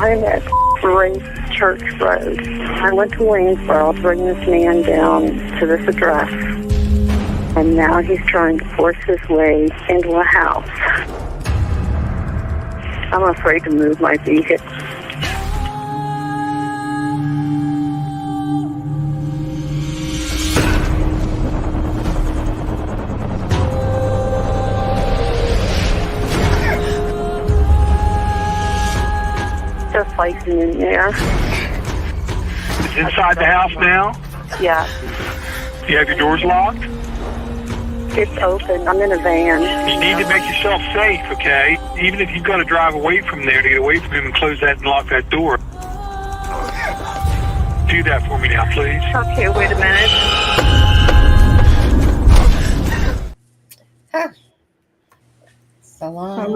I'm at Grace Church Road. I went to Waynesboro to bring this man down to this address, and now he's trying to force his way into a house. I'm afraid to move my vehicle. They're fighting in there. It's inside the house now? Yeah. You have your doors locked? It's open. I'm in a van. You need to make yourself safe, okay? Even if you've got to drive away from there to get away from him and close that and lock that door. Do that for me now, please. Okay, wait a minute. It's a long,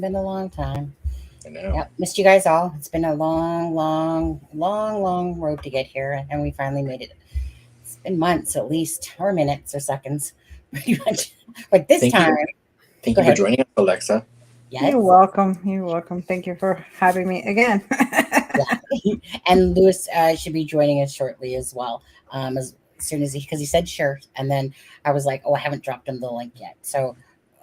been a long time. I know. Yep, missed you guys all. It's been a long road to get here, and we finally made it. It's been months at least, or minutes or seconds, pretty much. But this time, thank you for joining us, Alexa. Yes. You're welcome. You're welcome. Thank you for having me again. Yeah. And Lewis should be joining us shortly as well. As soon as because he said sure, and then I was like, oh, I haven't dropped him the link yet. So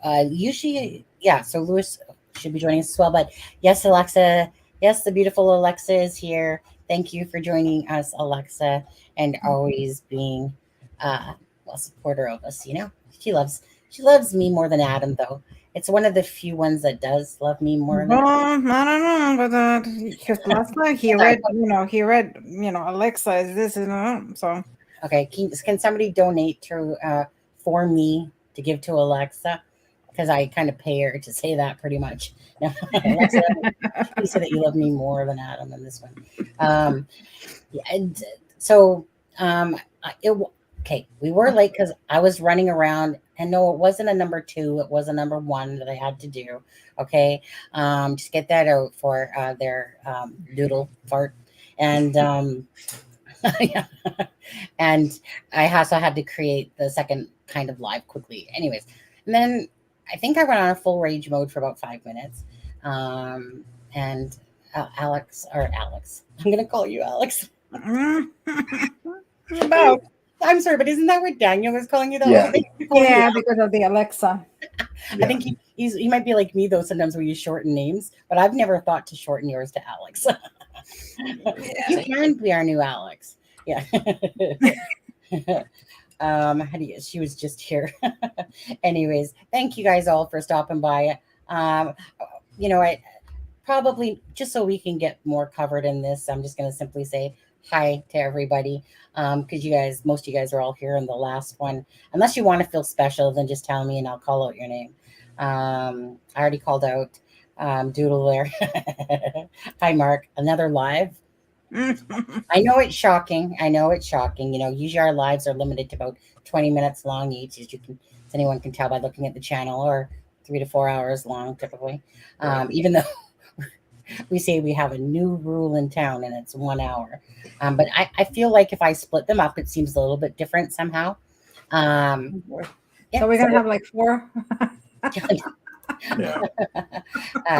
usually, yeah. So Lewis should be joining us as well. But yes, Alexa. Yes, the beautiful Alexa is here. Thank you for joining us, Alexa, and always being a supporter of us. You know, she loves me more than Adam, though. It's one of the few ones that does love me more than. I don't know, but because last night he read, Alexa is this and so. Okay, can somebody donate to for me to give to Alexa? Because I kind of pay her to say that pretty much. Alexa, you said that you love me more than Adam in this one. Yeah, and so we were late because I was running around, and no, it wasn't a number 2, it was a number 1 that I had to do. Okay, just get that out for their doodle fart, and yeah. And I also had to create the second kind of live quickly. Anyways, and then I think I went on a full rage mode for about 5 minutes. And Alex, I'm going to call you Alex. About. I'm sorry, but isn't that what Daniel was calling you? Yeah. Yeah, because of the Alexa. I think he might be like me, though, sometimes we use shorten names, but I've never thought to shorten yours to Alex. You can be our new Alex. Yeah. She was just here. Anyways, thank you guys all for stopping by. I probably just so we can get more covered in this, I'm just going to simply say hi to everybody. Because most of you guys are all here in the last one. Unless you want to feel special, then just tell me and I'll call out your name. I already called out Doodle there. Hi, Mark. Another live. I know it's shocking. Usually our lives are limited to about 20 minutes long each, as anyone can tell by looking at the channel, or 3 to 4 hours long typically. Even though we say we have a new rule in town and it's 1 hour. But I feel like if I split them up, it seems a little bit different somehow. So we're going to have like 4. Yeah.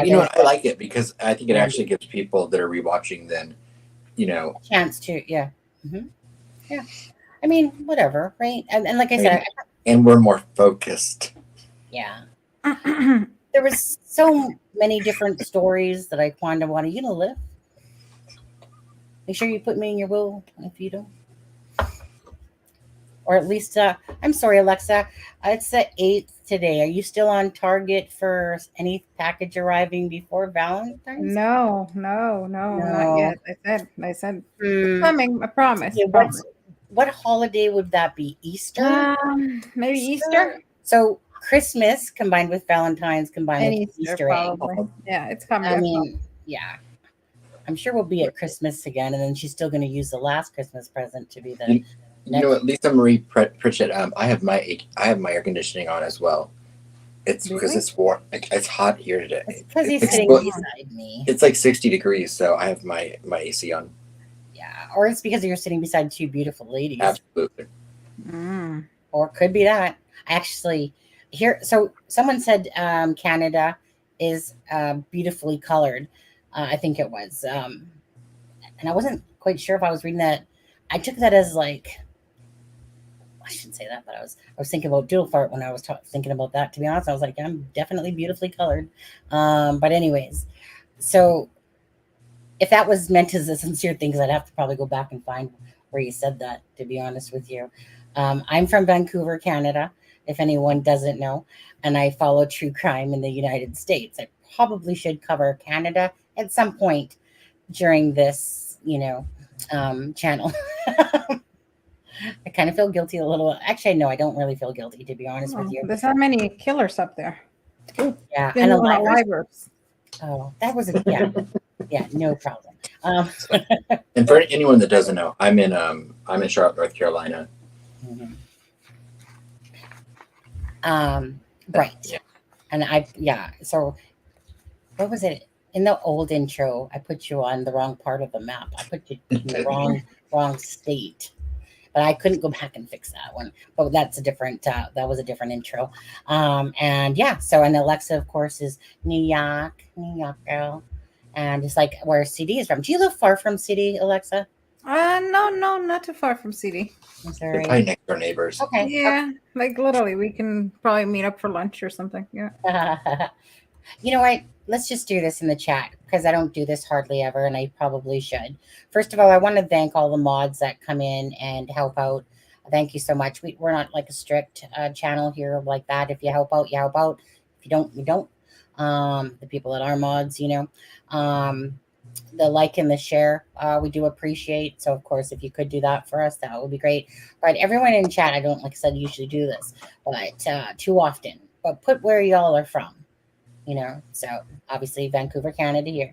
You know what? I like it because I think it actually gives people that are rewatching then, a chance to, yeah. Mm-hmm. Yeah. I mean, whatever, right? And like I said, and we're more focused. Yeah. There was so many different stories that I kind of wanted you to live. Make sure you put me in your will if you don't. Or at least, I'm sorry, Alexa. It's the 8th today. Are you still on target for any package arriving before Valentine's? No, not yet. I said, it's coming. I promise. Okay, what holiday would that be? Easter? Maybe Easter. So Christmas combined with Valentine's combined with Easter egg. Yeah, it's coming. I mean, yeah. I'm sure we'll be at Christmas again, and then she's still going to use the last Christmas present to be the. You know what, Lisa Marie Pritchett, I have my air conditioning on as well. It's because it's warm. It's hot here today. It's because he's sitting beside me. It's like 60 degrees, so I have my AC on. Yeah, or it's because you're sitting beside 2 beautiful ladies. Absolutely. Or it could be that. Actually, here, so someone said Canada is beautifully colored. I think it was. And I wasn't quite sure if I was reading that. I took that as like, I shouldn't say that, but I was thinking about doodle fart when I was thinking about that. To be honest, I was like, I'm definitely beautifully colored. But anyways, so if that was meant as a sincere thing, because I'd have to probably go back and find where you said that. To be honest with you, I'm from Vancouver, Canada. If anyone doesn't know, and I follow true crime in the United States. I probably should cover Canada at some point during this, channel. I kind of feel guilty a little. Actually, no, I don't really feel guilty, to be honest with you. There's not many killers up there. Yeah, and alivers. Oh, that was yeah, no problem. And for anyone that doesn't know, I'm in Charlotte, North Carolina. Mm-hmm. Right. Yeah. So what was it? In the old intro, I put you on the wrong part of the map. I put you in the wrong state. But I couldn't go back and fix that one. But that's a different that was a different intro. And Alexa, of course, is New York girl. And it's like where CD is from. Do you live far from CD, Alexa? No, not too far from CD. They're probably next door neighbors. Okay. Yeah, like literally, we can probably meet up for lunch or something. Yeah. You know what? Let's just do this in the chat because I don't do this hardly ever, and I probably should. First of all, I want to thank all the mods that come in and help out. Thank you so much. We're not like a strict channel here like that. If you help out, you help out. If you don't, you don't. The people that are mods, the like and the share, we do appreciate. So, of course, if you could do that for us, that would be great. But everyone in chat, I don't, like I said, usually do this, but too often. But put where y'all are from. So obviously Vancouver, Canada here,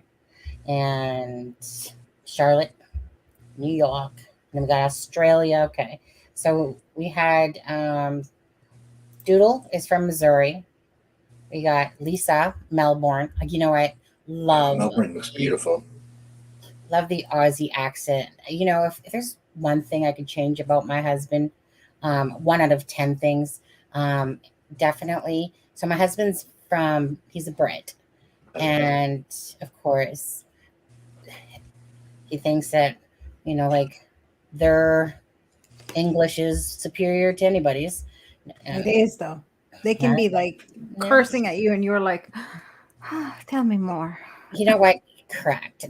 and Charlotte, New York, and then we got Australia. Okay, so we had Doodle is from Missouri. We got Lisa, Melbourne. I love Melbourne looks beautiful. Love the Aussie accent. If there's one thing I could change about my husband, 1 out of 10 things, definitely. So my husband's he's a Brit, and of course he thinks that their English is superior to anybody's. It is, though. They can be like cursing at you and you're like, tell me more. You know what? Correct.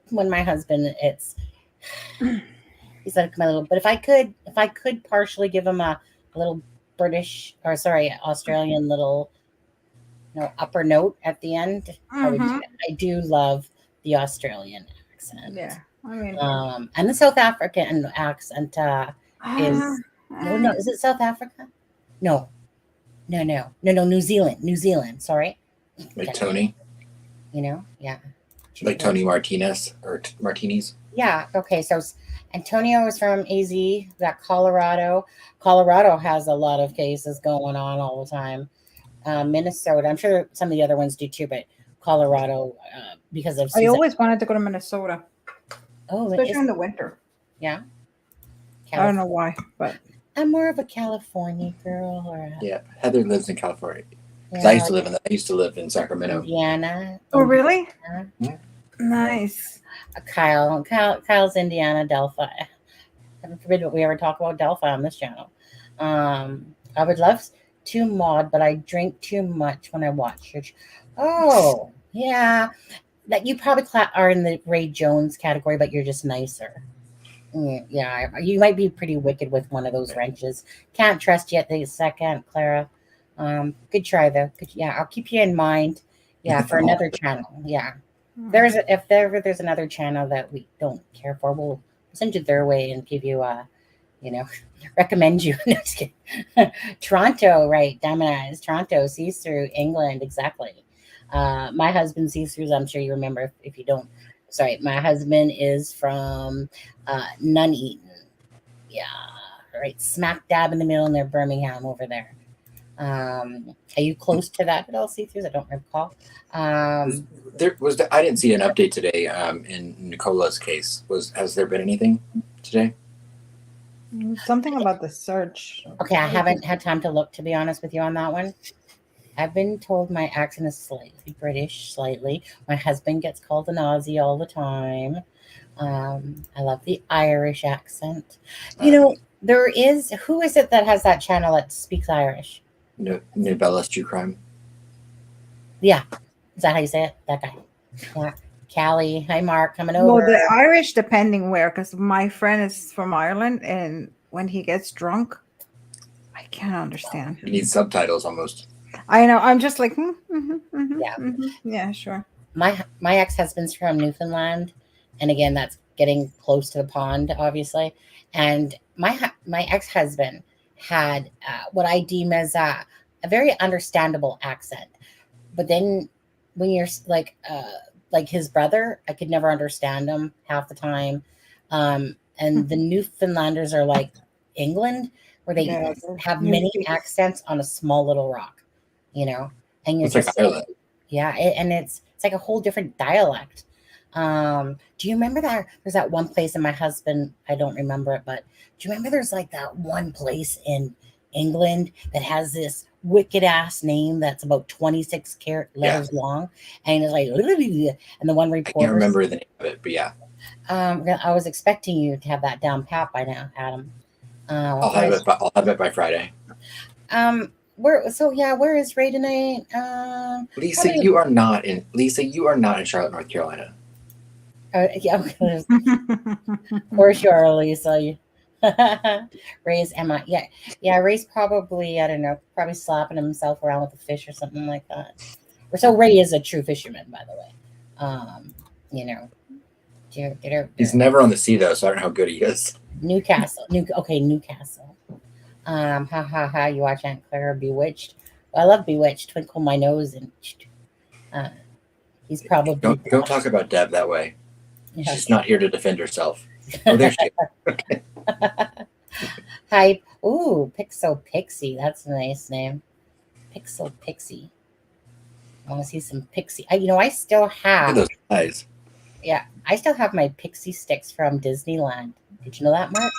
When my husband, he's like my little, but if I could partially give him a little Australian little upper note at the end. I do love the Australian accent. Yeah, I mean, and the South African accent is is it South Africa? No. New Zealand. Sorry. Like Tony. Yeah. Like Tony Martinez or Martinis. Yeah. Okay. So Antonio is from AZ. We got Colorado. Colorado has a lot of cases going on all the time. Minnesota. I'm sure some of the other ones do too, but Colorado, because of I always wanted to go to Minnesota. Oh, especially in the winter. Yeah. I don't know why, but I'm more of a California girl. Yeah, Heather lives in California. Yeah, I used to live in Sacramento. Indiana. Oh, really? Yeah. Nice. Kyle's Indiana, Delphi. Heaven forbid what we ever talk about Delphi on this channel. I would love to mod, but I drink too much when I watch church. Oh, yeah. That you probably are in the Ray Jones category, but you're just nicer. Yeah, you might be pretty wicked with one of those wrenches. Can't trust you at the second, Clara. Good try though. I'll keep you in mind. Yeah, for another channel. Yeah, if there's another channel that we don't care for, we'll send you their way and give you recommend you. Toronto, right? Damn, Toronto sees through England, exactly. My husband sees through. I'm sure you remember. If you don't, sorry, my husband is from Nuneaton. Yeah, right, smack dab in the middle near Birmingham over there. Are you close to that at all, see-throughs? I don't recall. I didn't see an update today in Nicola's case. Has there been anything today? Something about the search. Okay, I haven't had time to look, to be honest with you, on that one. I've been told my accent is slightly British, slightly. My husband gets called an Aussie all the time. I love the Irish accent. You know, who is it that has that channel that speaks Irish? Novellas True Crime. Yeah. Is that how you say it? That guy. Yeah. Callie. Hi, Mark. Coming over. Well, the Irish, depending where, because my friend is from Ireland, and when he gets drunk, I can't understand. You need subtitles almost. I know. I'm just like, Yeah. Yeah, sure. My ex-husband's from Newfoundland, and again, that's getting close to the pond, obviously. And my ex-husband had what I deem as a very understandable accent, but then when you're like his brother, I could never understand him half the time. And the Newfoundlanders are like England, where they have many accents on a small little rock, you know. And you're it's like Ireland. Yeah, and it's like a whole different dialect. Do you remember that? There's that one place, and my husband, I don't remember it, but do you remember there's like that one place in England that has this wicked ass name that's about 26 letters long, and it's like, and the one reporter. I can't remember the name of it, but yeah. I was expecting you to have that down pat by now, Adam. I'll have it by Friday. Where is Ray tonight? Lisa, you are not in Charlotte, North Carolina. Yeah, of course you are, Lisa. Ray's Emma. Yeah. Ray's probably, I don't know, probably slapping himself around with a fish or something like that. So Ray is a true fisherman, by the way. You know. He's never on the sea though, so I don't know how good he is. Newcastle. Newcastle. You watch Aunt Clara Bewitched? Well, I love Bewitched. Twinkle my nose, and he's probably don't talk about Deb that way. Yeah. She's not here to defend herself. Oh, there she is. Okay. Hi. Ooh, Pixel Pixie. That's a nice name. Pixel Pixie. I want to see some Pixie. I still have those eyes. Yeah, I still have my Pixie sticks from Disneyland. Did you know that, Mark?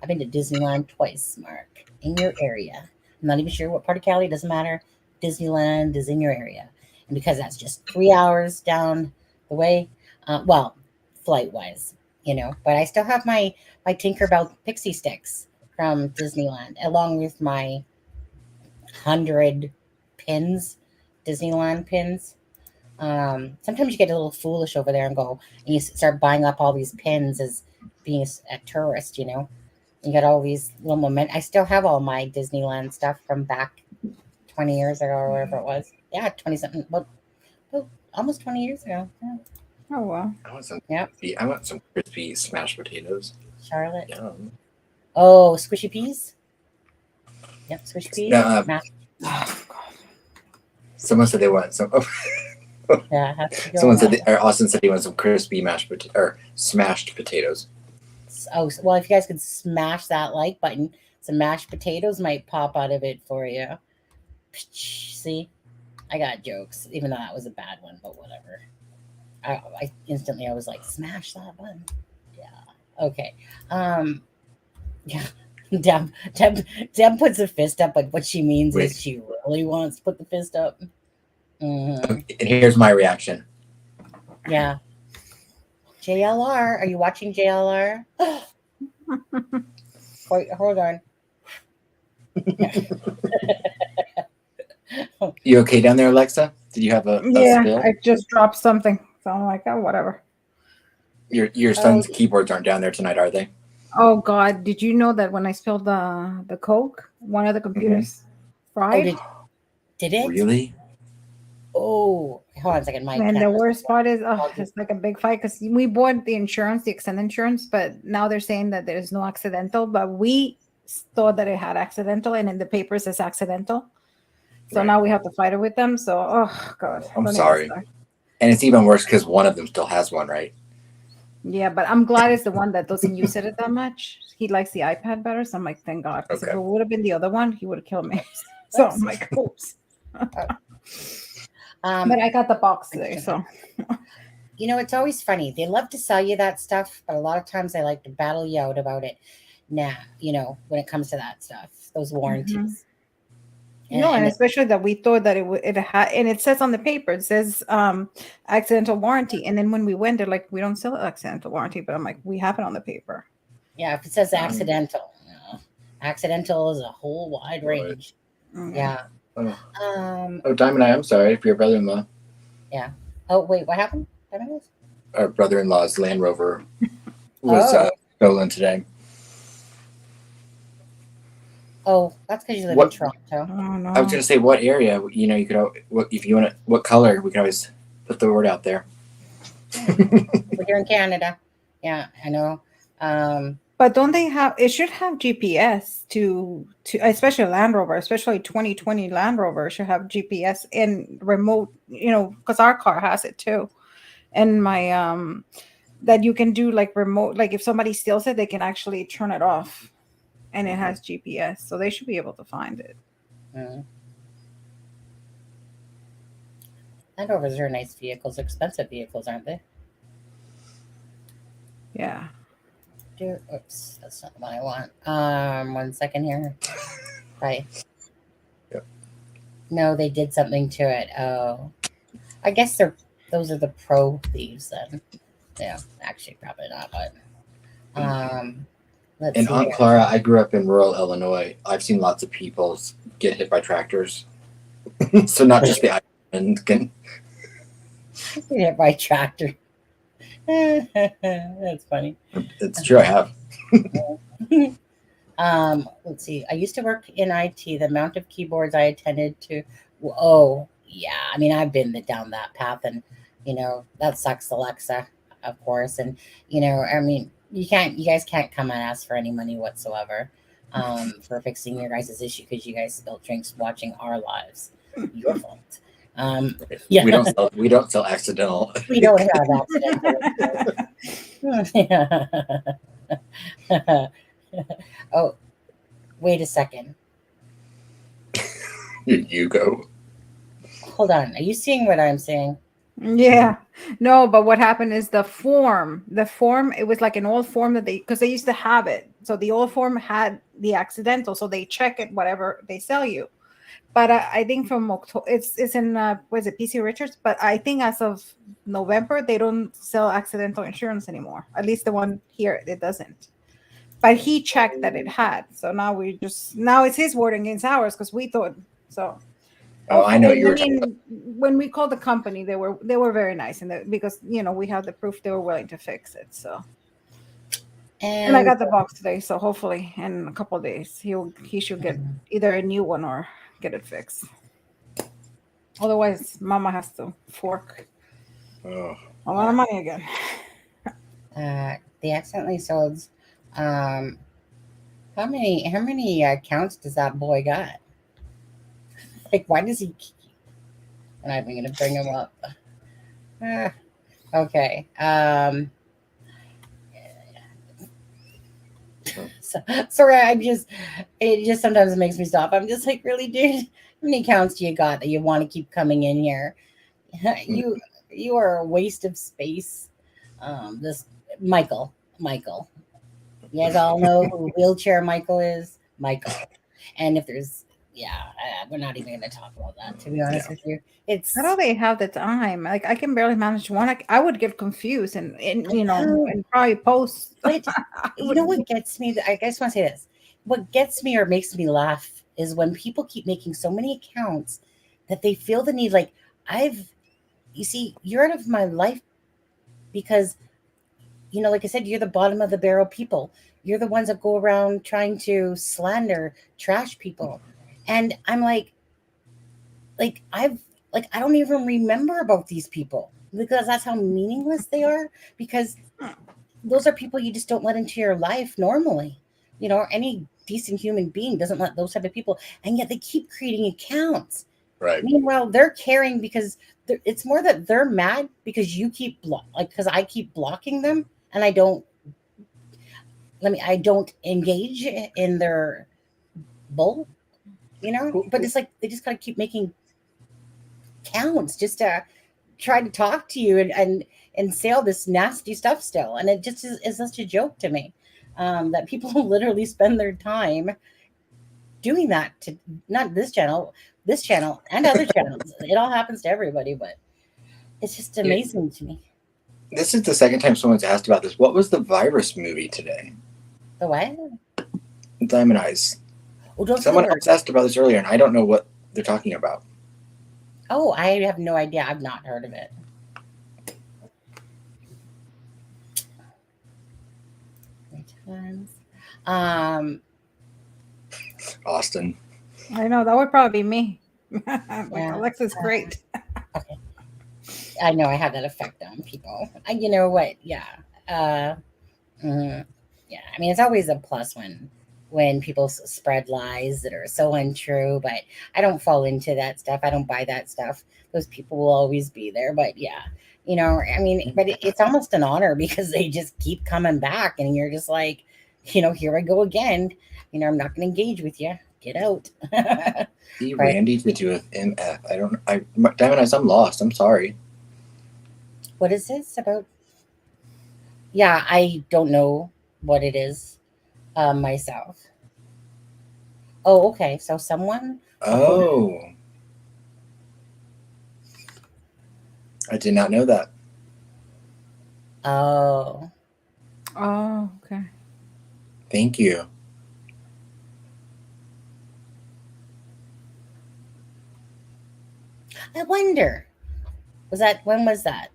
I've been to Disneyland twice, Mark, in your area. I'm not even sure what part of Cali, doesn't matter. Disneyland is in your area. And because that's just 3 hours down the way, flight-wise, but I still have my Tinkerbell Pixie sticks from Disneyland, along with my 100 pins, Disneyland pins. Sometimes you get a little foolish over there and you start buying up all these pins as being a tourist, You got all these little moments. I still have all my Disneyland stuff from back 20 years ago or whatever it was. Yeah, 20-something, almost 20 years ago. Yeah. Oh, wow. I want some crispy smashed potatoes. Charlotte. Yum. Oh, squishy peas? Yep, squishy peas. Someone said they want some. Yeah, someone said Austin said he wants some crispy smashed potatoes. Oh, well, if you guys could smash that like button, some mashed potatoes might pop out of it for you. See, I got jokes, even though that was a bad one, but whatever. I instantly, I was like, smash that button. Yeah. Okay. Yeah. Deb puts a fist up. Like what she means is she really wants to put the fist up. Mm-hmm. Okay, and here's my reaction. Yeah. JLR, are you watching JLR? Wait, hold on. You okay down there, Alexa? Did you have a spill? I just dropped something, so I'm like, oh, whatever. Your son's keyboards aren't down there tonight, are they? Oh God! Did you know that when I spilled the Coke, one of the computers fried? Oh, did it? Really? Oh, hold on a second, Mike. And the worst part is, it's like a big fight because we bought the extended insurance, but now they're saying that there's no accidental, but we thought that it had accidental, and in the paper it says accidental. So now we have to fight it with them. So, oh God. I'm sorry. And it's even worse because one of them still has one, right? Yeah, but I'm glad it's the one that doesn't use it that much. He likes the iPad better, so I'm like, thank God. Because if it would have been the other one, he would have killed me. So I'm like, oops. But I got the box today, so. It's always funny. They love to sell you that stuff, but a lot of times they like to battle you out about it. Now, when it comes to that stuff, those warranties. And especially that we thought that it had, and it says on the paper, it says accidental warranty. And then when we went, they're like, we don't sell accidental warranty, but I'm like, we have it on the paper. Yeah, if it says accidental, accidental is a whole wide range. Yeah. Diamond Eye, I'm sorry for your brother-in-law. Yeah. Oh, wait, what happened? Our brother-in-law's Land Rover was stolen today. Oh, that's because you live in Toronto. Oh, no. I was going to say, what area? You know, you could, if you want to, what color? We can always put the word out there. We're here in Canada. Yeah, I know. But don't they have? It should have GPS to especially Land Rover, especially 2020 Land Rover should have GPS and remote. You know, because our car has it too. And my that you can do like remote. Like if somebody steals it, they can actually turn it off. And it has GPS, so they should be able to find it. Land Rovers are nice vehicles, expensive vehicles, aren't they? Yeah. Oops, that's not what I want. 1 second here. Right. Yep. No, they did something to it. Oh, I guess those are the pro thieves then. Yeah, actually, probably not, but. And Aunt Clara, I grew up in rural Illinois. I've seen lots of people get hit by tractors. So not just the island can get hit by tractor. That's funny. It's true, I have. Let's see. I used to work in IT. The amount of keyboards I attended to. Oh, yeah. I mean, I've been down that path, and that sucks, Alexa, of course. And I mean. You guys can't come and ask for any money whatsoever for fixing your guys' issue because you guys spilled drinks watching our lives. Your fault. Yeah. We don't sell accidental. We don't have accidental. Oh, wait a second. You go. Hold on. Are you seeing what I'm seeing? Yeah, no, but what happened is the form, it was like an old form that because they used to have it. So the old form had the accidental, so they check it, whatever they sell you. But I think from October, it's in, was it PC Richards? But I think as of November, they don't sell accidental insurance anymore. At least the one here, it doesn't. But he checked that it had. So now it's his word against ours because we thought so. Oh, I know you were talking about. When we called the company, they were very nice, and because we have the proof, they were willing to fix it. So, and I got the box today, so hopefully in a couple of days he should get either a new one or get it fixed. Otherwise, Mama has to fork a lot of money again. They accidentally sold. How many accounts does that boy got? Like, why does he? I'm not even going to bring him up. Okay. Sorry, it just sometimes makes me stop. I'm just like, really, dude? How many accounts do you got that you want to keep coming in here? You are a waste of space. This Michael. You guys all know who Wheelchair Michael is? Michael. And if there's we're not even going to talk about that, to be honest with you. How do they have the time? Like, I can barely manage one. I would get confused and probably post. But you know what gets me? I just want to say this. What gets me or makes me laugh is when people keep making so many accounts that they feel the need. Like, you're out of my life because, like I said, you're the bottom of the barrel people. You're the ones that go around trying to slander, trash people. And I'm like I don't even remember about these people because that's how meaningless they are, because those are people you just don't let into your life normally. Any decent human being doesn't let those type of people, and yet they keep creating accounts. Right. Meanwhile, they're caring because it's more that they're mad because you keep because I keep blocking them and I don't engage in their bull. But it's like they just gotta keep making counts just to try to talk to you and say all this nasty stuff still. And it just is such a joke to me that people literally spend their time doing that to not this channel and other channels. It all happens to everybody, but it's just amazing to me. This is the second time someone's asked about this. What was the virus movie today? The what? Diamond Eyes. Oh, don't Someone else asked about this earlier, and I don't know what they're talking about. Oh, I have no idea. I've not heard of it. Austin. I know that would probably be me. Yeah. Alexa's great. Okay. I know I have that effect on people. You know what? Yeah. Yeah. I mean, it's always a plus when people spread lies that are so untrue, but I don't fall into that stuff. I don't buy that stuff. Those people will always be there. But yeah, you know, I mean, but it's almost an honor because they just keep coming back and you're just like, you know, here I go again. You know, I'm not going to engage with you. Get out. See, Randy to do with MF. Diamond Eyes, I'm lost. I'm sorry. What is this about? Yeah, I don't know what it is myself. Oh, okay. So someone. Oh. I did not know that. Oh. Oh, okay. Thank you. I wonder, when was that?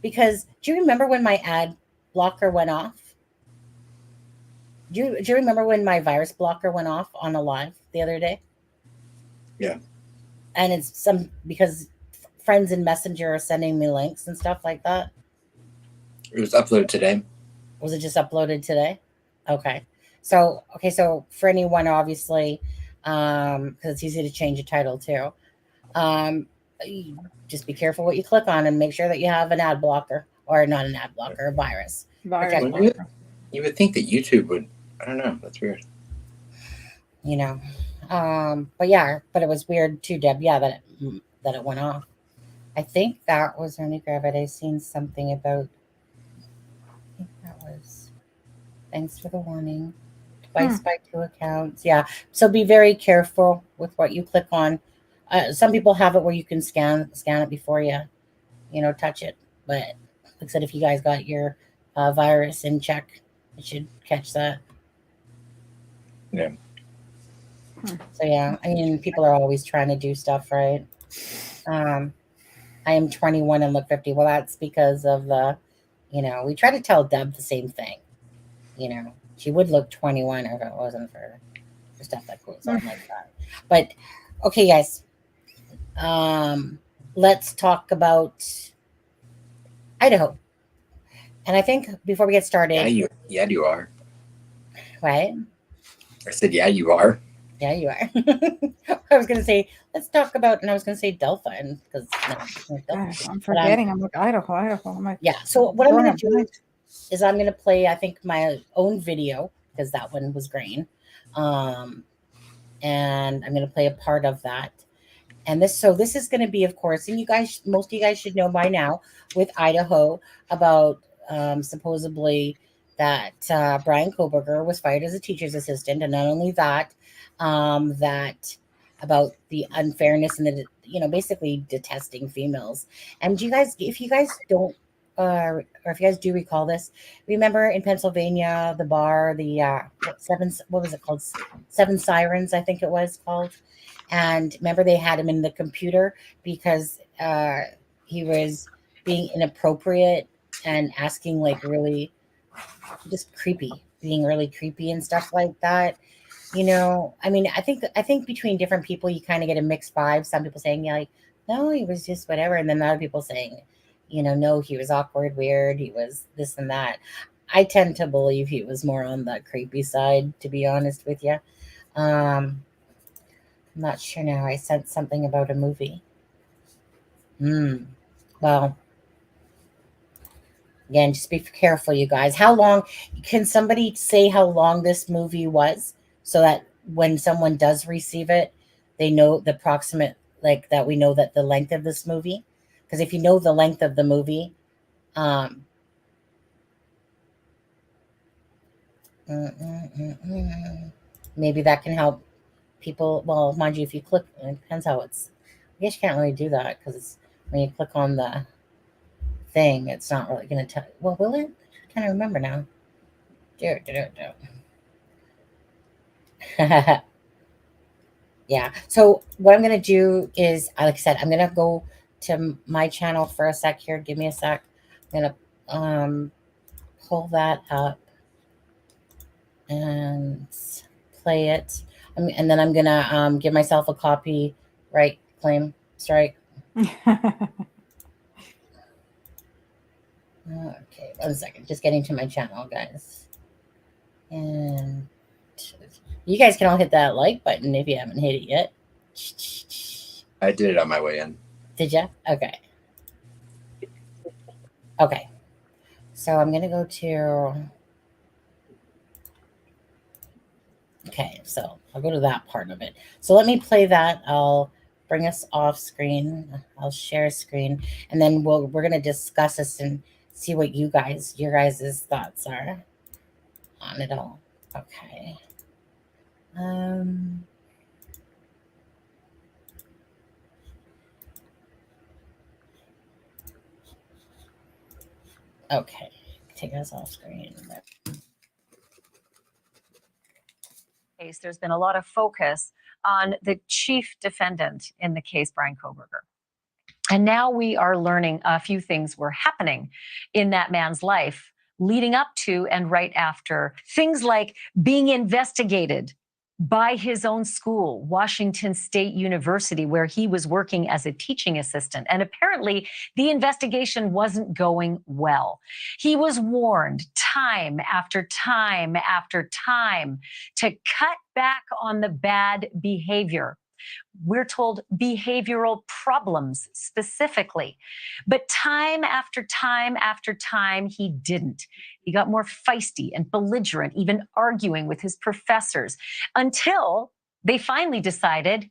Because do you remember when my ad blocker went off? Do you remember when my virus blocker went off on a live the other day? Yeah. And it's because friends in Messenger are sending me links and stuff like that. It was uploaded today. Was it just uploaded today? Okay. So for anyone, obviously, because it's easy to change a title too. Just be careful what you click on and make sure that you have an ad blocker, or not an ad blocker, a virus. You would think that YouTube would. I don't know. That's weird. You know, but it was weird too, Deb. Yeah, that it went off. I think that was only grab it. I seen something about. I think that was. Thanks for the warning. Device by 2 accounts. Yeah. So be very careful with what you click on. Some people have it where you can scan it before you touch it. But like I said, if you guys got your virus in check, it should catch that. Yeah. So yeah, I mean, people are always trying to do stuff, right? I am 21 and look 50. Well, that's because of we try to tell Deb the same thing. She would look 21 if it wasn't for stuff that goes on like that. But okay, guys. Let's talk about Idaho. And I think before we get started, yeah, you are. What? I said, yeah, you are. Yeah, you are. I was going to say, let's talk about, and I was going to say Delphi, because I'm forgetting. I'm like Idaho. I'm like, yeah. So what I'm going to do is I'm going to play, I think, my own video because that one was green, and I'm going to play a part of that. And this is going to be, of course, and most of you guys should know by now with Idaho about supposedly that Brian Kohberger was fired as a teacher's assistant, and not only that, that about the unfairness and the basically detesting females. And if you guys don't, or if you guys do recall this, remember in Pennsylvania the bar, the what was it called? Seven Sirens, I think it was called. And remember, they had him in the computer because he was being inappropriate and asking like really just being really creepy and stuff like that. I mean, I think between different people, you kind of get a mixed vibe. Some people saying, yeah, like, no, he was just whatever. And then other people saying, no, he was awkward, weird. He was this and that. I tend to believe he was more on the creepy side, to be honest with you. I'm not sure now. I sent something about a movie. Well, again, just be careful, you guys. How long can somebody say how long this movie was so that when someone does receive it, they know the approximate, like that we know that the length of this movie? Because if you know the length of the movie, maybe that can help people, well, mind you, if you click, it depends how it's, I guess you can't really do that because when you click on the thing, it's not really going to tell. Well, will it? I can't remember now. Do. Yeah. So what I'm going to do is, like I said, I'm going to go to my channel for a sec here. Give me a sec. I'm going to pull that up and play it. And then I'm going to give myself a copyright claim strike. Okay, 1 second. Just getting to my channel, guys. And you guys can all hit that like button if you haven't hit it yet. I did it on my way in. Did you? Okay. Okay. So I'm going to go to... Okay, so I'll go to that part of it. So let me play that. I'll bring us off screen. I'll share screen. And then we're going to discuss this and see what your guys' thoughts are on it all. Okay. Okay, take us off screen. There's been a lot of focus on the chief defendant in the case, Brian Kohberger. And now we are learning a few things were happening in that man's life leading up to and right after. Things like being investigated by his own school, Washington State University, where he was working as a teaching assistant. And apparently the investigation wasn't going well. He was warned time after time after time to cut back on the bad behavior. We're told behavioral problems specifically. But time after time after time, he didn't. He got more feisty and belligerent, even arguing with his professors, until they finally decided,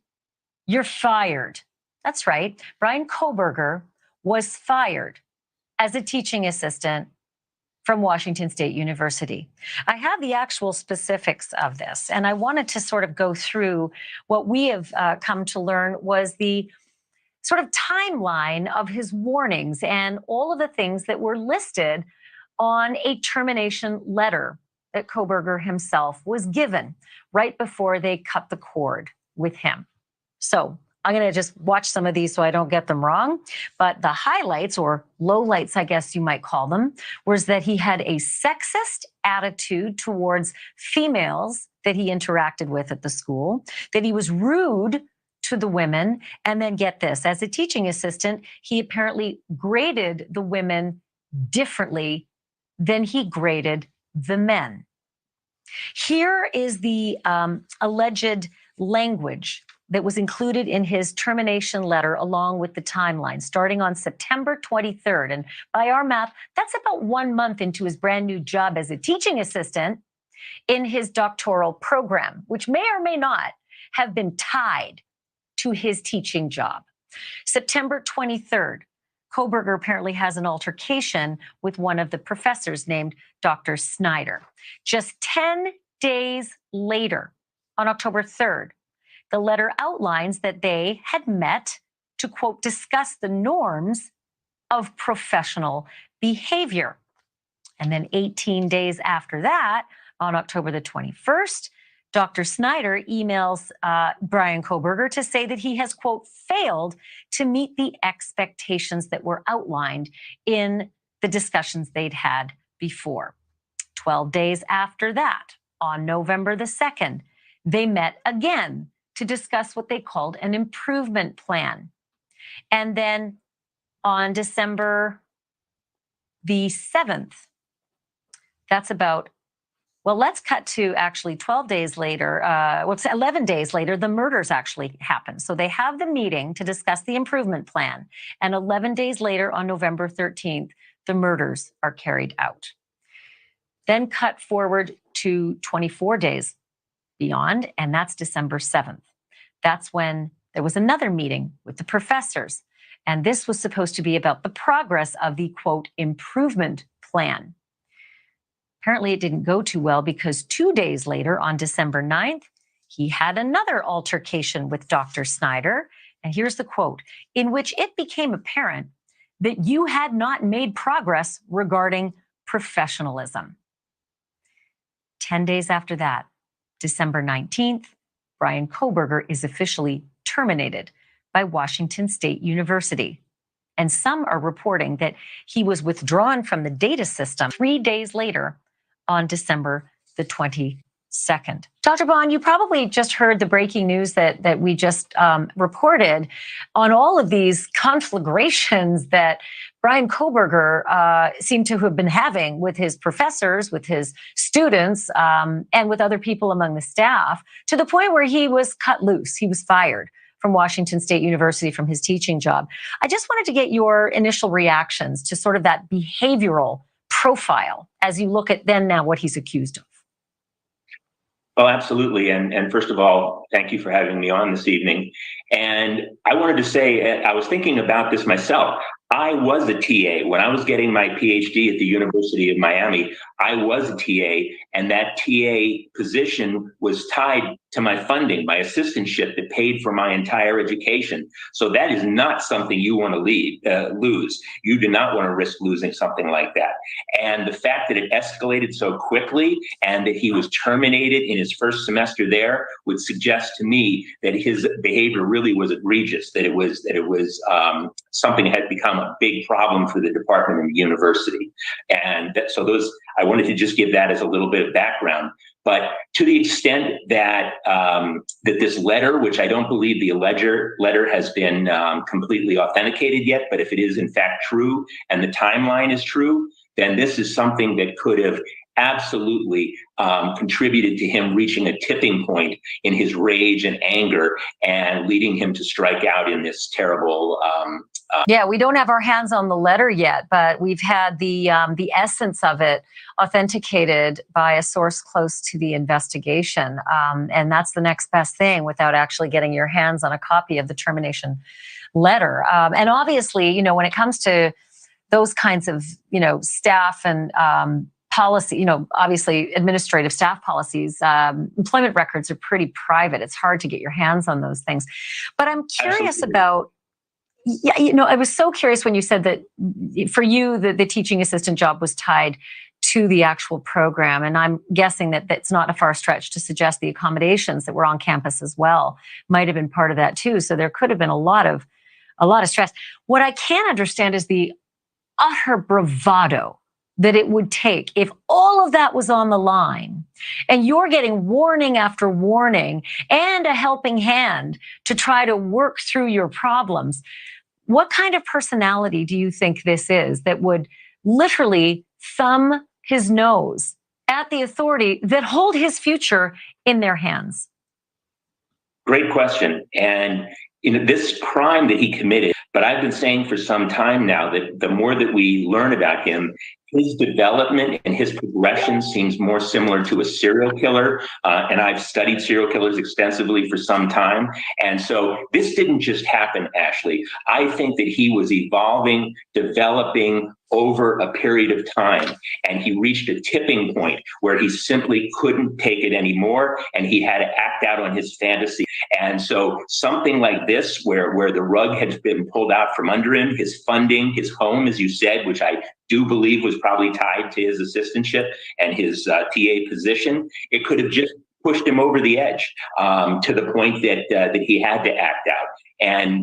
you're fired. That's right. Brian Kohberger was fired as a teaching assistant from Washington State University. I have the actual specifics of this, and I wanted to sort of go through what we have come to learn was the sort of timeline of his warnings and all of the things that were listed on a termination letter that Kohberger himself was given right before they cut the cord with him. So I'm going to just watch some of these so I don't get them wrong. But the highlights, or lowlights, I guess you might call them, was that he had a sexist attitude towards females that he interacted with at the school, that he was rude to the women, and then get this, as a teaching assistant, he apparently graded the women differently than he graded the men. Here is the alleged language that was included in his termination letter along with the timeline starting on September 23rd. And by our math, that's about 1 month into his brand new job as a teaching assistant in his doctoral program, which may or may not have been tied to his teaching job. September 23rd, Kohberger apparently has an altercation with one of the professors named Dr. Snyder. Just 10 days later, on October 3rd, the letter outlines that they had met to, quote, discuss the norms of professional behavior. And then 18 days after that, on October the 21st, Dr. Snyder emails Brian Kohberger to say that he has, quote, failed to meet the expectations that were outlined in the discussions they'd had before. 12 days after that, on November the 2nd, they met again to discuss what they called an improvement plan. And then on December the 7th, that's about, well, let's cut to actually 12 days later, 11 days later, the murders actually happen. So they have the meeting to discuss the improvement plan. And 11 days later, on November 13th, the murders are carried out. Then cut forward to 24 days beyond, and that's December 7th. That's when there was another meeting with the professors. And this was supposed to be about the progress of the, quote, improvement plan. Apparently it didn't go too well because 2 days later, on December 9th, he had another altercation with Dr. Snyder. And here's the quote, in which it became apparent that you had not made progress regarding professionalism. 10 days after that, December 19th, Brian Kohberger is officially terminated by Washington State University. And some are reporting that he was withdrawn from the data system 3 days later on December the 22nd. Dr. Bond, you probably just heard the breaking news that we just reported on all of these conflagrations that Brian Kohberger seemed to have been having with his professors, with his students, and with other people among the staff, to the point where he was cut loose. He was fired from Washington State University from his teaching job. I just wanted to get your initial reactions to sort of that behavioral profile as you look at then now what he's accused of. Oh, absolutely. And first of all, thank you for having me on this evening. And I wanted to say, I was thinking about this myself. I was a TA. When I was getting my PhD at the University of Miami, I was a TA, and that TA position was tied to my funding, my assistantship that paid for my entire education. So that is not something you want to lose. You do not want to risk losing something like that. And the fact that it escalated so quickly and that he was terminated in his first semester there would suggest to me that his behavior really was egregious, that it was something that had become a big problem for the department and the university. And so I wanted to just give that as a little bit of background. But to the extent that that this letter, which I don't believe the letter has been completely authenticated yet, but if it is in fact true and the timeline is true, then this is something that could have absolutely contributed to him reaching a tipping point in his rage and anger and leading him to strike out in this terrible. Yeah, we don't have our hands on the letter yet, but we've had the essence of it authenticated by a source close to the investigation. And that's the next best thing without actually getting your hands on a copy of the termination letter. And obviously, when it comes to those kinds of, staff and policy, obviously administrative staff policies, employment records are pretty private. It's hard to get your hands on those things. But I'm curious about, I was so curious when you said that for you, the teaching assistant job was tied to the actual program. And I'm guessing that that's not a far stretch to suggest the accommodations that were on campus as well might have been part of that too. So there could have been a lot of stress. What I can't understand is the utter bravado that it would take if all of that was on the line and you're getting warning after warning and a helping hand to try to work through your problems. What kind of personality do you think this is that would literally thumb his nose at the authority that hold his future in their hands? Great question. And this crime that he committed, but I've been saying for some time now that the more that we learn about him, his development and his progression seems more similar to a serial killer. And I've studied serial killers extensively for some time. And so this didn't just happen, Ashley. I think that he was evolving, developing over a period of time. And he reached a tipping point where he simply couldn't take it anymore. And he had to act out on his fantasy. And so something like this, where the rug had been pulled out from under him, his funding, his home, as you said, which I do believe was probably tied to his assistantship and his TA position, it could have just pushed him over the edge to the point that he had to act out. And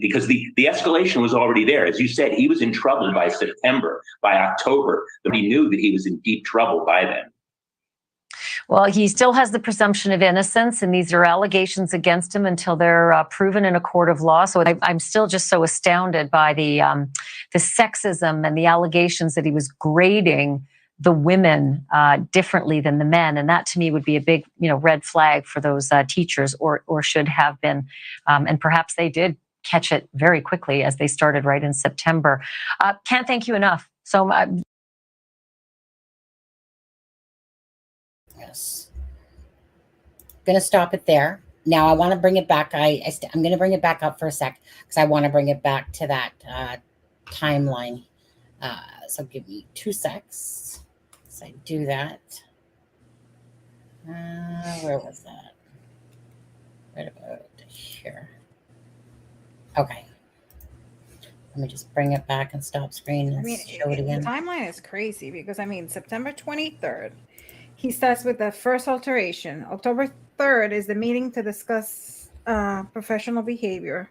because the escalation was already there. As you said, he was in trouble by September, by October. He knew that he was in deep trouble by then. Well, he still has the presumption of innocence, and these are allegations against him until they're proven in a court of law. So I'm still just so astounded by the sexism and the allegations that he was grading the women differently than the men, and that to me would be a big, red flag for those teachers, or should have been, and perhaps they did catch it very quickly as they started right in September. Can't thank you enough. So. Yes. Going to stop it there. Now I want to bring it back. I'm going to bring it back up for a sec because I want to bring it back to that timeline. So give me 2 secs. So I do that. Where was that? Right about here. Okay. Let me just bring it back and stop screen and show it again. The timeline is crazy because September 23rd, he starts with the first alteration. October 3rd is the meeting to discuss professional behavior.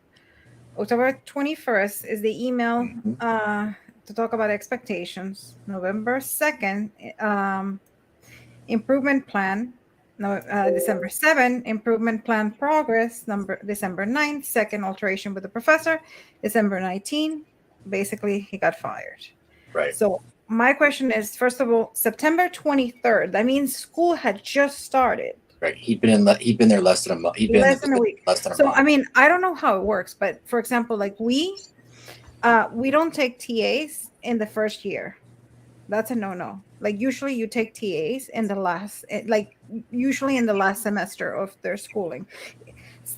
October 21st is the email to talk about expectations. November 2nd, improvement plan. December 7th, improvement plan progress. December 9th, second alteration with the professor. December 19th, basically he got fired. Right. So my question is, first of all, September 23rd, that means school had just started. Right. He'd been there less than a month. Less than a week. So month. I don't know how it works, but for example, like we don't take TAs in the first year. That's a no-no. Like usually you take TAs in the last semester of their schooling.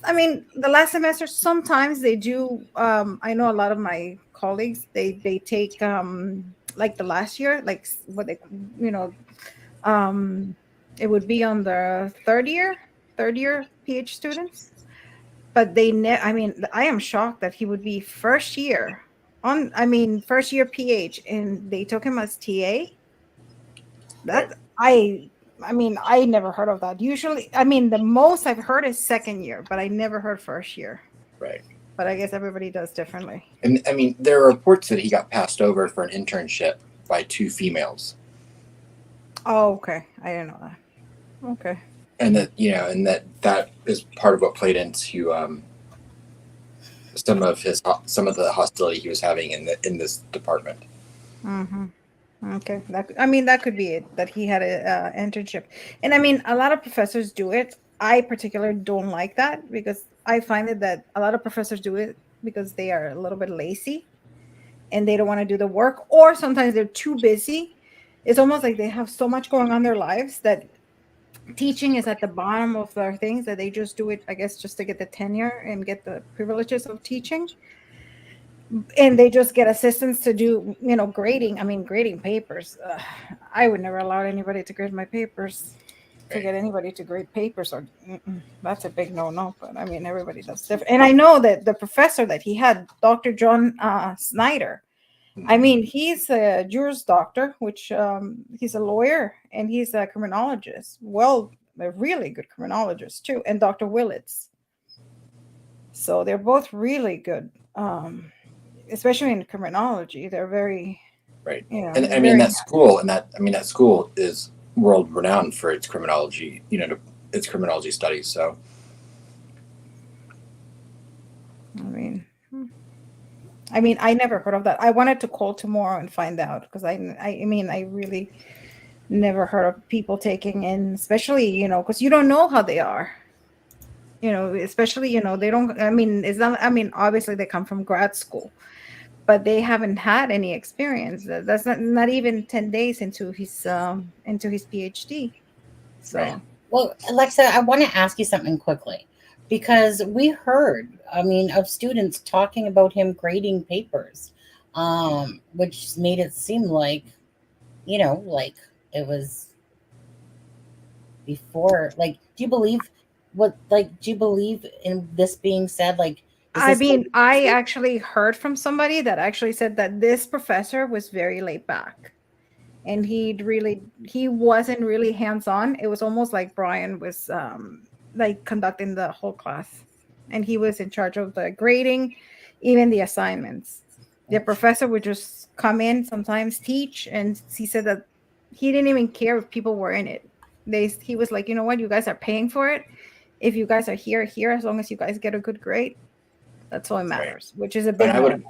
The last semester, sometimes they do. I know a lot of my colleagues, they take like the last year, like what they, it would be on the third year PH students. But I am shocked that he would be first year PH, and they took him as TA. That right. I never heard of that. Usually, the most I've heard is second year, but I never heard first year. Right. But I guess everybody does differently. And there are reports that he got passed over for an internship by 2 females. Oh, okay. I didn't know that. Okay. And that that is part of what played into some of the hostility he was having in this department. Mm-hmm. Okay, that could be it, that he had a internship. And a lot of professors do it. I particularly don't like that because I find that a lot of professors do it because they are a little bit lazy and they don't want to do the work, or sometimes they're too busy. It's almost like they have so much going on in their lives that teaching is at the bottom of their things, that they just do it, I guess, just to get the tenure and get the privileges of teaching. And they just get assistants to do, grading. Grading papers. I would never allow anybody to grade my papers. To get anybody to grade papers, or that's a big no-no. But everybody does different. And I know that the professor that he had, Dr. John Snyder, he's a Juris Doctor, which he's a lawyer and he's a criminologist. Well, a really good criminologist too, and Dr. Willits. So they're both really good. Especially in criminology, they're very right. And that school is world renowned for its criminology, its criminology studies. So, I never heard of that. I wanted to call tomorrow and find out because I really never heard of people taking in, especially because you don't know how they are. Especially they don't. It's not. Obviously they come from grad school, but they haven't had any experience. That's not even 10 days into his PhD. So, right. Well, Alexa, I want to ask you something quickly, because we heard, of students talking about him grading papers, which made it seem like, like it was before. Like, do you believe in this being said? Like, I actually heard from somebody that actually said that this professor was very laid back, and he wasn't really hands-on. It was almost like Brian was like conducting the whole class, and he was in charge of the grading, even the assignments. The professor would just come in, sometimes teach, and he said that he didn't even care if people were in it. He was like, you know what, you guys are paying for it. If you guys are here, as long as you guys get a good grade, that's all that matters, which is a big one.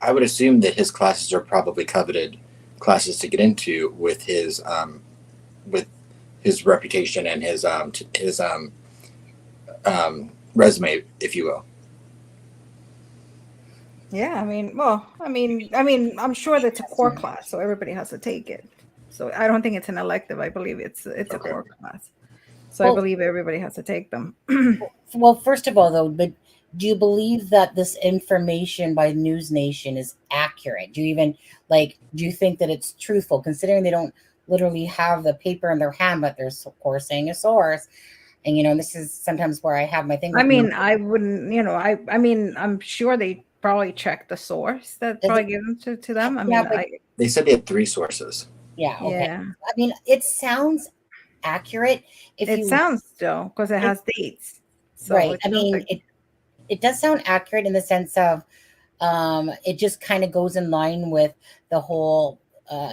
I would assume that his classes are probably coveted classes to get into with his reputation and his resume, if you will. Yeah, I'm sure that's a core class, so everybody has to take it. So I don't think it's an elective. I believe it's a core class. So I believe everybody has to take them. Well, first of all, though, but do you believe that this information by News Nation is accurate? Do you think that it's truthful, considering they don't literally have the paper in their hand, but they're, of course, saying a source? And this is sometimes where I have my thing. I mean, I wouldn't, I mean, I'm sure they probably checked the source that probably given to them. I mean, they said they had 3 sources. Yeah. Okay. Yeah. I mean, it sounds accurate. It sounds still, because it has dates. So right. I mean, it does sound accurate in the sense of it just kind of goes in line with the whole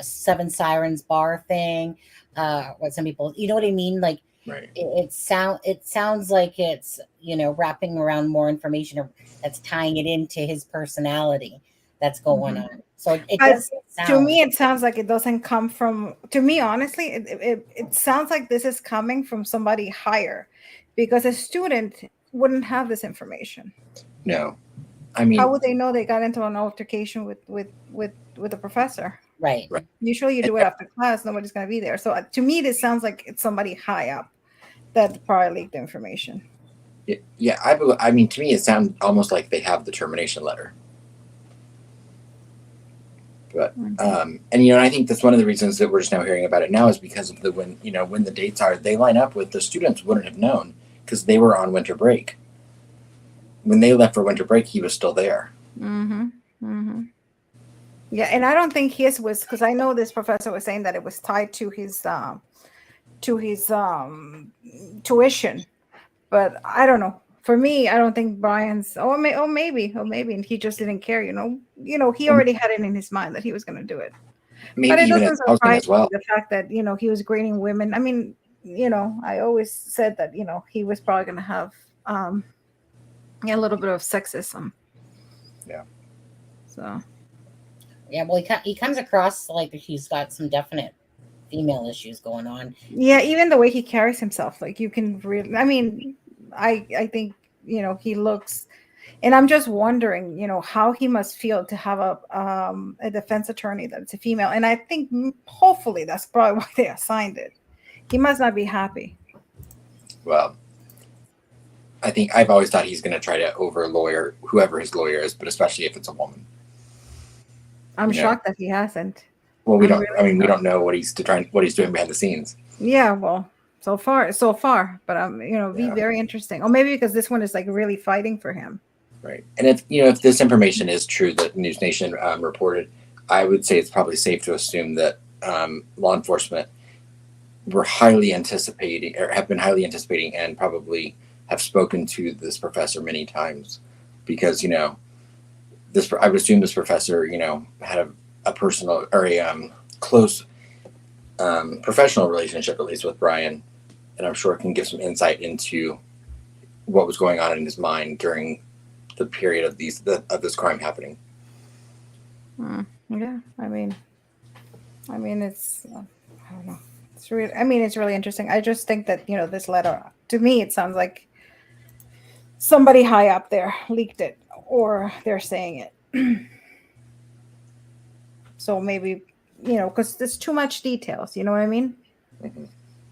7 Sirens bar thing. What some people, you know what I mean? Like, right. It sounds like it's, wrapping around more information that's tying it into his personality that's going on. So it does sound, to me, it sounds like it doesn't come from, to me, honestly, it sounds like this is coming from somebody higher, because a student wouldn't have this information. No. I mean, how would they know they got into an altercation with the professor? Right. Usually you do it after class, nobody's going to be there. So to me, this sounds like it's somebody high up that probably leaked the information. Yeah, I mean, to me, it sounds almost like they have the termination letter. But and I think that's one of the reasons that we're just now hearing about it now is because of when the dates are, they line up with, the students wouldn't have known because they were on winter break. When they left for winter break, he was still there. Yeah, and I don't think his was, because I know this professor was saying that it was tied to his tuition, but I don't know. For me, I don't think Brian's. Maybe, and he just didn't care. He already had it in his mind that he was going to do it. Maybe but it even doesn't surprise as well. me, the fact that he was grading women. I mean, I always said that he was probably going to have a little bit of sexism. Yeah. So. Yeah, well, he comes across like he's got some definite female issues going on. Yeah, even the way he carries himself, like you can really. I mean, I think he looks, and I'm just wondering, how he must feel to have a defense attorney that's a female, and I think hopefully that's probably why they assigned it. He must not be happy. Well, I think I've always thought he's going to try to over lawyer whoever his lawyer is, but especially if it's a woman. I'm shocked that he hasn't. Well, we don't. Really, we don't know what he's doing behind the scenes. Yeah, well, so far, but be very interesting. Or maybe because this one is like really fighting for him. Right, and if this information is true that News Nation reported, I would say it's probably safe to assume that law enforcement were highly anticipating, or have been highly anticipating, and probably have spoken to this professor many times, because I would assume this professor, had a personal or a close professional relationship, at least with Brian, and I'm sure it can give some insight into what was going on in his mind during the period of this crime happening. Yeah, I mean, it's I don't know. It's really, it's really interesting. I just think that this letter, to me, it sounds like somebody high up there leaked it, or they're saying it. So maybe, because there's too much details, you know what I mean? Mm-hmm.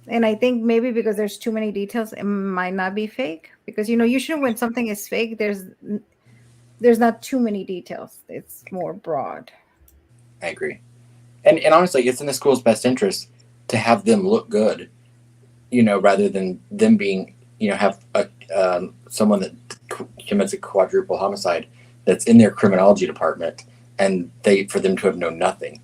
And I think maybe because there's too many details, it might not be fake. Because, usually when something is fake, there's not too many details. It's more broad. I agree. And honestly, it's in the school's best interest to have them look good, rather than them being, have someone that commits a quadruple homicide that's in their criminology department, and for them to have known nothing.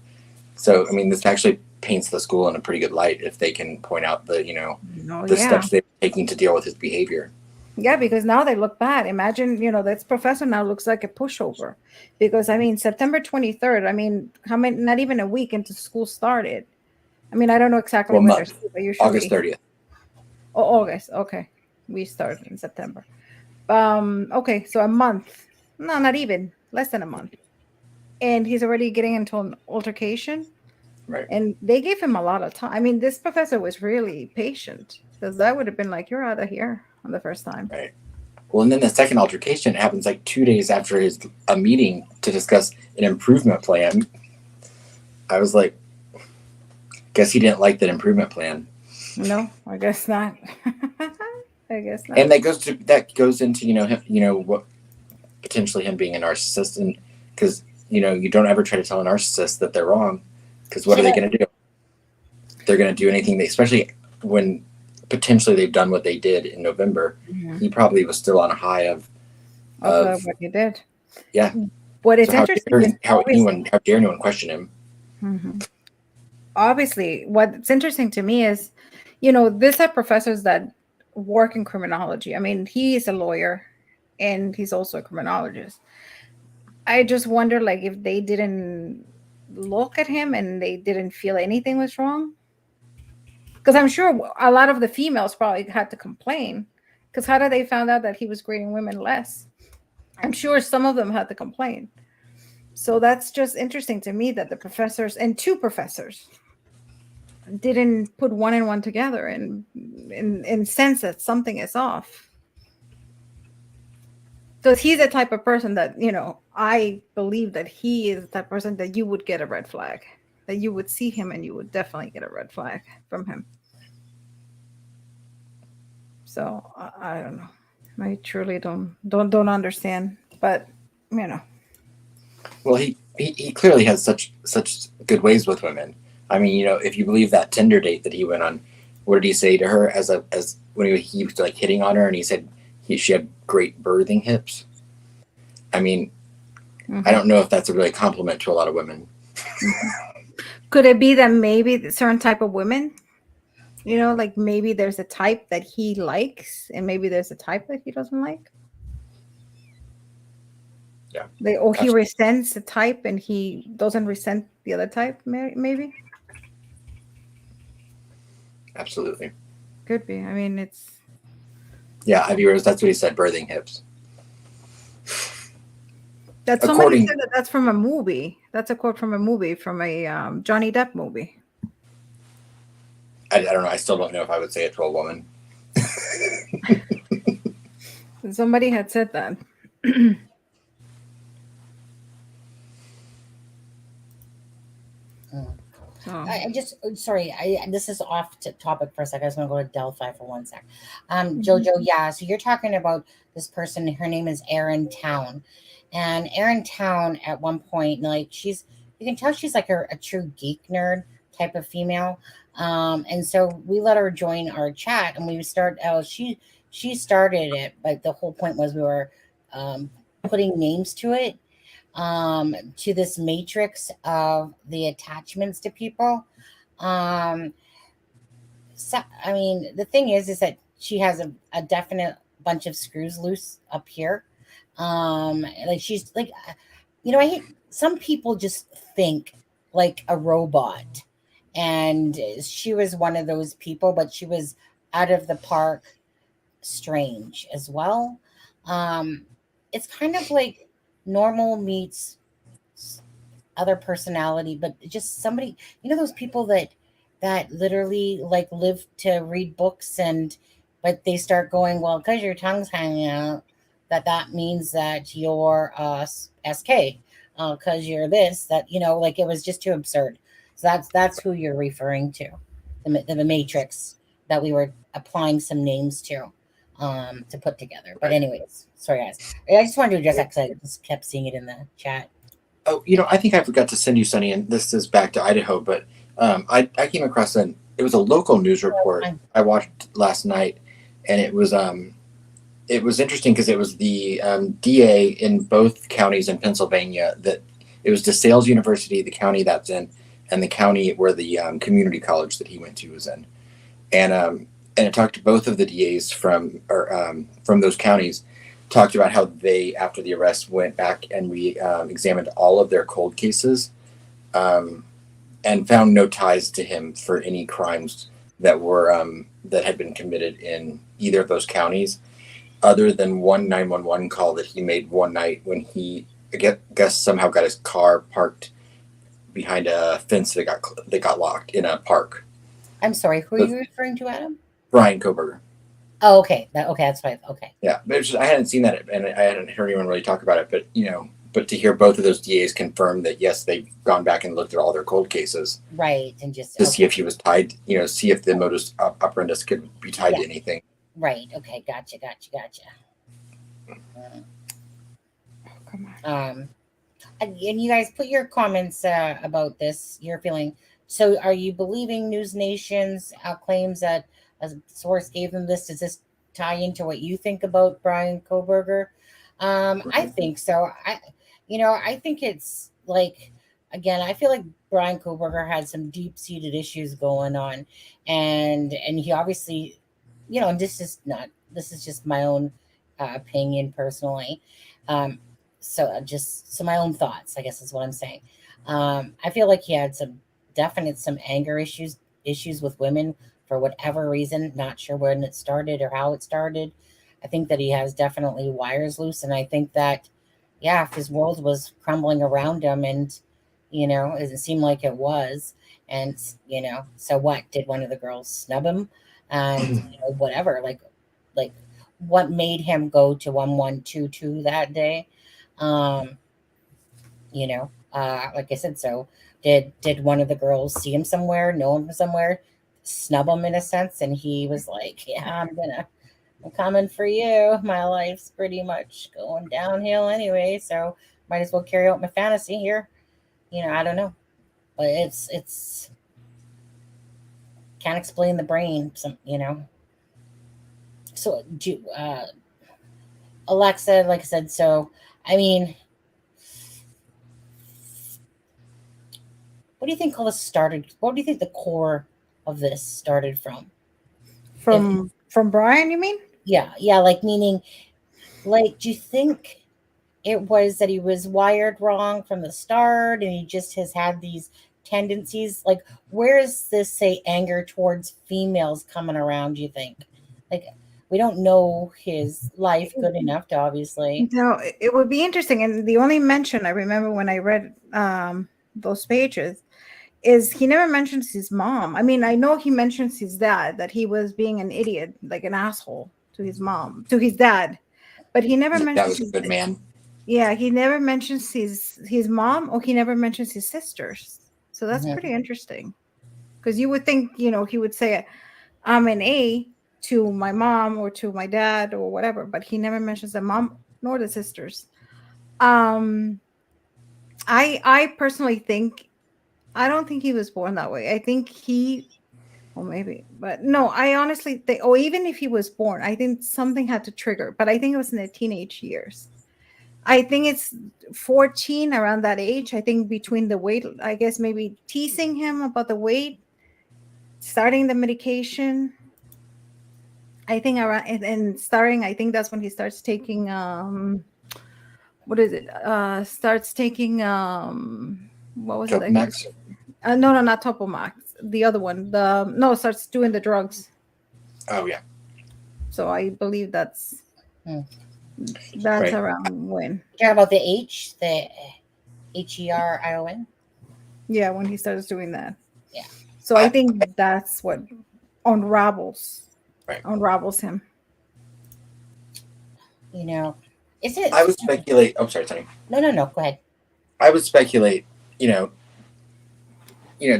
So, this actually paints the school in a pretty good light if they can point out the steps they're taking to deal with his behavior. Yeah, because now they look bad. Imagine, this professor now looks like a pushover, because September 23rd, how many, not even a week into school started. I don't know exactly when they're school, but usually August 30th. Oh, August. Okay. We started in September. Okay. So a month. No, not even. Less than a month. And he's already getting into an altercation. Right. And they gave him a lot of time. This professor was really patient, because that would have been like, you're out of here on the first time. Right. Well, and then the second altercation happens like 2 days after a meeting to discuss an improvement plan. I was like, guess he didn't like that improvement plan. No, I guess not. I guess not. And that goes into him, what potentially him being a narcissist, and because you don't ever try to tell a narcissist that they're wrong, because what are they going to do? They're going to do anything, especially when potentially they've done what they did in November, he probably was still on a high of what he did. Yeah. What is so interesting how dare anyone question him? Mm-hmm. Obviously, what's interesting to me is, these are professors that work in criminology. I mean, he is a lawyer and he's also a criminologist. I just wonder, like, if they didn't look at him and they didn't feel anything was wrong. Because I'm sure a lot of the females probably had to complain. Because how did they find out that he was grading women less? I'm sure some of them had to complain. So that's just interesting to me that the professors, and two professors, didn't put one and one together and sense that something is off. Because he's the type of person that, I believe that he is the type of person that you would get a red flag, that you would see him and you would definitely get a red flag from him. So I don't know. I truly don't understand, but Well, he clearly has such good ways with women. I mean, if you believe that Tinder date that he went on, what did he say to her as when he was like hitting on her, and he said she had great birthing hips? I mean, I don't know if that's a really compliment to a lot of women. Could it be that maybe certain type of women, like maybe there's a type that he likes and maybe there's a type that he doesn't like? Yeah. He resents the type and he doesn't resent the other type, maybe? Absolutely. Could be. I mean, it's... Yeah, viewers, that's what he said, birthing hips. Somebody said that's from a movie. That's a quote from a movie, from a Johnny Depp movie. I don't know. I still don't know if I would say it to a woman. Somebody had said that. I just, sorry, this is off topic for a second. I just want to go to Delphi for 1 sec. Jojo, yeah, so you're talking about this person, her name is Erin Town. And Erin Town, at one point, like, you can tell she's like a true geek nerd type of female. And so we let her join our chat, and she started it, but the whole point was we were putting names to it, to this matrix of the attachments to people. So, I mean, the thing is that she has a definite bunch of screws loose up here. Like, she's like, I hate, some people just think like a robot, and she was one of those people, but she was out of the park strange as well. It's kind of like normal meets other personality, but just somebody, those people that literally like live to read books, but they start going, well, because your tongue's hanging out, that means that you're SK, because you're this, that, like, it was just too absurd. So that's who you're referring to, the matrix that we were applying some names to put together. But anyways, sorry guys, I just wanted to address that because I just kept seeing it in the chat. Oh, I think I forgot to send you, Sunny, and this is back to Idaho, but I came across it was a local news report I watched last night, and it was interesting because it was the DA in both counties in Pennsylvania. That it was DeSales University, the county that's in, and the county where the community college that he went to was in, and it talked to both of the DAs from those counties. Talked about how they, after the arrest, went back and examined all of their cold cases, and found no ties to him for any crimes that had been committed in either of those counties, other than one 911 call that he made one night when he, I guess, somehow got his car parked behind a fence that got locked in a park. I'm sorry, who are you referring to, Adam? Brian Kohberger. Oh, okay. That's right. Okay. Yeah, but I hadn't seen that, and I hadn't heard anyone really talk about it. But but to hear both of those DAs confirm that yes, they've gone back and looked at all their cold cases, right, and just to see if he was tied, see if the modus operandi could be tied to anything. Right. Okay. Gotcha. Come on. And you guys put your comments about this, your feeling. So, are you believing News Nation's claims that a source gave them this. Does this tie into what you think about Brian Kohberger? I think so. I think it's like, again, I feel like Brian Kohberger had some deep-seated issues going on, and he obviously, and this is just my own opinion personally. So my own thoughts, I guess, is what I'm saying. I feel like he had some anger issues with women for whatever reason. Not sure when it started or how it started. I think that he has definitely wires loose, and I think that, yeah, if his world was crumbling around him, and it seemed like it was, and so what? Did one of the girls snub him, and whatever? Like what made him go to 1122 that day? Like I said, so did one of the girls see him somewhere, know him somewhere, snub him in a sense, and he was like, yeah, I'm coming for you. My life's pretty much going downhill anyway, so might as well carry out my fantasy here. I don't know, but it's can't explain the brain. So Alexa, like I said, so I mean, what do you think all this started? What do you think the core of this started from? From Brian, you mean? Yeah, like meaning, like, do you think it was that he was wired wrong from the start and he just has had these tendencies? Like, where's this, say, anger towards females coming around, do you think? Like, we don't know his life good enough to obviously. No, it would be interesting. And the only mention I remember when I read those pages is he never mentions his mom. I mean, I know he mentions his dad, that he was being an idiot, like an asshole to his dad, but he never mentions that was a good man. Yeah, he never mentions his mom, or he never mentions his sisters. So that's pretty interesting, because you would think, he would say, I'm an A to my mom or to my dad or whatever, but he never mentions the mom nor the sisters. I personally think, I don't think he was born that way. I think or maybe, but no, I honestly think, or even if he was born, I think something had to trigger, but I think it was in the teenage years. I think it's 14, around that age. I think between the weight, I guess maybe teasing him about the weight, starting the medication. I think around and starting, I think that's when he starts taking what is it? Starts taking what was it? Max? No, not Topomax. The other one. Starts doing the drugs. Oh yeah. So I believe that's right around when. Care about the HERION? Yeah, when he starts doing that. Yeah. So I think that's what unravels him. Is it? I would speculate. Oh, sorry, Tony. No. Go ahead. I would speculate.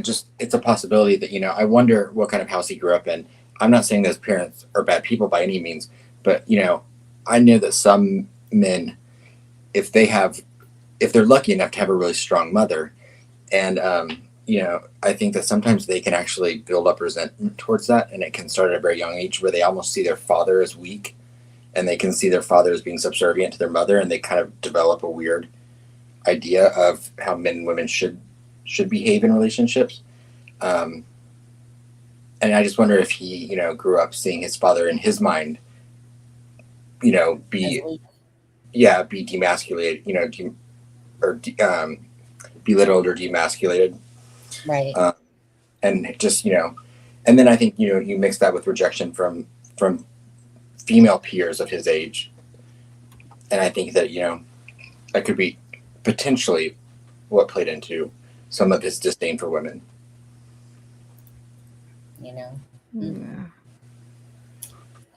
Just it's a possibility that I wonder what kind of house he grew up in. I'm not saying that his parents are bad people by any means, but I know that some men, if they're lucky enough to have a really strong mother, and I think that sometimes they can actually build up resentment towards that, and it can start at a very young age where they almost see their father as weak, and they can see their father as being subservient to their mother, and they kind of develop a weird idea of how men and women should behave in relationships. And I just wonder if he, grew up seeing his father in his mind, be demasculated, or belittled or demasculated. Right. And just, and then I think, you mix that with rejection from female peers of his age. And I think that, that could be potentially what played into some of his disdain for women. Yeah.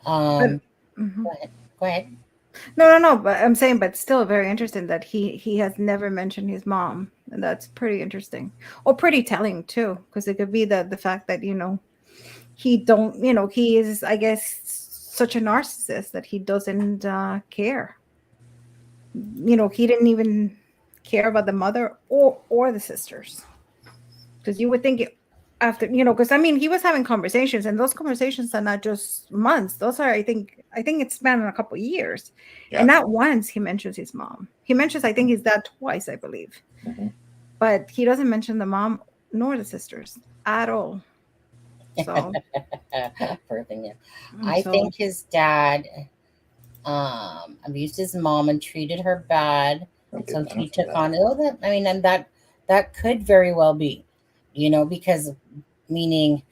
Go ahead. No. But I'm saying, but still very interesting that he has never mentioned his mom, and that's pretty interesting, or pretty telling too, because it could be the fact that he don't, he is, I guess, such a narcissist that he doesn't care. He didn't even care about the mother or the sisters, because you would think after, because I mean, he was having conversations, and those conversations are not just months. Those are, I think it's been a couple of years. Yeah. And not once he mentions his mom. He mentions, I think, his dad twice, I believe. Mm-hmm. But he doesn't mention the mom nor the sisters at all. So, I think his dad abused his mom and treated her bad. Okay, So he took on and that could very well be, because meaning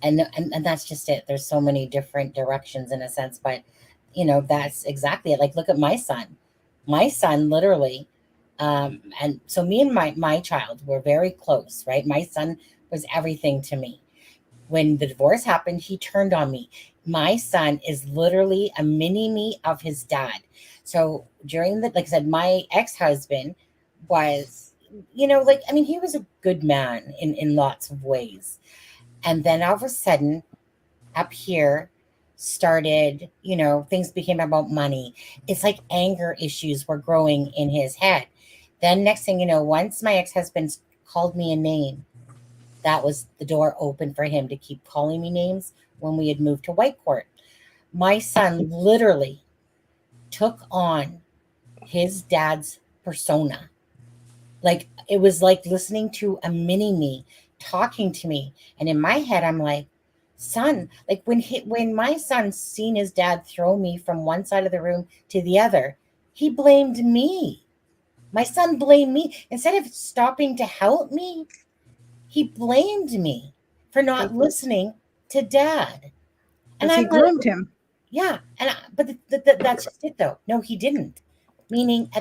and that's just it. There's so many different directions in a sense, but that's exactly it. Like, look at my son literally. And so me and my child were very close, right? My son was everything to me. When the divorce happened, he turned on me. My son is literally a mini me of his dad. So during like I said, my ex-husband was, he was a good man in lots of ways. And then all of a sudden, up here started, things became about money. It's like anger issues were growing in his head. Then next thing you know, once my ex-husband called me a name, that was the door open for him to keep calling me names when we had moved to Whitecourt. My son literally took on his dad's persona. Like, it was like listening to a mini me talking to me. And in my head, I'm like, son, like when my son seen his dad throw me from one side of the room to the other, he blamed me. My son blamed me. Instead of stopping to help me, he blamed me for not listening to dad. And he groomed him. Yeah. But that's just it, though. No, he didn't. Meaning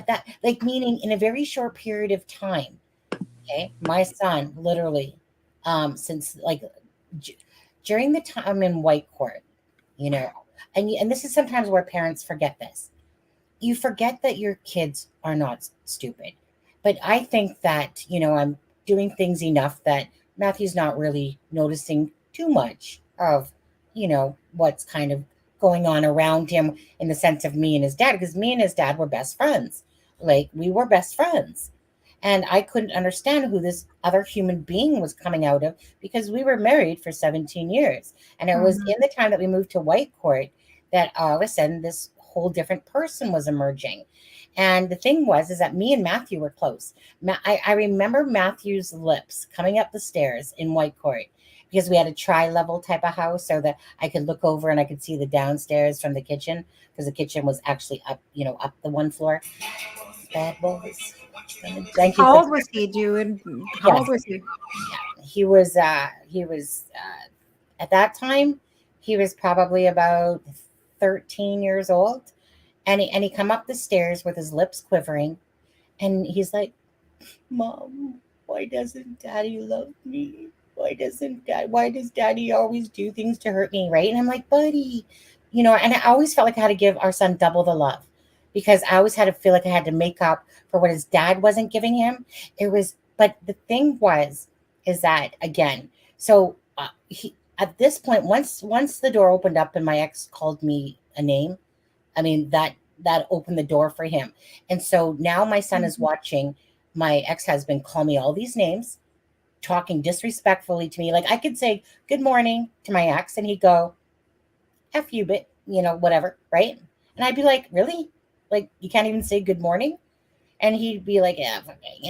meaning in a very short period of time. Okay. My son literally, since during the time in Whitecourt, and this is sometimes where parents forget this. You forget that your kids are not stupid. But I think that, I'm doing things enough that Matthew's not really noticing too much of, what's kind of going on around him in the sense of me and his dad, because me and his dad were best friends. Like, we were best friends. And I couldn't understand who this other human being was coming out of, because we were married for 17 years. And it was in the time that we moved to Whitecourt that all of a sudden this whole different person was emerging. And the thing is that me and Matthew were close. I remember Matthew's lips coming up the stairs in Whitecourt, because we had a tri-level type of house, so that I could look over and I could see the downstairs from the kitchen, because the kitchen was actually up, up the one floor. Bad boys. Thank you. How old was he, dude? How old was he? Yeah, he was at that time, he was probably about 13 years old. And he come up the stairs with his lips quivering, and he's like, Mom, why doesn't Daddy love me? Why does Daddy always do things to hurt me, right? And I'm like, buddy, and I always felt like I had to give our son double the love, because I always had to feel like I had to make up for what his dad wasn't giving him. But the thing is that, again, so he, at this point, once the door opened up and my ex called me a name, I mean, that opened the door for him. And so now my son is watching my ex-husband call me all these names, talking disrespectfully to me. Like, I could say good morning to my ex and he'd go, F you, but whatever, right? And I'd be like, really? Like, you can't even say good morning? And he'd be like, yeah,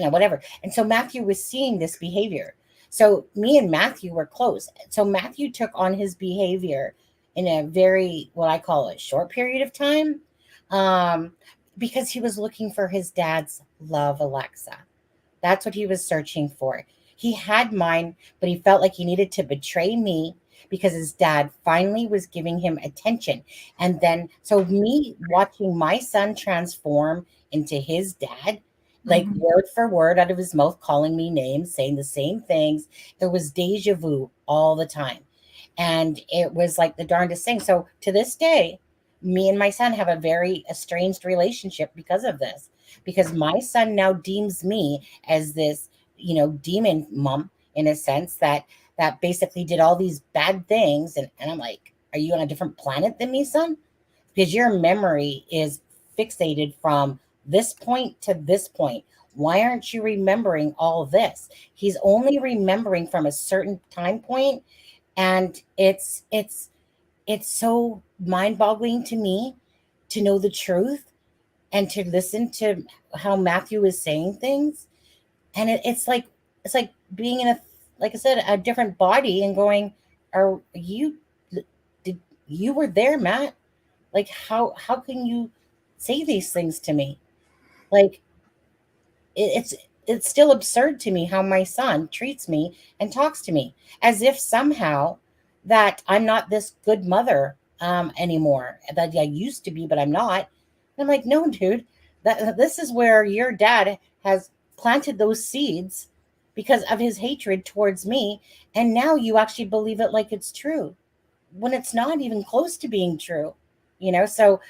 whatever. And so Matthew was seeing this behavior. So me and Matthew were close. So Matthew took on his behavior in a very, what I call a short period of time, because he was looking for his dad's love, Alexa. That's what he was searching for. He had mine, but he felt like he needed to betray me because his dad finally was giving him attention. And then, so me watching my son transform into his dad, like word for word out of his mouth, calling me names, saying the same things. It was deja vu all the time. And it was like the darndest thing. So to this day, me and my son have a very estranged relationship because of this, because my son now deems me as this, demon mom, in a sense that basically did all these bad things. And I'm like, are you on a different planet than me, son? Because your memory is fixated from this point to this point. why aren't you remembering all this? He's only remembering from a certain time point, and it's so mind-boggling to me to know the truth and to listen to how Matthew is saying things. And it's like being in a, like I said, a different body and going, are you, did you were there, Matt? Like how can you say these things to me? Like it's still absurd to me how my son treats me and talks to me as if somehow that I'm not this good mother anymore, that I used to be, but I'm not. And I'm like, no, dude, that this is where your dad has planted those seeds because of his hatred towards me, and now you actually believe it like it's true when it's not even close to being true, you know? So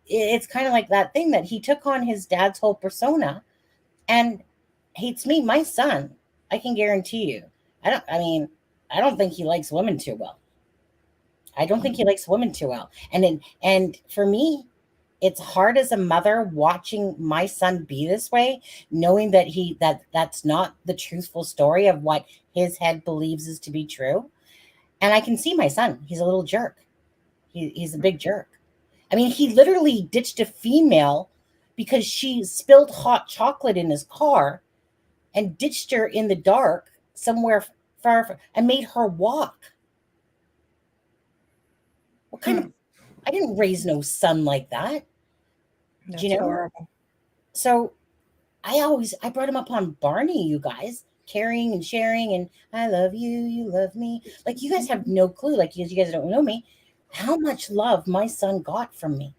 it's kind of like that thing that he took on his dad's whole persona and hates me, my son. I can guarantee you. I don't think he likes women too well. I don't think he likes women too well. And for me, it's hard as a mother watching my son be this way, knowing that that's not the truthful story of what his head believes is to be true. And I can see my son. He's a little jerk. He's a big jerk. I mean, he literally ditched a female because she spilled hot chocolate in his car and ditched her in the dark somewhere far and made her walk. What kind of, I didn't raise no son like that. That's Do you know? horrible. So I brought him up on Barney, you guys, caring and sharing, and I love you, you love me. Like, you guys have no clue, like, you guys don't know me, how much love my son got from me.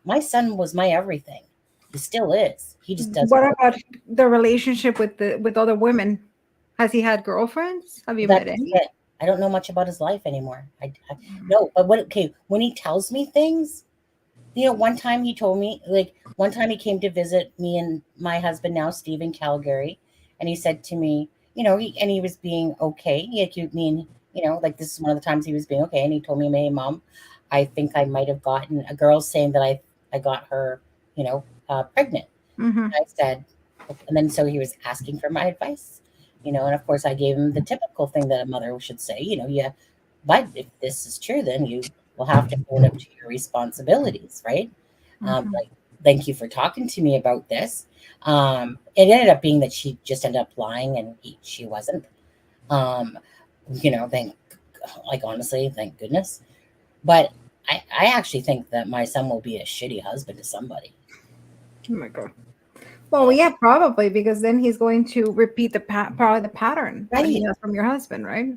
My son was my everything. He still is. He just doesn't. What about the relationship with other women? Has he had girlfriends? Have you met any? It. I don't know much about his life anymore. No, but when he tells me things, you know, one time he told me, like, one time he came to visit me and my husband now, Steve, in Calgary, and he said to me, you know, he was being okay. He accused me, and, you know, like, this is one of the times he was being okay, and he told me, hey, Mom, I think I might have gotten a girl saying that I got her, you know, pregnant. Mm-hmm. I said, and then so he was asking for my advice, you know, and of course I gave him the typical thing that a mother should say, you know, yeah, but if this is true, then you will have to own up to your responsibilities, right? Like, thank you for talking to me about this. It ended up being that she just ended up lying, and she wasn't. You know, honestly, thank goodness. But I actually think that my son will be a shitty husband to somebody. Oh my God. Well, yeah, probably, because then he's going to repeat probably the pattern that he has from your husband, right?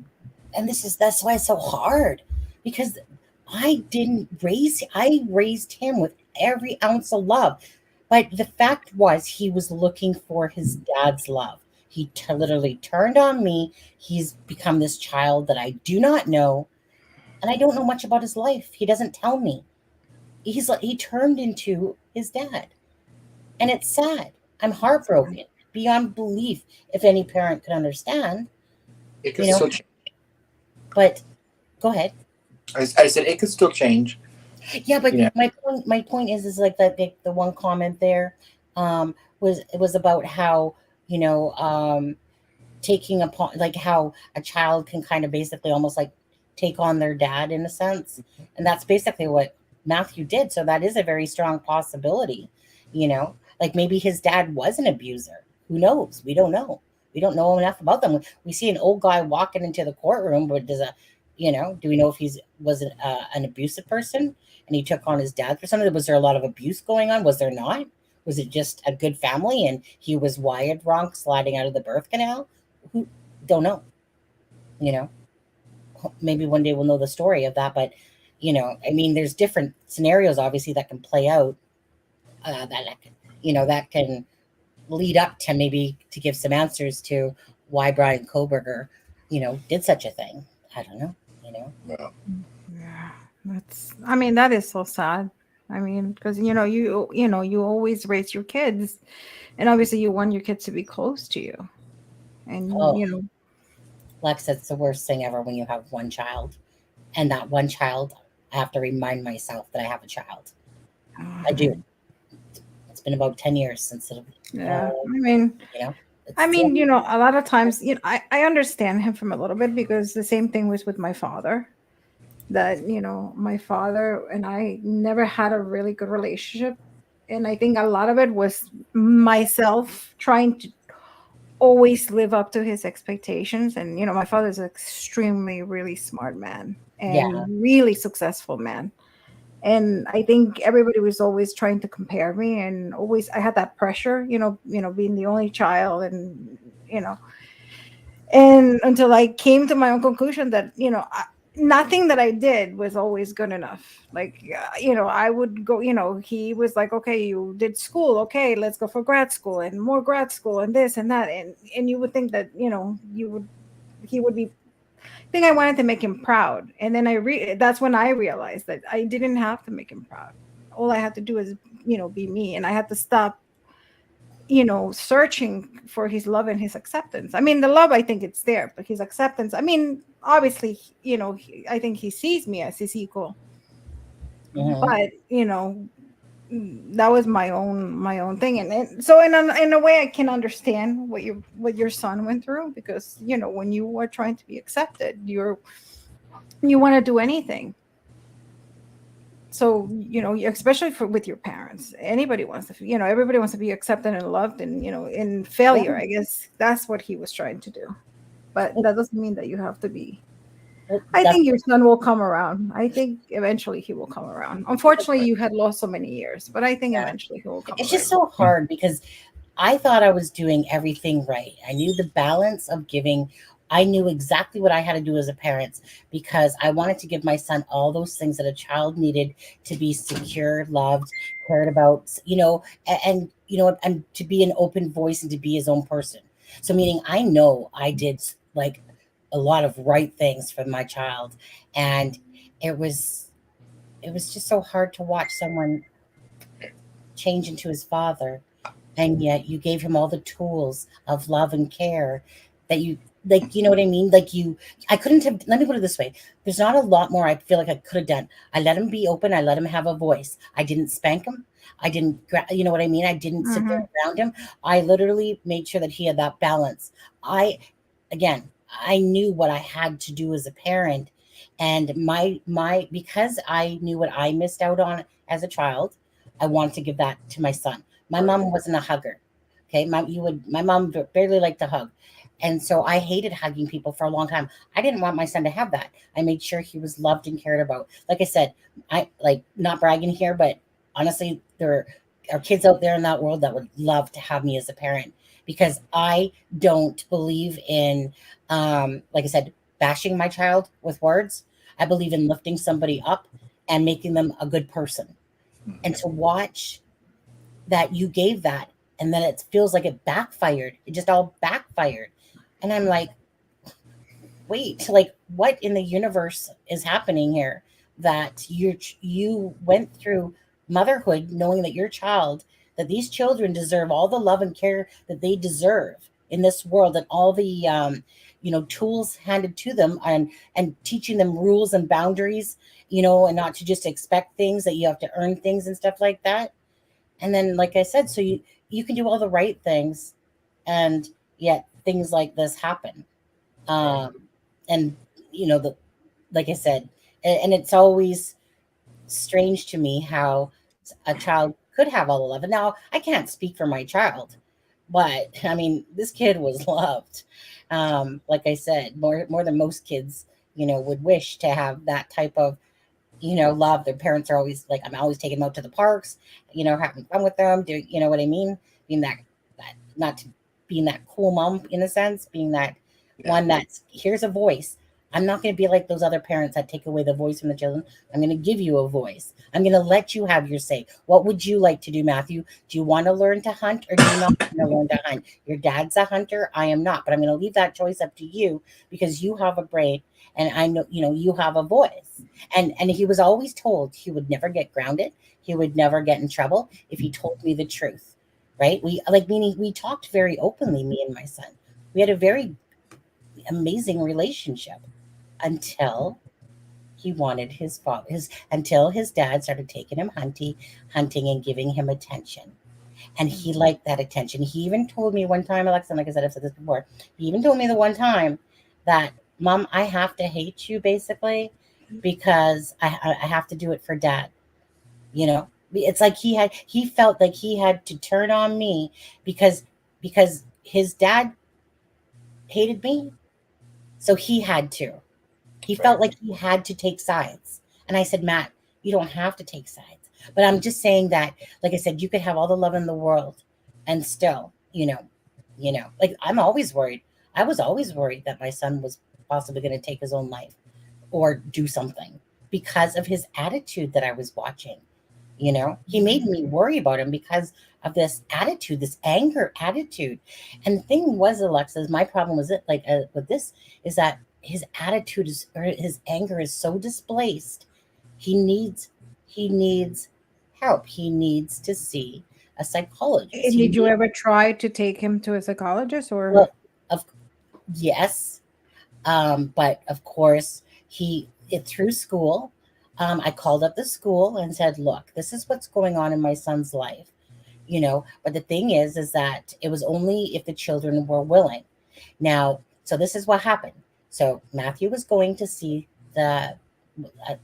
And that's why it's so hard, because I raised him with every ounce of love. But the fact was, he was looking for his dad's love. He literally turned on me. He's become this child that I do not know. And I don't know much about his life. He doesn't tell me. He turned into his dad. And it's sad. I'm heartbroken beyond belief, if any parent could understand. It could still change. But go ahead. I said it could still change. Yeah, but my point is like that the one comment there was about how, you know, taking upon, like, how a child can kind of basically almost like take on their dad in a sense. And that's basically what Matthew did. So that is a very strong possibility, you know, like maybe his dad was an abuser. Who knows? We don't know. We don't know enough about them. We see an old guy walking into the courtroom, but do we know if was an abusive person and he took on his dad for something? Was there a lot of abuse going on? Was there not? Was it just a good family and he was wired wrong, sliding out of the birth canal? Who don't know, you know? Maybe one day we'll know the story of that, but, you know, I mean, there's different scenarios obviously that can play out, that can lead up to maybe to give some answers to why Brian Kohberger, you know, did such a thing. I don't know, you know. Yeah, that is so sad. I mean, because you always raise your kids, and obviously you want your kids to be close to you, and Lex, it's the worst thing ever when you have one child, and that one child, I have to remind myself that I have a child. I do. It's been about 10 years since it. Yeah, I mean, a lot of times, I understand him from a little bit, because the same thing was with my father. That, my father and I never had a really good relationship, and I think a lot of it was myself trying to always live up to his expectations. And my father's an extremely really smart man and really successful man, and I think everybody was always trying to compare me, and always I had that pressure, being the only child, and and until I came to my own conclusion that nothing that I did was always good enough. Like I would go, he was like, okay, you did school, okay, let's go for grad school and more grad school and this and that, and you would think that he would be. I think I wanted to make him proud, and then that's when I realized that I didn't have to make him proud. All I had to do is be me, and I had to stop searching for his love and his acceptance. I mean, the love, I think it's there, but his acceptance, I mean, obviously, I think he sees me as his equal. But that was my own thing, and so in a way I can understand what your son went through, because when you are trying to be accepted, you want to do anything. So especially with your parents, anybody wants to, everybody wants to be accepted and loved, and in failure, I guess that's what he was trying to do. But that doesn't mean that you have to be. I think your son will come around. I think eventually he will come around. Unfortunately, you had lost so many years, but I think eventually he will come around. It's just so hard, because I thought I was doing everything right. I knew the balance of giving. I knew exactly what I had to do as a parent, because I wanted to give my son all those things that a child needed to be secure, loved, cared about, and to be an open voice and to be his own person. So meaning I know I did like a lot of right things for my child, and it was just so hard to watch someone change into his father, and yet you gave him all the tools of love and care that you like, you know what I mean? Like I couldn't have, let me put it this way. There's not a lot more I feel like I could have done. I let him be open. I let him have a voice. I didn't spank him. I didn't, you know what I mean? I didn't sit there around him. I literally made sure that he had that balance. I knew what I had to do as a parent, and because I knew what I missed out on as a child, I wanted to give that to my son. My mom wasn't a hugger. Okay. My mom barely liked to hug. And so I hated hugging people for a long time. I didn't want my son to have that. I made sure he was loved and cared about. Like I said, I like not bragging here, but honestly, there are kids out there in that world that would love to have me as a parent, because I don't believe in, like I said, bashing my child with words. I believe in lifting somebody up and making them a good person. And to watch that you gave that, and then it feels like it backfired. It just all backfired. And I'm like, wait, like what in the universe is happening here? That you went through motherhood knowing that your child, that these children deserve all the love and care that they deserve in this world, and all the tools handed to them, and teaching them rules and boundaries, and not to just expect things, that you have to earn things and stuff like that. And then, like I said, so you can do all the right things, and yet things like this happen. And like I said, and it's always strange to me how a child could have all the love. And now I can't speak for my child, but I mean, this kid was loved. Like I said, more than most kids, would wish to have that type of, love. Their parents are always like, I'm always taking them out to the parks, having fun with them. Do you know what I mean? Being that not to being that cool mom, in a sense, being that one that's, here's a voice. I'm not going to be like those other parents that take away the voice from the children. I'm going to give you a voice. I'm going to let you have your say. What would you like to do, Matthew? Do you want to learn to hunt, or do you not want to learn to hunt? Your dad's a hunter. I am not, but I'm going to leave that choice up to you, because you have a brain, and I know, you have a voice. And he was always told he would never get grounded. He would never get in trouble if he told me the truth. Right? We talked very openly, me and my son. We had a very amazing relationship until he wanted until his dad started taking him hunting and giving him attention. And he liked that attention. He even told me one time, Alexa, like I said, I've said this before, he even told me the one time that, Mom, I have to hate you basically because I have to do it for Dad. You know, it's like he felt like he had to turn on me because his dad hated me. So he had to. He felt like he had to take sides. And I said, Matt, you don't have to take sides. But I'm just saying that, like I said, you could have all the love in the world and still, like I'm always worried. I was always worried that my son was possibly going to take his own life or do something because of his attitude that I was watching. He made me worry about him because of this attitude, this anger attitude. And the thing was, Alexis, my problem was with this is that his attitude or his anger is so displaced. He needs help. He needs to see a psychologist. And did you ever try to take him to a psychologist or? Well, yes. But of course through school, I called up the school and said, look, this is what's going on in my son's life, but the thing is that it was only if the children were willing. Now, so this is what happened. So Matthew was going to see the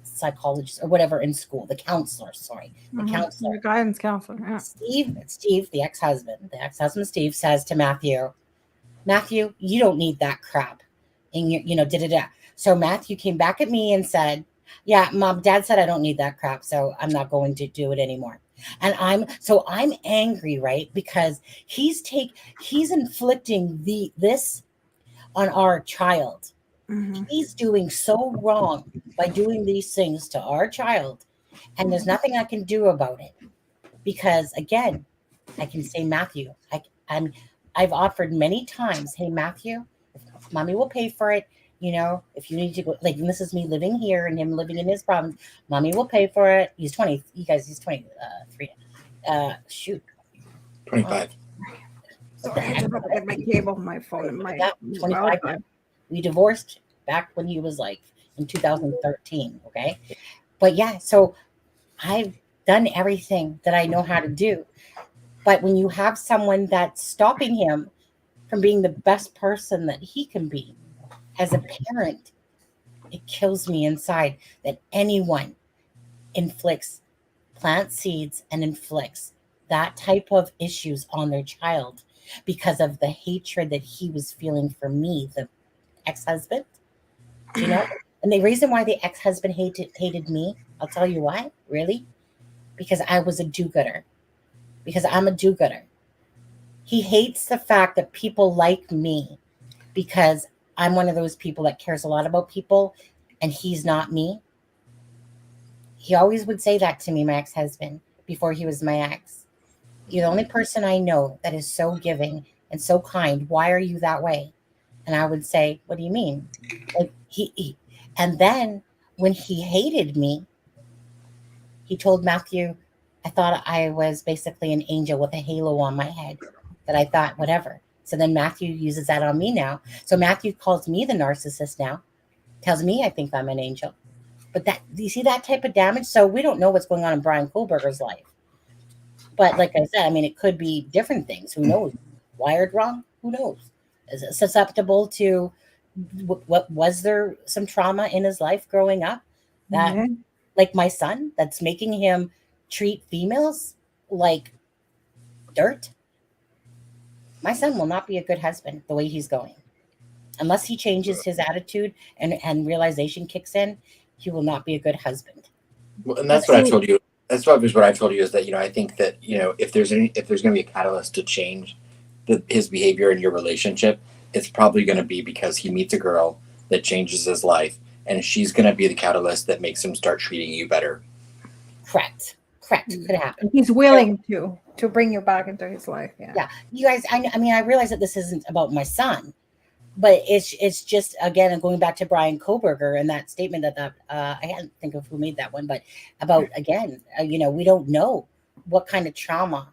psychologist or whatever in school, the counselor, the guidance counselor. Yeah. Steve, the ex-husband Steve says to Matthew, you don't need that crap. And So Matthew came back at me and said, yeah, Mom, Dad said I don't need that crap, so I'm not going to do it anymore. And I'm angry, right? Because he's inflicting this on our child. Mm-hmm. He's doing so wrong by doing these things to our child, and there's nothing I can do about it. Because again, I can say, Matthew, I've offered many times, hey, Matthew, if Mommy will pay for it. If you need to go, like, this is me living here and him living in his province, Mommy will pay for it. He's 20. You guys, he's 23. 25. Sorry, I just have to get my cable, my phone, and my 25. We divorced back when he was like in 2013. Okay. But yeah, so I've done everything that I know how to do. But when you have someone that's stopping him from being the best person that he can be, as a parent, it kills me inside that anyone plants seeds and inflicts that type of issues on their child because of the hatred that he was feeling for me, the ex-husband. And the reason why the ex-husband hated me, I'll tell you why, really, because I was a do-gooder. Because I'm a do-gooder. He hates the fact that people like me because I'm one of those people that cares a lot about people, and he's not me. He always would say that to me, my ex-husband, before he was my ex. You're the only person I know that is so giving and so kind. Why are you that way? And I would say, what do you mean? Like and then when he hated me, he told Matthew, I thought I was basically an angel with a halo on my head, that I thought whatever. So then Matthew uses that on me now. So Matthew calls me the narcissist now, tells me I think I'm an angel. But you see that type of damage? So we don't know what's going on in Brian Kohberger's life. But like I said, it could be different things. Who knows? Wired wrong? Who knows? Is it susceptible to what was there some trauma in his life growing up? That, like my son, that's making him treat females like dirt? My son will not be a good husband the way he's going. Unless he changes his attitude and realization kicks in, he will not be a good husband. Well, and that's what I told you. That's what I told you is that, I think that, if there's going to be a catalyst to change his behavior in your relationship, it's probably going to be because he meets a girl that changes his life, and she's going to be the catalyst that makes him start treating you better. Correct. Could happen. He's willing to bring you back into his life. Yeah. You guys, I realize that this isn't about my son, but it's just, again, going back to Brian Kohberger and that statement that I can't think of who made that one, but about, again, we don't know what kind of trauma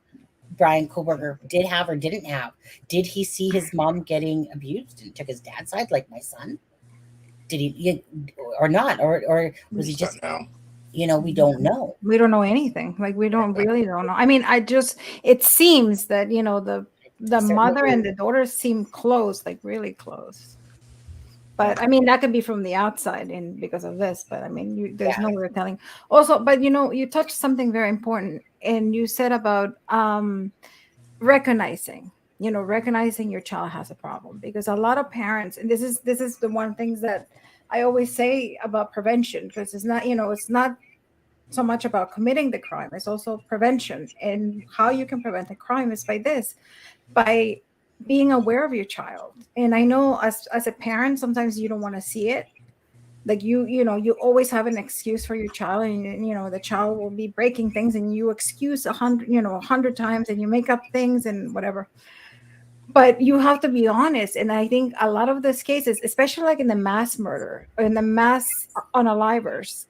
Brian Kohberger did have or didn't have. Did he see his mom getting abused and took his dad's side like my son? Did he or not? Or was he just We don't know. We don't know anything. Like we really don't know. I mean, it seems that, the mother and the daughter seem close, like really close. But I mean, that could be from the outside and because of this, but I mean, there's no way of telling. Also, but you touched something very important, and you said about recognizing your child has a problem, because a lot of parents, and this is the one things that I always say about prevention, because it's not so much about committing the crime, it's also prevention. And how you can prevent a crime is by being aware of your child. And I know as a parent, sometimes you don't want to see it. Like you always have an excuse for your child, and the child will be breaking things, and you excuse 100 times, and you make up things and whatever. But you have to be honest. And I think a lot of these cases, especially like in the mass murder, in the mass unalivers,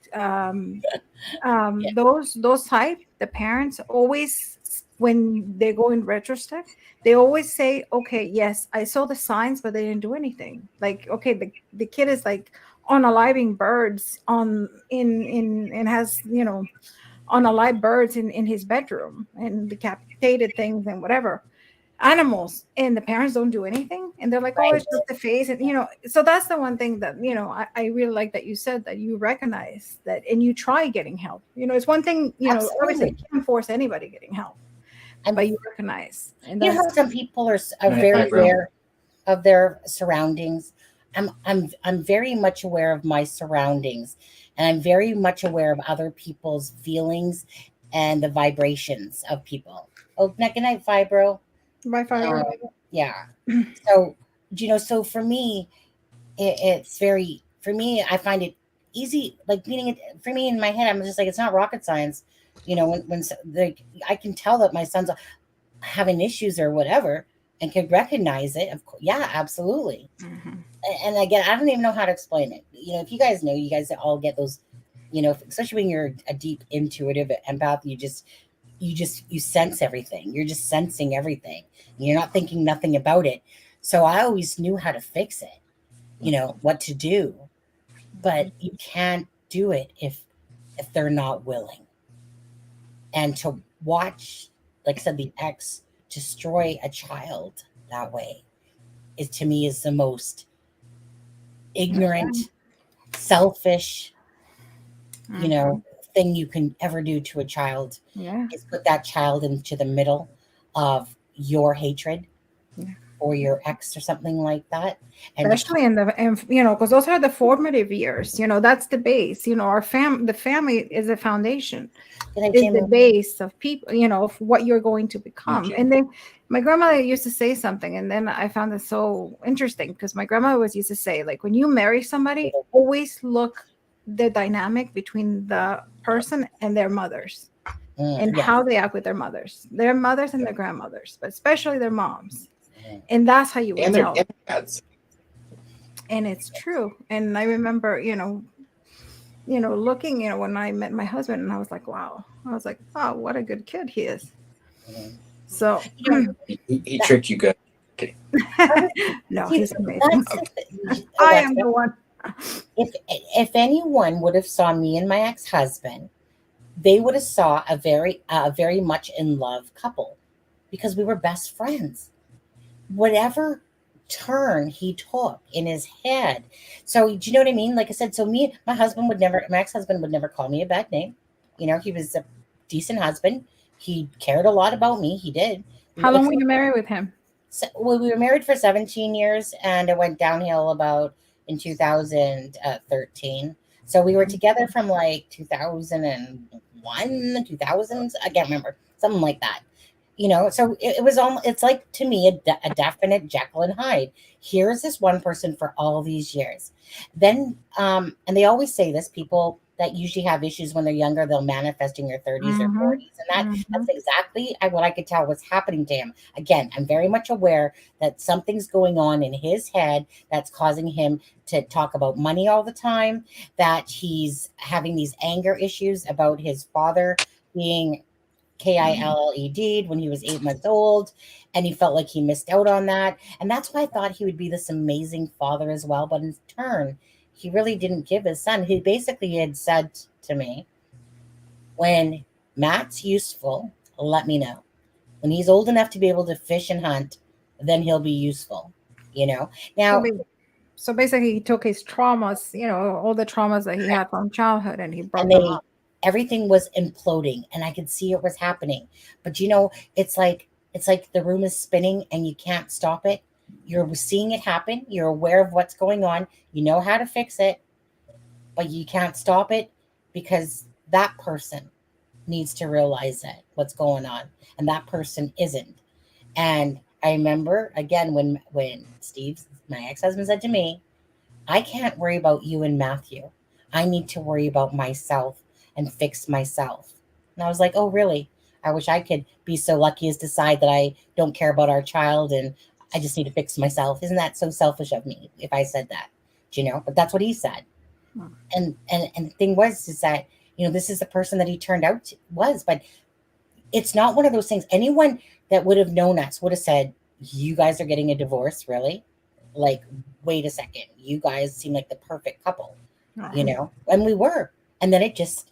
those type, the parents always, when they go in retrospect, they always say, okay, yes, I saw the signs, but they didn't do anything. Like, okay, the kid is like unaliving birds and has unalive birds in his bedroom, and decapitated things and whatever animals, and the parents don't do anything, and they're like, oh, it's just the face. And so that's the one thing that I really like that you said, that you recognize that and you try getting help. It's one thing, obviously you can't force anybody getting help, but you recognize. And how some people are very aware of their surroundings. I'm very much aware of my surroundings, and I'm very much aware of other people's feelings and the vibrations of people. Oh, good night, Fibro. By fire. Yeah. So, so for me, it's very, for me, I find it easy, like meaning it for me in my head, I'm just like, it's not rocket science. When I can tell that my son's having issues or whatever and can recognize it. Of course. Yeah, absolutely. Mm-hmm. And again, I don't even know how to explain it. If you guys know, you guys all get those, especially when you're a deep intuitive empath, you sense everything. You're just sensing everything. You're not thinking nothing about it. So I always knew how to fix it, what to do, but you can't do it if they're not willing. And to watch, like I said, the ex destroy a child that way to me is the most ignorant, selfish, thing you can ever do to a child. Is put that child into the middle of your hatred or your ex or something like that. And especially because those are the formative years. That's the base. The family is a foundation. Is the base of people. Of what you're going to become. And then my grandmother used to say something, and then I found it so interesting, because my grandmother always used to say, like, when you marry somebody, always look the dynamic between the person and their mothers, and how they act with their mothers and their grandmothers, but especially their moms. And that's how you would tell. And it's true. And I remember, looking, when I met my husband, and I was like, wow. I was like, oh, what a good kid he is. So he tricked you good. No, he's amazing. I am the one. If anyone would have saw me and my ex-husband, they would have saw a very much in love couple, because we were best friends. Whatever turn he took in his head. So do you know what I mean? Like I said, so my ex-husband would never call me a bad name. He was a decent husband. He cared a lot about me. He did. How long were you married with him? So, well, we were married for 17 years, and it went downhill about in 2013. So we were together from like 2001, 2000s. I can't remember, something like that. So it was almost, it's like, to me, a definite Jekyll and Hyde. Here's this one person for all these years. Then, and they always say this, people that usually have issues when they're younger, they'll manifest in your 30s or 40s. And that's exactly what I could tell was happening to him. Again, I'm very much aware that something's going on in his head that's causing him to talk about money all the time, that he's having these anger issues about his father being KILLED when he was 8 months old, and he felt like he missed out on that. And that's why I thought he would be this amazing father as well. But in turn, he really didn't give his son. He basically had said to me, When Matt's useful, let me know. When he's old enough to be able to fish and hunt, then he'll be useful, you know. Now, so basically, he took his traumas, you know, all the traumas that he had from childhood, and he brought and them up. everything was imploding, and I could see it was happening. But you know, it's like the room is spinning, and you can't stop it. You're seeing it happen. You're aware of what's going on. You know how to fix it, but you can't stop it because that person needs to realize it, what's going on, and that person isn't. And I remember again when Steve, my ex-husband, said to me, I can't worry about you and Matthew. I need to worry about myself and fix myself. And I was like, oh, really? I wish I could be so lucky as to decide that I don't care about our child and I just need to fix myself. Isn't that so selfish of me if I said that? Do you know? But that's what he said. And the thing was is that, you know, this is the person that he turned out to, was, but it's not one of those things. Anyone that would have known us would have said, you guys are getting a divorce, really? Like, wait a second, you guys seem like the perfect couple, you know? And we were. And then it just,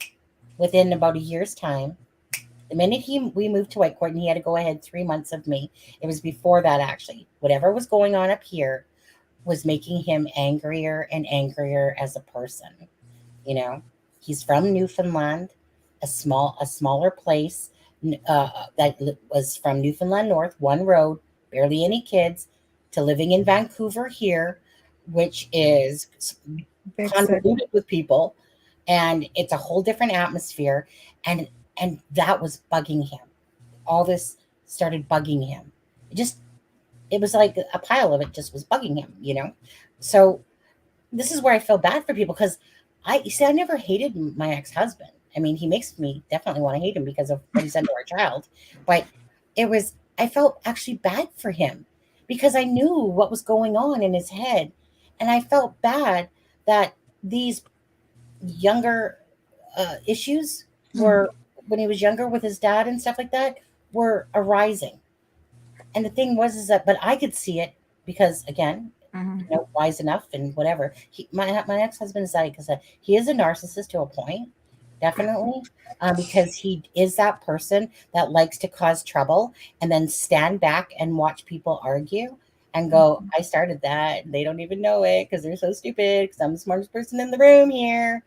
within about a year's time, the minute we moved to Whitecourt and he had to go ahead 3 months of me, it was before that actually, whatever was going on up here was making him angrier and angrier as a person. You know, he's from Newfoundland, a smaller place that was from Newfoundland North, one road, barely any kids, to living in Vancouver here, which is convoluted with people, and it's a whole different atmosphere, and that was bugging him. All this started bugging him. It was like a pile of it just was bugging him, you know. So this is where I feel bad for people because I never hated my ex-husband. I mean, he makes me definitely want to hate him because of what he's done to our child. But I felt actually bad for him because I knew what was going on in his head. And I felt bad that these younger issues were, when he was younger with his dad and stuff like that, were arising. And the thing was, is that, but I could see it because, again, you know, wise enough and whatever. My ex-husband is like, because he is a narcissist to a point, definitely, because he is that person that likes to cause trouble and then stand back and watch people argue and go, I started that. They don't even know it because they're so stupid because I'm the smartest person in the room here.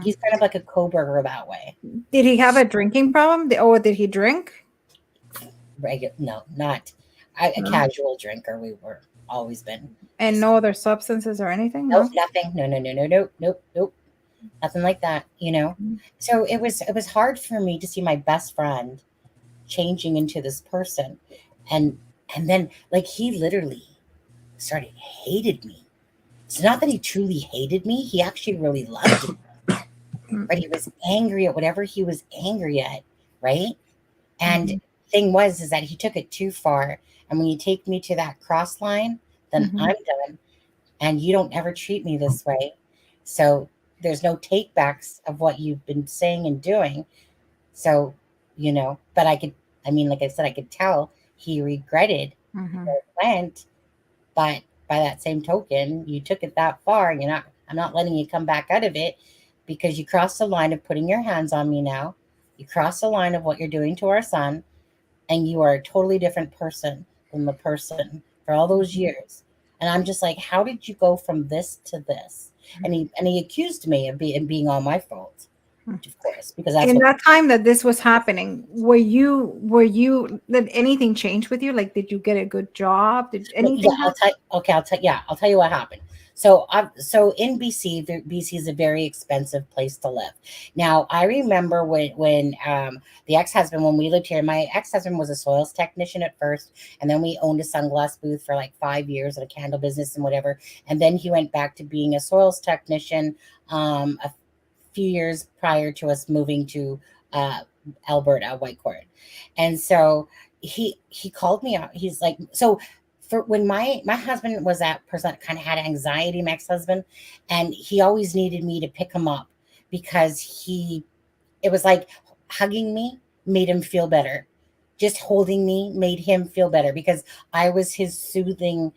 He's kind of like a Kohberger that way. Did he have a drinking problem? Or did he drink? No, not a casual drinker. We were always been. And no other substances or anything? No, nothing. Nope. Nothing like that, you know? So it was hard for me to see my best friend changing into this person. And then like he literally started hated me. It's not that he truly hated me. He actually really loved me. But he was angry at whatever he was angry at, right? And thing was is that he took it too far. And when you take me to that cross line, then I'm done. And you don't ever treat me this way. So there's no take backs of what you've been saying and doing. So, you know, but like I said, I could tell he regretted where it went. But by that same token, you took it that far and I'm not letting you come back out of it because you crossed the line of putting your hands on me now. You crossed the line of what you're doing to our son. And you are a totally different person than the person for all those years. And I'm just like, how did you go from this to this? And he accused me of being all my fault, of course, because that's in that time that this was happening. Were you did anything change with you? Like, did you get a good job? Did anything? Yeah, I'll tell you what happened. So in BC, BC is a very expensive place to live. Now, I remember when the ex-husband, when we lived here, my ex-husband was a soils technician at first, and then we owned a sunglass booth for like 5 years and a candle business and whatever. And then he went back to being a soils technician a few years prior to us moving to Alberta, Whitecourt. And so he called me out. He's like, so for when my husband was that person that kind of had anxiety, my ex-husband, and he always needed me to pick him up because it was like hugging me made him feel better. Just holding me made him feel better because I was his soothing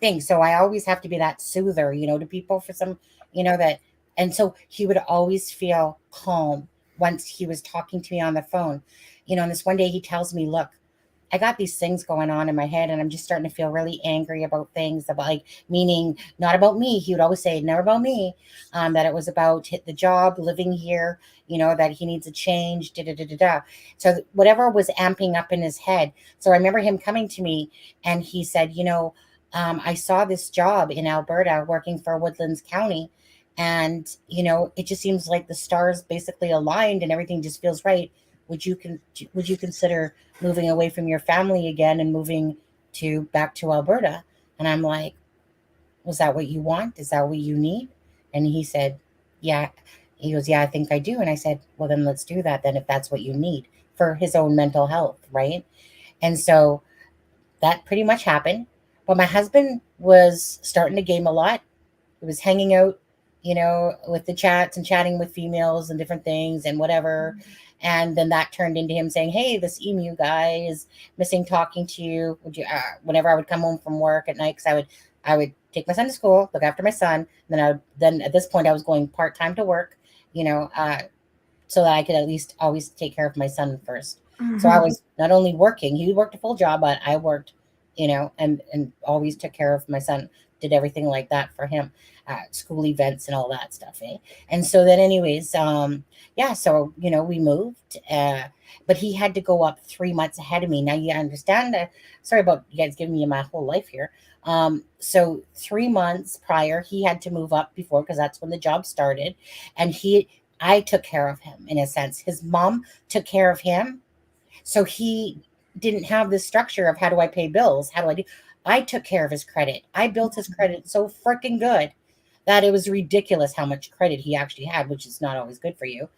thing. So I always have to be that soother, you know, to people for some, you know, that. And so he would always feel calm once he was talking to me on the phone, and this one day he tells me, look, I got these things going on in my head and I'm just starting to feel really angry about things, about like, meaning not about me. He would always say never about me, that it was about the job, living here, that he needs a change, da, da, da, da, da. So whatever was amping up in his head. So I remember him coming to me and he said, I saw this job in Alberta working for Woodlands County. And, it just seems like the stars basically aligned and everything just feels right. Would you consider moving away from your family again and moving back to Alberta? And I'm like, was that what you want? Is that what you need? And he said, yeah. He goes, yeah, I think I do. And I said, well, then let's do that then, if that's what you need for his own mental health, right? And so that pretty much happened. But my husband was starting to game a lot. He was hanging out, with the chats and chatting with females and different things and whatever. And then that turned into him saying, hey, this emu guy is missing talking to you. Would you, whenever I would come home from work at night, because I would take my son to school, look after my son. And then at this point I was going part-time to work, so that I could at least always take care of my son first. Mm-hmm. So I was not only working, he worked a full job, but I worked, and always took care of my son, did everything like that for him, school events and all that stuff. And so then anyways, so, we moved, but he had to go up 3 months ahead of me. Now you understand that. Sorry about you guys giving me my whole life here. So 3 months prior, he had to move up before, because that's when the job started. And I took care of him in a sense. His mom took care of him. So he didn't have this structure of how do I pay bills? How do I do? I took care of his credit. I built his credit so freaking good that it was ridiculous how much credit he actually had, which is not always good for you.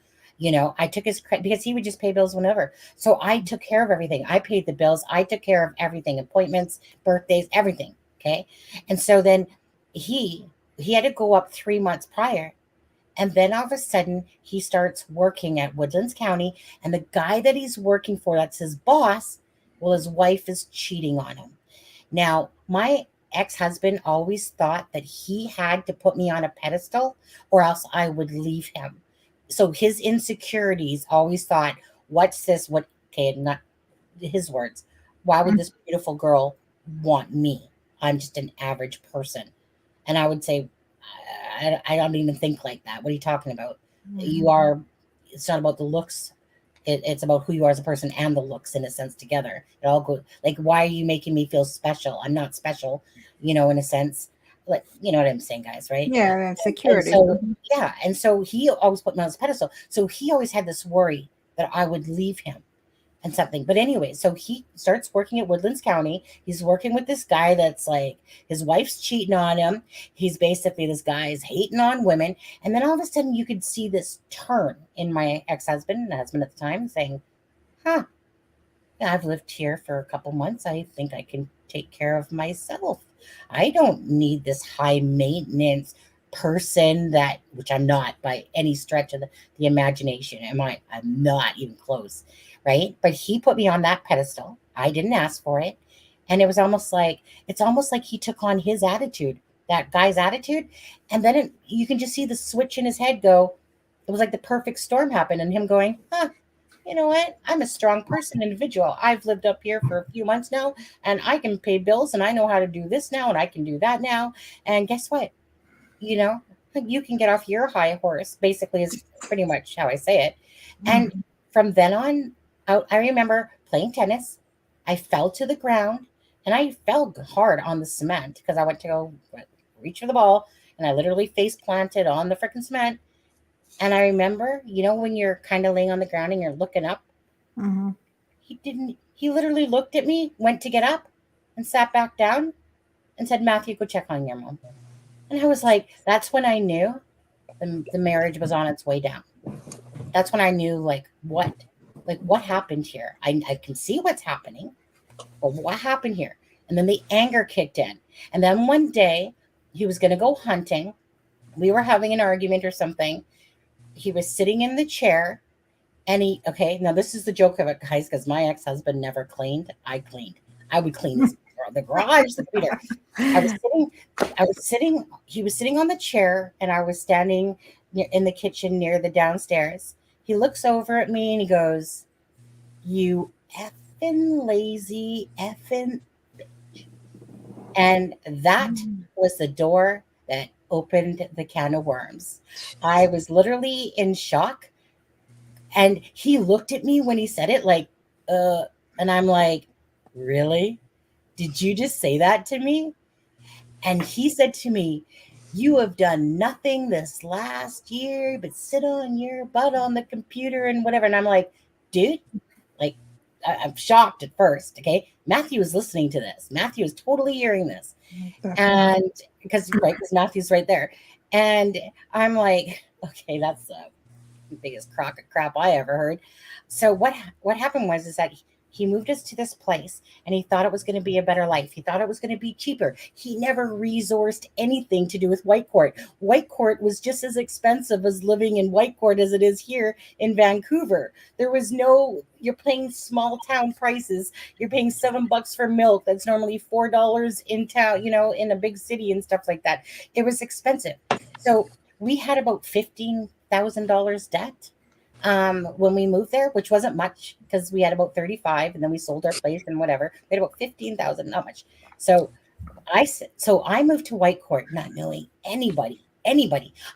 I took his credit because he would just pay bills whenever. So I took care of everything. I paid the bills. I took care of everything, appointments, birthdays, everything. Okay. And so then he had to go up 3 months prior. And then all of a sudden he starts working at Woodlands County, and the guy that he's working for, that's his boss, well, his wife is cheating on him. Now, my ex-husband always thought that he had to put me on a pedestal or else I would leave him. So his insecurities always thought, what's this? Not his words. Why would this beautiful girl want me? I'm just an average person. And I would say, I don't even think like that. What are you talking about? Mm-hmm. It's not about the looks. It's about who you are as a person and the looks, in a sense, together. It all goes, like, why are you making me feel special? I'm not special, in a sense. Like, you know what I'm saying, guys, right? Yeah, and security. And so he always put me on his pedestal. So he always had this worry that I would leave him and something. But anyway, so he starts working at Woodlands County. He's working with this guy that's like, his wife's cheating on him. He's basically, this guy is hating on women. And then all of a sudden you could see this turn in my ex-husband at the time saying, I've lived here for a couple months. I think I can take care of myself. I don't need this high maintenance person which I'm not by any stretch of the imagination. I'm not even close. Right. But he put me on that pedestal. I didn't ask for it. And it's almost like he took on his attitude, that guy's attitude. And then you can just see the switch in his head go. It was like the perfect storm happened, and him going, you know what? I'm a strong person, individual. I've lived up here for a few months now, and I can pay bills, and I know how to do this now, and I can do that now. And guess what? You can get off your high horse, basically, is pretty much how I say it. Mm-hmm. And from then on, I remember playing tennis. I fell to the ground, and I fell hard on the cement because I went to go reach for the ball, and I literally face planted on the freaking cement. And I remember, when you're kind of laying on the ground and you're looking up, mm-hmm. He literally looked at me, went to get up and sat back down and said, Matthew, go check on your mom. And I was like, that's when I knew the marriage was on its way down. That's when I knew, what happened here? I can see what's happening, but what happened here? And then the anger kicked in. And then one day he was going to go hunting. We were having an argument or something. He was sitting in the chair, and now this is the joke of it, guys, because my ex-husband never cleaned. I cleaned. I would clean the garage, the computer. He was sitting on the chair, and I was standing in the kitchen near the downstairs. he looks over at me and he goes, "You effing lazy effing." And that was the door that opened the can of worms. I was literally in shock. And he looked at me when he said it like, and I'm like, really? Did you just say that to me? And he said to me, "You have done nothing this last year but sit on your butt on the computer and whatever." And I'm like, dude, like, I'm shocked at first. Okay. Matthew is listening to this. Matthew is totally hearing this. And because Matthew's right there. And I'm like, okay, that's the biggest crock of crap I ever heard. So what happened was is that he moved us to this place and he thought it was going to be a better life. He thought it was going to be cheaper. He never resourced anything to do with Whitecourt. Whitecourt was just as expensive as living in Whitecourt as it is here in Vancouver. There was no, you're paying small town prices. You're paying $7 for milk. That's normally $4 in town, you know, in a big city and stuff like that. It was expensive. So we had about $15,000 debt when we moved there, which wasn't much because we had about 35 and then we sold our place and whatever. We had about 15,000, not much. So I moved to Whitecourt not knowing anybody.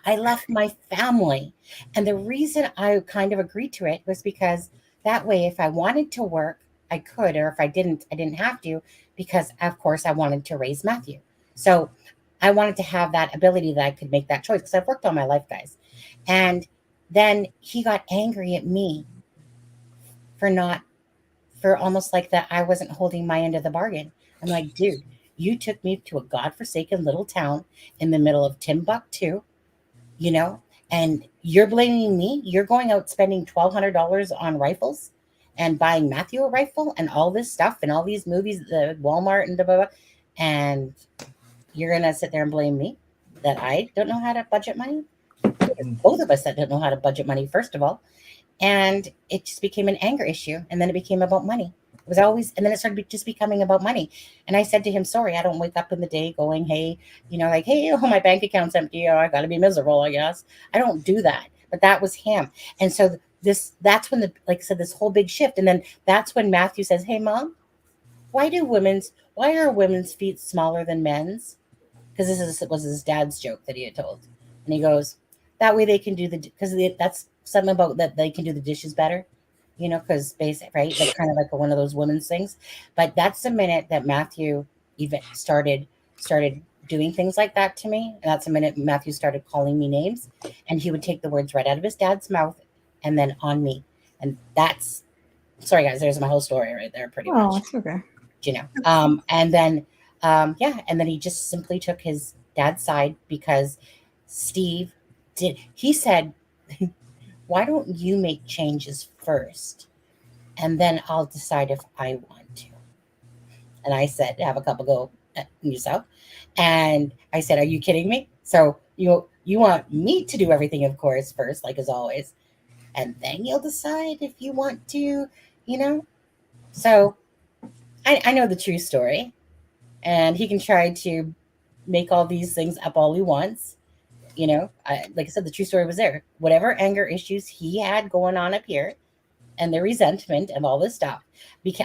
I left my family. And the reason I kind of agreed to it was because that way, if I wanted to work, I could, or if I didn't have to, because of course I wanted to raise Matthew. So I wanted to have that ability that I could make that choice because I've worked all my life, guys. And then he got angry at me for almost like that I wasn't holding my end of the bargain. I'm like, dude, you took me to a godforsaken little town in the middle of Timbuktu, you know, and you're blaming me. You're going out spending $1,200 on rifles and buying Matthew a rifle and all this stuff and all these movies, the Walmart and blah, blah, blah, and you're going to sit there and blame me that I don't know how to budget money? Both of us that don't know how to budget money, first of all. And it just became an anger issue. And then it became about money. It was always, and then it started just becoming about money. And I said to him, sorry, I don't wake up in the day going, hey, you know, like, hey, oh, my bank account's empty. Oh, I got to be miserable, I guess. I don't do that. But that was him. And so that's when like I said, this whole big shift. And then that's when Matthew says, hey, Mom, why are women's feet smaller than men's? Because this was his dad's joke that he had told. And he goes, that way they can do because that's something about that they can do the dishes better, you know, because basic, right? Like kind of like one of those women's things. But that's the minute that Matthew even started doing things like that to me. And that's the minute Matthew started calling me names, and he would take the words right out of his dad's mouth and then on me. And that's, sorry guys, there's my whole story right there, pretty much. Oh, it's okay. You know, and then and then he just simply took his dad's side because Steve he said, why don't you make changes first and then I'll decide if I want to. And I said, have a couple go at yourself. And I said, are you kidding me? So you want me to do everything, of course, first, like as always, and then you'll decide if you want to, you know. So I know the true story, and he can try to make all these things up all he wants. You know, like I said, the true story was there. Whatever anger issues he had going on up here and the resentment and all this stuff,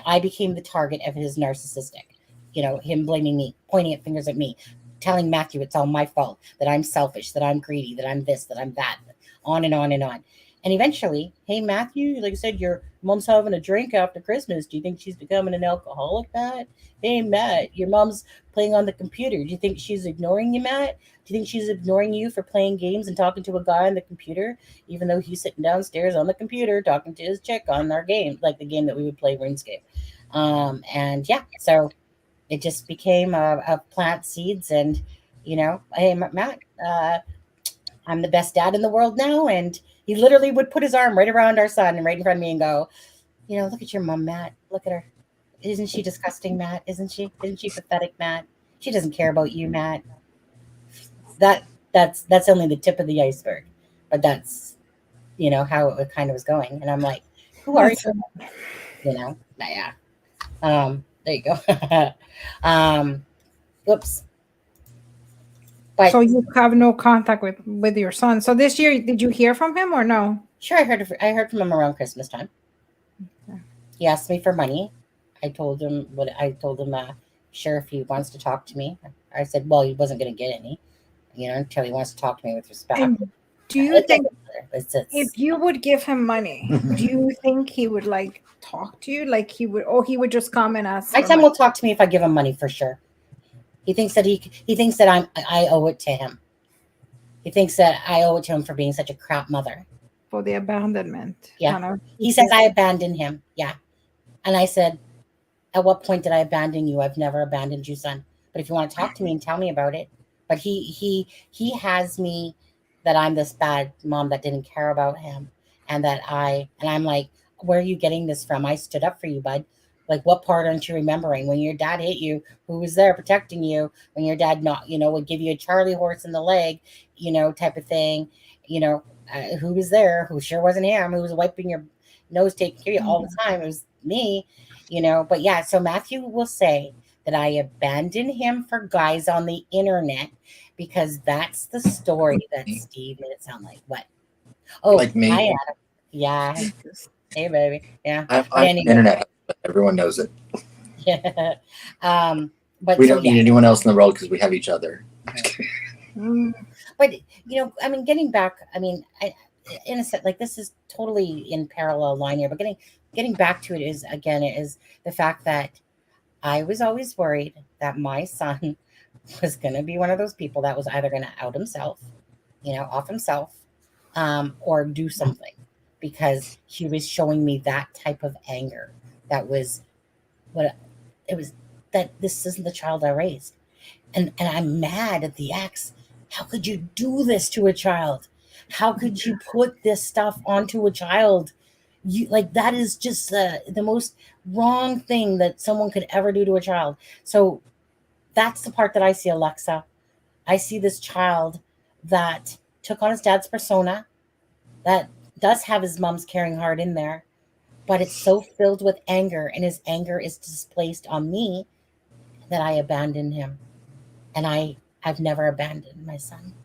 I became the target of his narcissistic, you know, him blaming me, pointing at fingers at me, telling Matthew it's all my fault, that I'm selfish, that I'm greedy, that I'm this, that I'm that, on and on and on. And eventually, hey, Matthew, like I said, your mom's having a drink after Christmas. Do you think she's becoming an alcoholic, Matt? Hey, Matt, your mom's playing on the computer. Do you think she's ignoring you, Matt? Do you think she's ignoring you for playing games and talking to a guy on the computer, even though he's sitting downstairs on the computer talking to his chick on our game, like the game that we would play, RuneScape? And yeah, so it just became a plant seeds and, you know, hey, Matt, I'm the best dad in the world now. And he literally would put his arm right around our son and right in front of me and go, you know, look at your mom, Matt. Look at her. Isn't she disgusting, Matt? Isn't she pathetic, Matt? She doesn't care about you, Matt. That's only the tip of the iceberg. But that's, you know, how it kind of was going. And I'm like, who are you? You know, yeah. There you go. Whoops. But so you have no contact with your son. So this year, did you hear from him or no? Sure, I heard from him around Christmas time. Okay. He asked me for money. I told him sure, if he wants to talk to me. I said, well, he wasn't going to get any, until he wants to talk to me with respect. And do you think it's if you would give him money, do you think he would like talk to you? Like he would just come and ask? My son will talk to me if I give him money for sure. He thinks that I owe it to him. He thinks that I owe it to him for being such a crap mother. For the abandonment. Yeah. Kind of. He says I abandoned him. Yeah. And I said, at what point did I abandon you? I've never abandoned you, son. But if you want to talk to me and tell me about it. But he has me that I'm this bad mom that didn't care about him. And I'm like, where are you getting this from? I stood up for you, bud. Like, what part aren't you remembering? When your dad hit you, who was there protecting you? When your dad would give you a Charlie horse in the leg, type of thing, who was there? Who sure wasn't him? Who was wiping your nose, taking care of you all the time? It was me, But yeah, so Matthew will say that I abandoned him for guys on the internet because that's the story that Steve made it sound like. What? Oh, like me. Hi, Adam. Yeah. Hey, baby. Yeah. I'm anyway. Internet. Everyone knows it. Yeah. But we don't need anyone else in the world because we have each other. But getting back, in a sense, like this is totally in parallel line here, but getting back to it is the fact that I was always worried that my son was going to be one of those people that was either going to out himself, off himself, or do something because he was showing me that type of anger. That was that this isn't the child I raised. And I'm mad at the ex. How could you do this to a child? How could you put this stuff onto a child? That is just the most wrong thing that someone could ever do to a child. So that's the part that I see, Alexa. I see this child that took on his dad's persona, that does have his mom's caring heart in there, but it's so filled with anger, and his anger is displaced on me that I abandoned him. And I've never abandoned my son.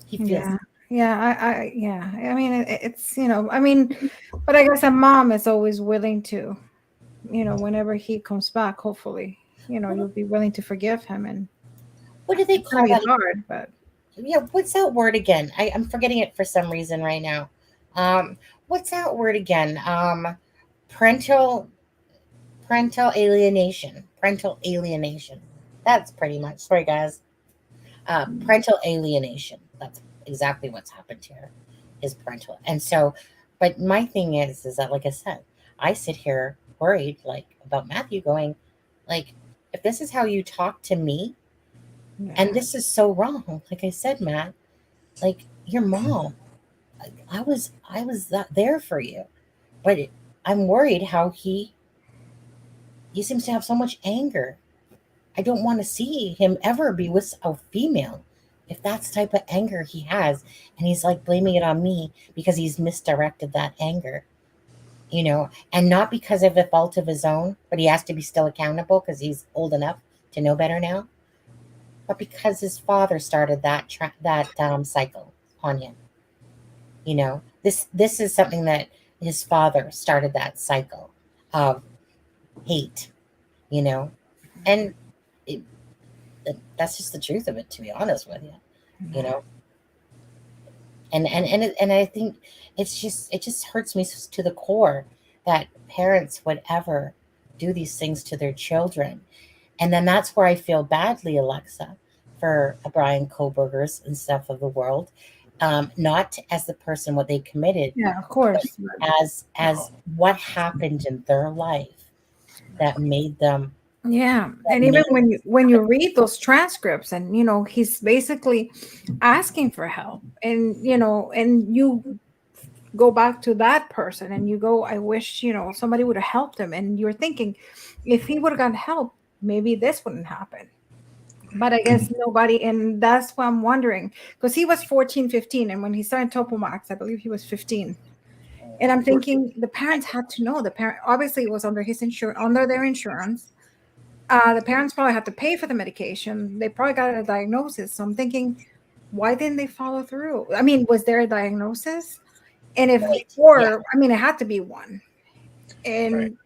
He feels it's but I guess a mom is always willing to, whenever he comes back, hopefully, you'll be willing to forgive him. And what do they call that? Hard, but yeah, what's that word again? I'm forgetting it for some reason right now. What's that word again? Parental alienation. Parental alienation. That's pretty much, sorry guys. Parental alienation. That's exactly what's happened here, is parental. And so, but my thing is that, like I said, I sit here worried, about Matthew going, if this is how you talk to me, and this is so wrong, like I said, Matt, your mom, I was there for you, but I'm worried how he seems to have so much anger. I don't want to see him ever be with a female if that's the type of anger he has. And he's blaming it on me because he's misdirected that anger, and not because of a fault of his own, but he has to be still accountable because he's old enough to know better now. But because his father started that cycle on him, this is something that his father started, that cycle of hate, and that's just the truth of it, to be honest with you, and I think it just hurts me to the core that parents would ever do these things to their children. And then that's where I feel badly, Alexa, for Brian Kohbergers and stuff of the world, not as the person what they committed, of course, as what happened in their life that made them. Yeah, and even when you read those transcripts, and he's basically asking for help, and and you go back to that person and you go, I wish somebody would have helped him, and you're thinking, if he would have gotten help, maybe this wouldn't happen. But I guess nobody, and that's why I'm wondering, because he was 14, 15, and when he signed Topomax, I believe he was 15. And I'm thinking the parents had to know. The parent obviously it was under their insurance. The parents probably had to pay for the medication. They probably got a diagnosis. So I'm thinking, why didn't they follow through? I mean, was there a diagnosis? And if, or I mean, it had to be one, and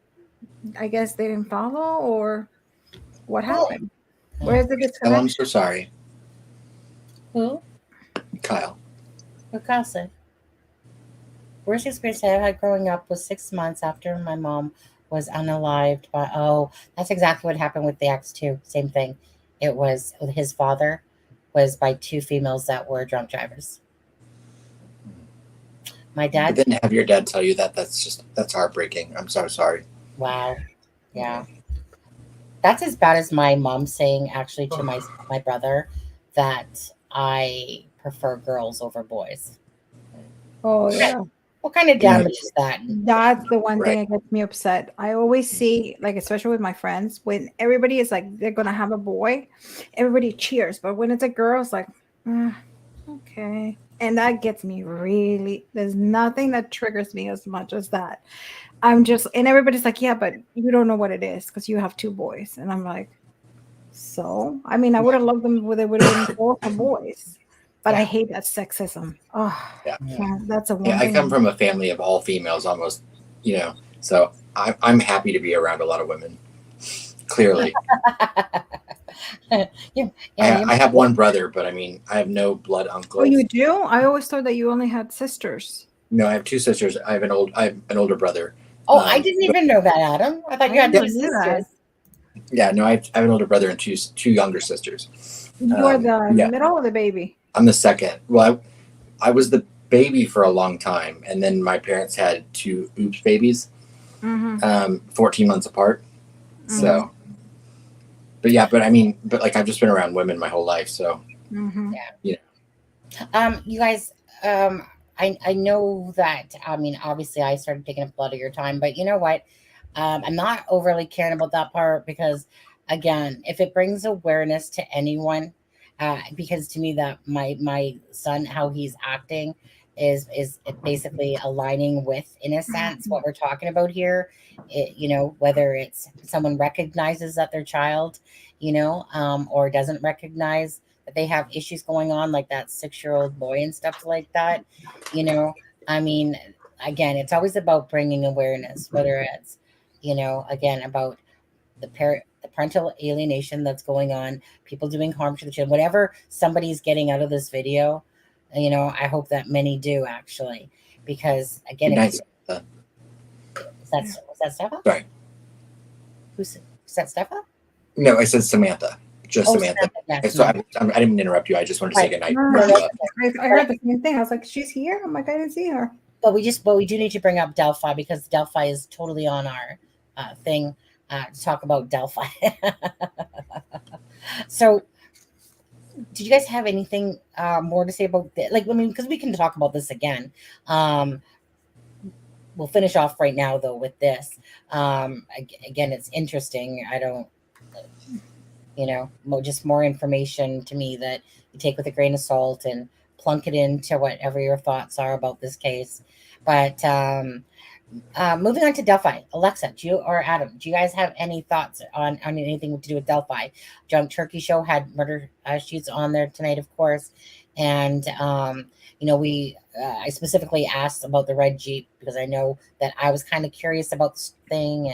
I guess they didn't follow, or what happened? Where's the Oh, disconnection? I'm so sorry. Who? Kyle. What Kyle said? Worst experience I had growing up was 6 months after my mom was unalived. But that's exactly what happened with the ex too. Same thing. It was his father was by two females that were drunk drivers. My dad. But then have your dad tell you that. That's heartbreaking. I'm so sorry. Wow. Yeah. That's as bad as my mom saying actually to my brother that I prefer girls over boys. Oh yeah. What kind of damage is that? That's the one thing that gets me upset. I always see, like, especially with my friends, when everybody is like they're gonna have a boy, everybody cheers. But when it's a girl, it's like, okay. And that gets me really, there's nothing that triggers me as much as that. And everybody's like, yeah, but you don't know what it is because you have two boys. And I'm like, so? I mean, I would have loved them where they would have been both boys. But I hate that sexism. Oh, yeah. That's a one thing. I come from a family of all females almost, so I'm happy to be around a lot of women. Clearly. I have one brother, but I mean, I have no blood uncles. Oh, you do? I always thought that you only had sisters. No, I have two sisters. I have an older brother. Oh, I didn't even know that, Adam. I thought you had two sisters. Yeah, no, I have an older brother and two younger sisters. You're the middle or the baby? I'm the second. Well, I was the baby for a long time, and then my parents had two oops babies, 14 months apart. Mm-hmm. So, but I've just been around women my whole life, so you guys, I know that. I mean, obviously, I started taking up a lot of your time, but you know what? I'm not overly caring about that part because, again, if it brings awareness to anyone. Because to me that my son, how he's acting is basically aligning with, in a sense, what we're talking about here. Whether it's someone recognizes that their child, or doesn't recognize that they have issues going on, like that 6-year-old boy and stuff like that. I mean, again, it's always about bringing awareness, whether it's, again, about the parental alienation that's going on, people doing harm to the children, whatever somebody's getting out of this video, I hope that many do actually, because again, was that Steffa? Sorry. Was that Steffa? No, I said Samantha. Just Samantha. Yes, so I didn't mean to interrupt you. I just wanted to say goodnight. I heard the same thing. I was like, she's here? I'm like, I didn't see her. But we do need to bring up Delphi because Delphi is totally on our thing. To talk about Delphi. So, did you guys have anything more to say about this? Because we can talk about this again. We'll finish off right now, though, with this. Again, it's interesting. I don't, just more information to me that you take with a grain of salt and plunk it into whatever your thoughts are about this case. But moving on to Delphi, Alexa, or Adam, do you guys have any thoughts on anything to do with Delphi? Drunk Turkey Show had murder sheets on there tonight, of course, and I specifically asked about the red Jeep because I know that I was kind of curious about this thing,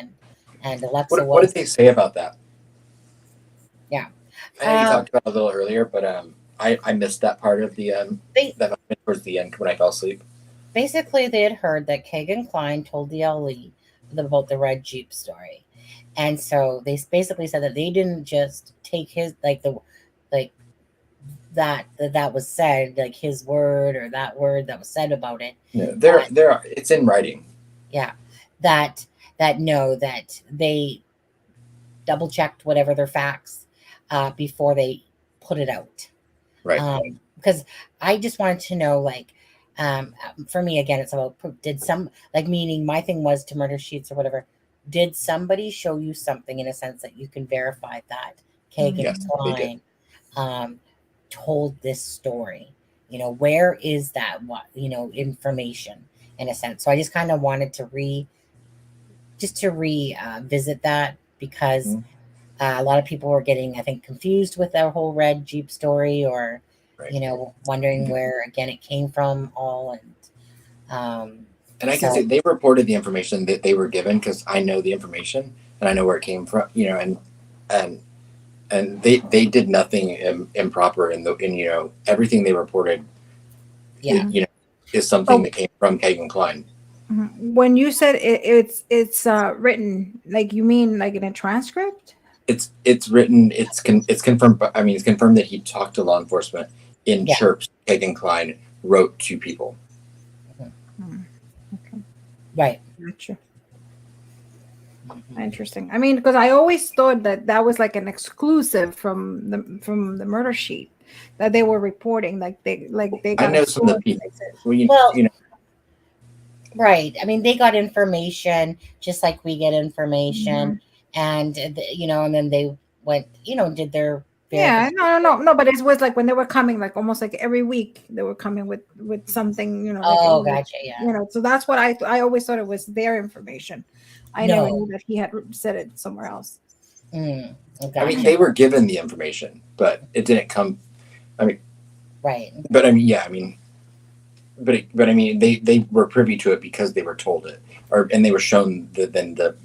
and Alexa. What did they say about that? Yeah, I know you talked about it a little earlier, but I missed that part of the that towards the end when I fell asleep. Basically, they had heard that Kagan Klein told the LE about the red Jeep story. And so they basically said that they didn't just take his, that was said, like his word or that word that was said about it. No, it's in writing. Yeah. That they double checked whatever their facts before they put it out. Right. Because I just wanted to know, for me, again, it's about meaning my thing was to murder sheets or whatever. Did somebody show you something in a sense that you can verify that Kagan Klein told this story? Where is that information in a sense? So I just kind of wanted to revisit that because a lot of people were getting, I think, confused with that whole red Jeep story or wondering where again it came from all, And I can say they reported the information that they were given because I know the information and I know where it came from, and they did nothing improper in everything they reported. Yeah. Is something that came from Kagan Klein. When you said it's written, like you mean like in a transcript? It's written. It's confirmed. I mean, it's confirmed that he talked to law enforcement in chirps. Kagan Klein wrote to people. Okay. Right. Gotcha. Interesting. I mean, because I always thought that was like an exclusive from the murder sheet that they were reporting. Like they got. I know some of the people. Right. I mean, they got information just like we get information, and and then they went, did their. Yeah, no. But it was like when they were coming, like almost like every week they were coming with something, Oh, gotcha. Yeah. So that's what I always thought it was their information. I never knew that he had said it somewhere else. Okay. I mean, they were given the information, but it didn't come. I mean, right. But I mean, yeah. I mean, but I mean, they were privy to it because they were told it, and they were shown the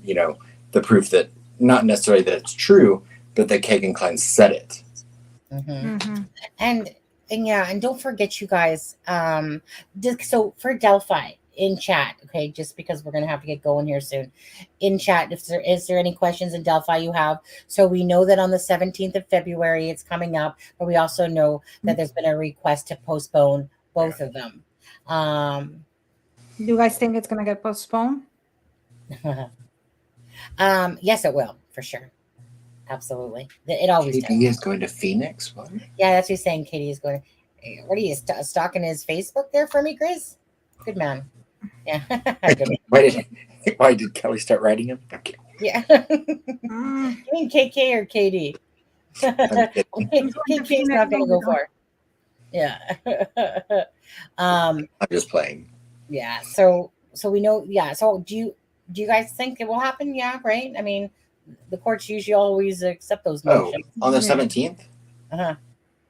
proof that not necessarily that it's true, but that Kagan Klein said it. And don't forget, you guys. So for Delphi in chat, okay, just because we're gonna have to get going here soon. In chat, is there any questions in Delphi you have? So we know that on the 17th of February it's coming up, but we also know that there's been a request to postpone both of them. Do you guys think it's gonna get postponed? Yes, it will, for sure. Absolutely. It always does. Katie is going to Phoenix? What? Yeah, that's what he's saying. Katie is going. What are you stalking his Facebook there for me, Chris? Good man. Yeah. Why did Kelly start writing him? Okay. Yeah. You mean KK or KD? KK's not going to go far. Yeah. I'm just playing. Yeah. So we know. Yeah. So do you guys think it will happen? Yeah. Right. I mean, the courts usually always accept those motions. Oh, on the 17th?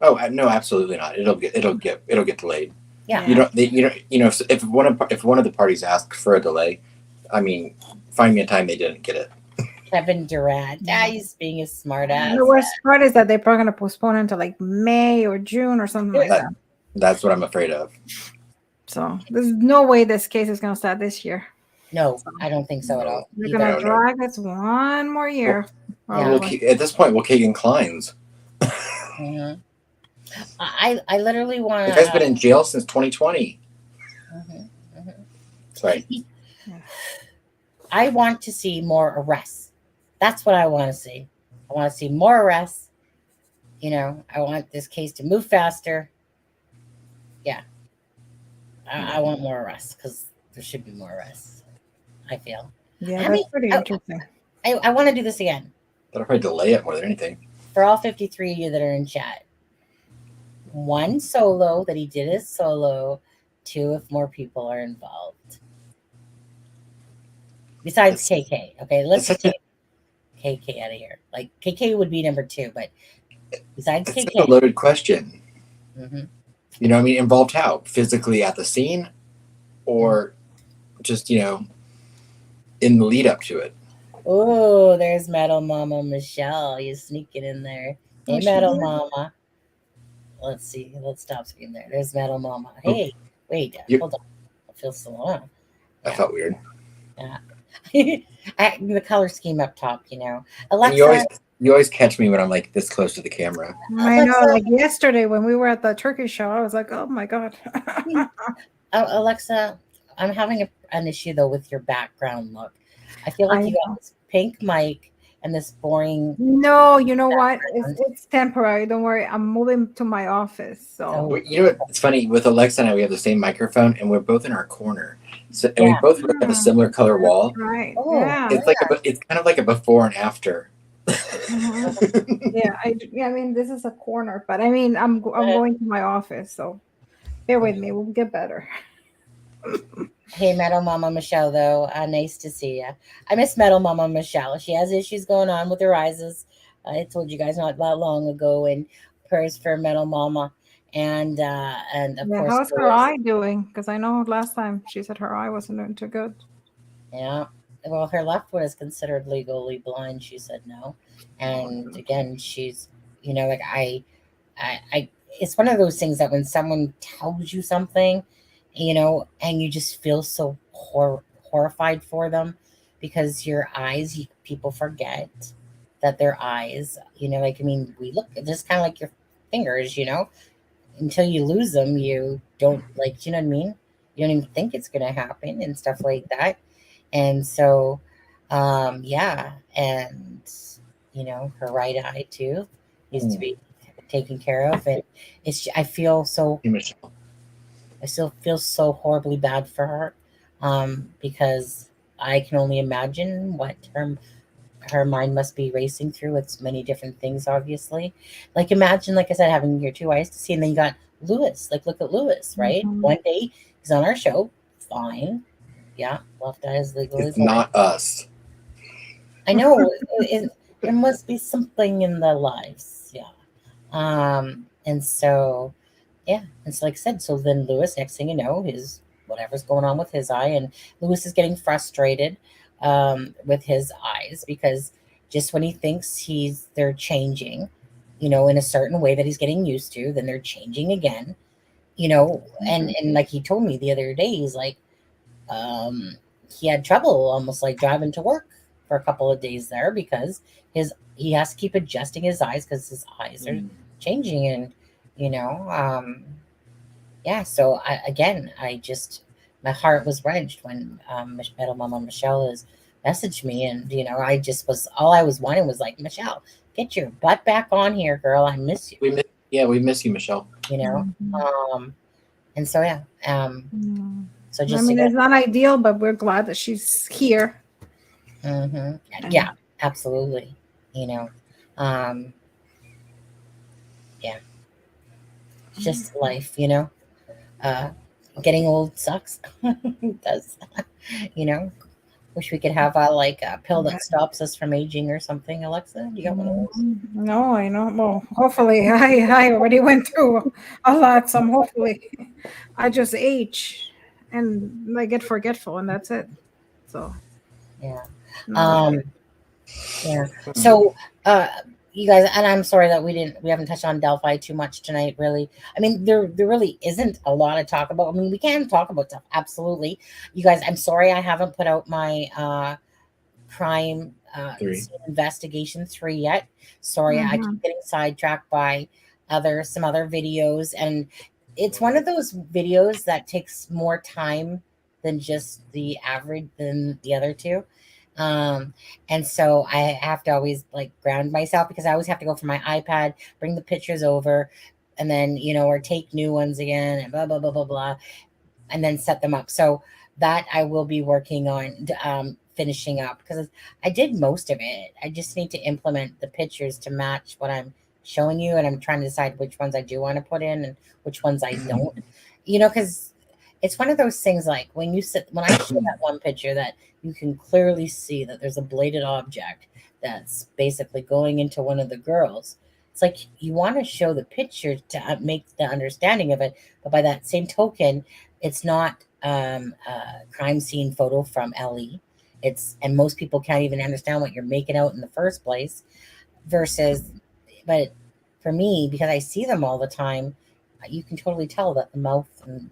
Oh no, absolutely not. It'll get delayed. Yeah. If one of the parties asked for a delay, I mean, find me a time they didn't get it. Kevin Durant. He's being a smart ass. The worst part is that they're probably going to postpone until like May or June or something like that. That's what I'm afraid of. So there's no way this case is going to start this year. No, I don't think so at all. They're going to drag this one more year. Well, at this point, Kagan Klein's. I literally want to. The guy's been in jail since 2020. Sorry. I want to see more arrests. That's what I want to see. I want to see more arrests. I want this case to move faster. Yeah. I want more arrests because there should be more arrests. I feel. Yeah, that's pretty interesting. I want to do this again. That'll probably delay it more than anything. For all 53 of you that are in chat. 1 solo, that he did his solo. 2 if more people are involved. Besides KK. Okay, let's take KK out of here. Like, KK would be number 2, but besides KK. It's a loaded question. Involved how? Physically at the scene? Or just, in the lead up to it? Oh, there's Metal Mama Michelle. He's sneaking in there. Hey, Metal Mama. Let's see. Let's stop screen there. There's Metal Mama. Hey, wait. Hold on. I feel so long. That felt weird. Yeah. The color scheme up top, Alexa. You always catch me when I'm like this close to the camera. I know. Like yesterday when we were at the turkey show, I was like, oh my God. Alexa, I'm having an issue though with your background look. I feel like you got this pink mic and this boring. No, you know what? It's temporary. Don't worry. I'm moving to my office. So it's funny with Alexa and I. We have the same microphone, and we're both in our corner. So we both have a similar color wall. Right. It's kind of like a before and after. Yeah. I mean, this is a corner, but I mean, I'm going to my office, so bear with me. We'll get better. Hey, Metal Mama Michelle, though. Nice to see you. I miss Metal Mama Michelle. She has issues going on with her eyes. I told you guys not that long ago, and prayers for Metal Mama. And of Yeah, course, how's her Lewis. eye doing? Because I know last time she said her eye wasn't doing too good. Yeah. Well, her left one is considered legally blind. She said no. And again, she's, like it's one of those things that when someone tells you something, and you just feel so horrified for them because your eyes, people forget that their eyes, we look just kind of like your fingers, until you lose them, you don't you know what I mean? You don't even think it's going to happen and stuff like that. And so, yeah. And, her right eye too needs to be taken care of. And I feel so, Michelle. I still feel so horribly bad for her, because I can only imagine what her mind must be racing through. It's many different things, obviously. Like, imagine, like I said, having your two eyes to see, and then you got Lewis. Like, look at Lewis, right? Mhm. One day he's on our show, fine. Yeah, left eye is legally It's blind. not us. I know there must be something in their lives, yeah. And so, yeah, it's like I said. So then Lewis, next thing you know, his whatever's going on with his eye, and Lewis is getting frustrated with his eyes because just when he thinks they're changing, in a certain way that he's getting used to, then they're changing again, and like he told me the other day, he's like, he had trouble almost like driving to work for a couple of days there because he has to keep adjusting his eyes because his eyes are changing. And yeah, so my heart was wrenched when Metal Mama Michelle has messaged me, and all I was wanting was like, Michelle, get your butt back on here, girl. I miss you. We miss you, Michelle. And so yeah, so just it's not ideal, but we're glad that she's here. Yeah, absolutely. Yeah, it's just life, getting old sucks. It does. Wish we could have a pill that stops us from aging or something. Alexa, you got one of those? No, I know. Well, hopefully, I already went through a lot. So hopefully, I just age and I get forgetful, and that's it. So yeah, yeah. So, you guys, and I'm sorry that we haven't touched on Delphi too much tonight. Really, I mean, there really isn't a lot to talk about. I mean, we can talk about stuff, absolutely. You guys, I'm sorry I haven't put out my crime investigation 3 yet. Sorry, I keep getting sidetracked by some other videos, and it's one of those videos that takes more time than just the other two. And so I have to always ground myself because I always have to go from my iPad, bring the pictures over, and then or take new ones again, and blah blah blah blah blah, and then set them up. So that I will be working on finishing up because I did most of it. I just need to implement the pictures to match what I'm showing you, and I'm trying to decide which ones I do want to put in and which ones I don't. Because it's one of those things like when I show that one picture that you can clearly see that there's a bladed object that's basically going into one of the girls. It's like you want to show the picture to make the understanding of it, but by that same token, it's not a crime scene photo from LE. And most people can't even understand what you're making out in the first place. But for me, because I see them all the time, you can totally tell that the mouth and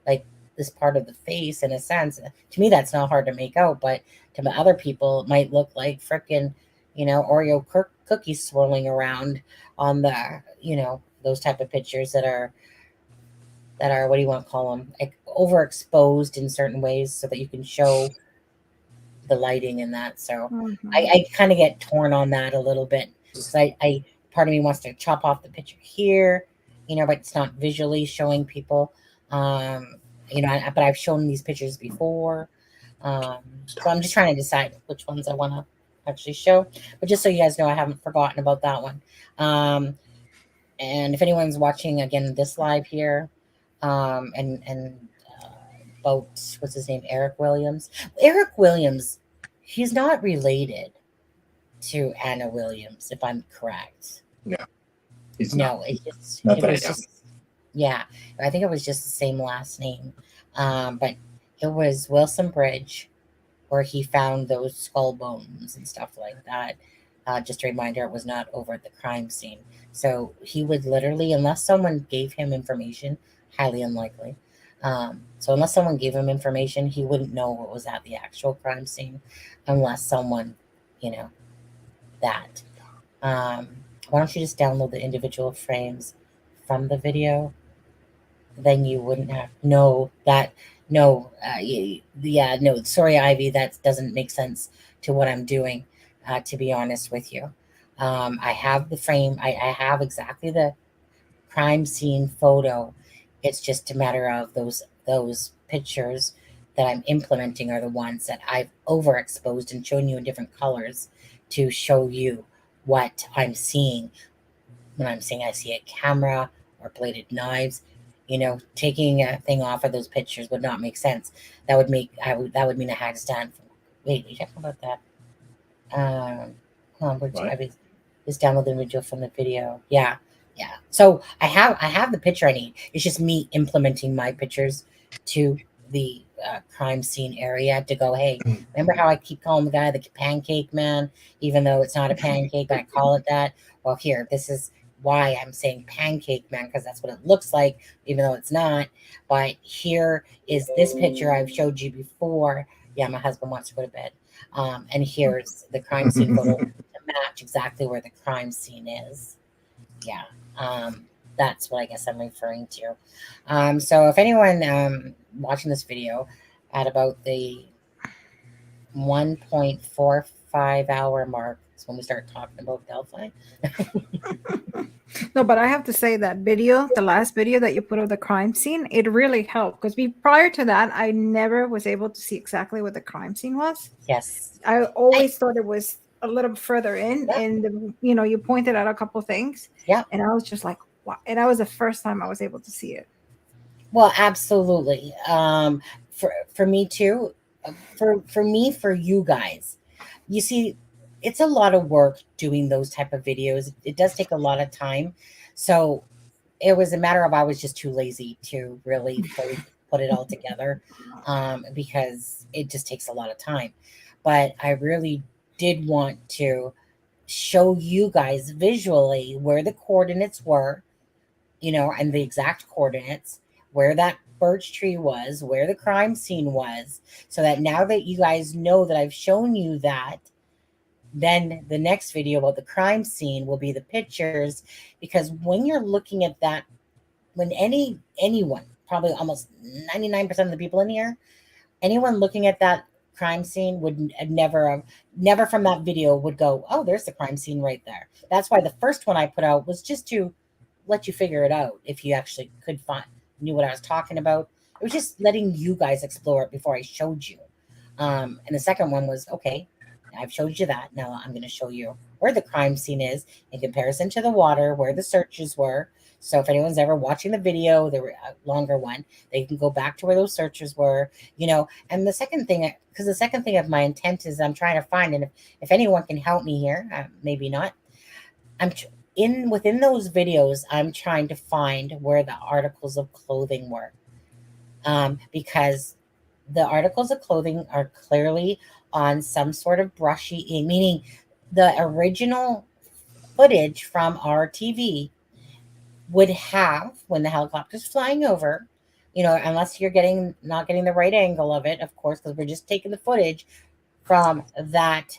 like this part of the face, in a sense, to me that's not hard to make out, but to other people it might look like frickin' Oreo cookies swirling around on the those type of pictures that are what do you want to call them, like overexposed in certain ways so that you can show the lighting and that. So I kind of get torn on that a little bit because I part of me wants to chop off the picture here, but it's not visually showing people. But I've shown these pictures before. So I'm just trying to decide which ones I want to actually show. But just so you guys know, I haven't forgotten about that one. And if anyone's watching again this live here, and about what's his name, Eric Williams. Eric Williams, he's not related to Anna Williams, if I'm correct. No, he's no. not. It was just Yeah, I think it was just the same last name. But it was Wilson Bridge where he found those skull bones and stuff like that. Just a reminder, it was not over at the crime scene. So he would literally, unless someone gave him information, highly unlikely. So unless someone gave him information, he wouldn't know what was at the actual crime scene, unless someone, you know, that. Why don't you just download the individual frames from the video? Then you wouldn't have no, sorry, Ivy, that doesn't make sense to what I'm doing, to be honest with you. I have the frame, I have exactly the crime scene photo. It's just a matter of those pictures that I'm implementing are the ones that I've overexposed and shown you in different colors to show you what I'm seeing. When I'm saying I see a camera or bladed knives, taking a thing off of those pictures would not make sense. That would mean I had to stand. Wait, are you talking about that? Hold on, I just download the video from the video. Yeah. So I have the picture I need. It's just me implementing my pictures to the crime scene area to go, hey, remember how I keep calling the guy the pancake man, even though it's not a pancake, but I call it that? Well, here, this is why I'm saying pancake man, because that's what it looks like, even though it's not. But here is this picture I've showed you before. Yeah, my husband wants to go to bed. And here's the crime scene photo to match exactly where the crime scene is. Yeah. That's what I guess I'm referring to. So if anyone watching this video at about the 1.45 hour mark is when we start talking about Delphi. No, but I have to say that video, the last video that you put of the crime scene, it really helped because prior to that, I never was able to see exactly what the crime scene was. Yes. I always thought it was a little further in, Yeah. and you pointed out a couple things. Yeah. And I was just like, wow. And that was the first time I was able to see it. Well, absolutely. For me too. For you guys, you see, it's a lot of work doing those type of videos. It does take a lot of time. So it was a matter of I was just too lazy to really fully put it all together, because it just takes a lot of time. But I really did want to show you guys visually where the coordinates were, and the exact coordinates, where that birch tree was, where the crime scene was, so that now that you guys know that I've shown you that, then the next video about the crime scene will be the pictures. Because when you're looking at that, when anyone, probably almost 99% of the people in here, anyone looking at that crime scene would never from that video would go, oh, there's the crime scene right there. That's why the first one I put out was just to let you figure it out. If you actually knew what I was talking about, it was just letting you guys explore it before I showed you. And the second one was, okay, I've showed you that. Now I'm going to show you where the crime scene is in comparison to the water, where the searches were. So if anyone's ever watching the video, the longer one, they can go back to where those searches were, And the second thing of my intent is I'm trying to find, and if anyone can help me here, maybe not. Within those videos, I'm trying to find where the articles of clothing were, because the articles of clothing are clearly on some sort of brushy, meaning the original footage from our TV would have, when the helicopter's flying over, unless you're not getting the right angle of it, of course, because we're just taking the footage from that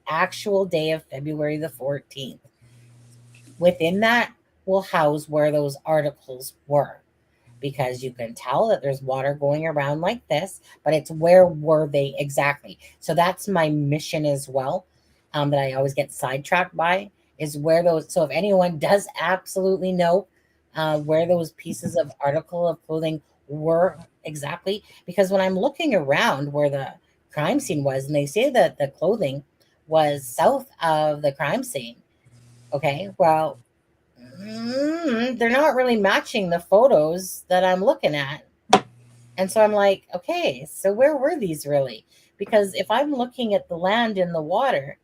actual day of February the 14th. Within that will house where those articles were, because you can tell that there's water going around like this, but it's where were they exactly. So that's my mission as well, that I always get sidetracked by, is where those. So if anyone does absolutely know where those pieces of article of clothing were exactly, because when I'm looking around where the crime scene was, and they say that the clothing was south of the crime scene, okay, well, they're not really matching the photos that I'm looking at. And so I'm like, okay, so where were these really? Because if I'm looking at the land in the water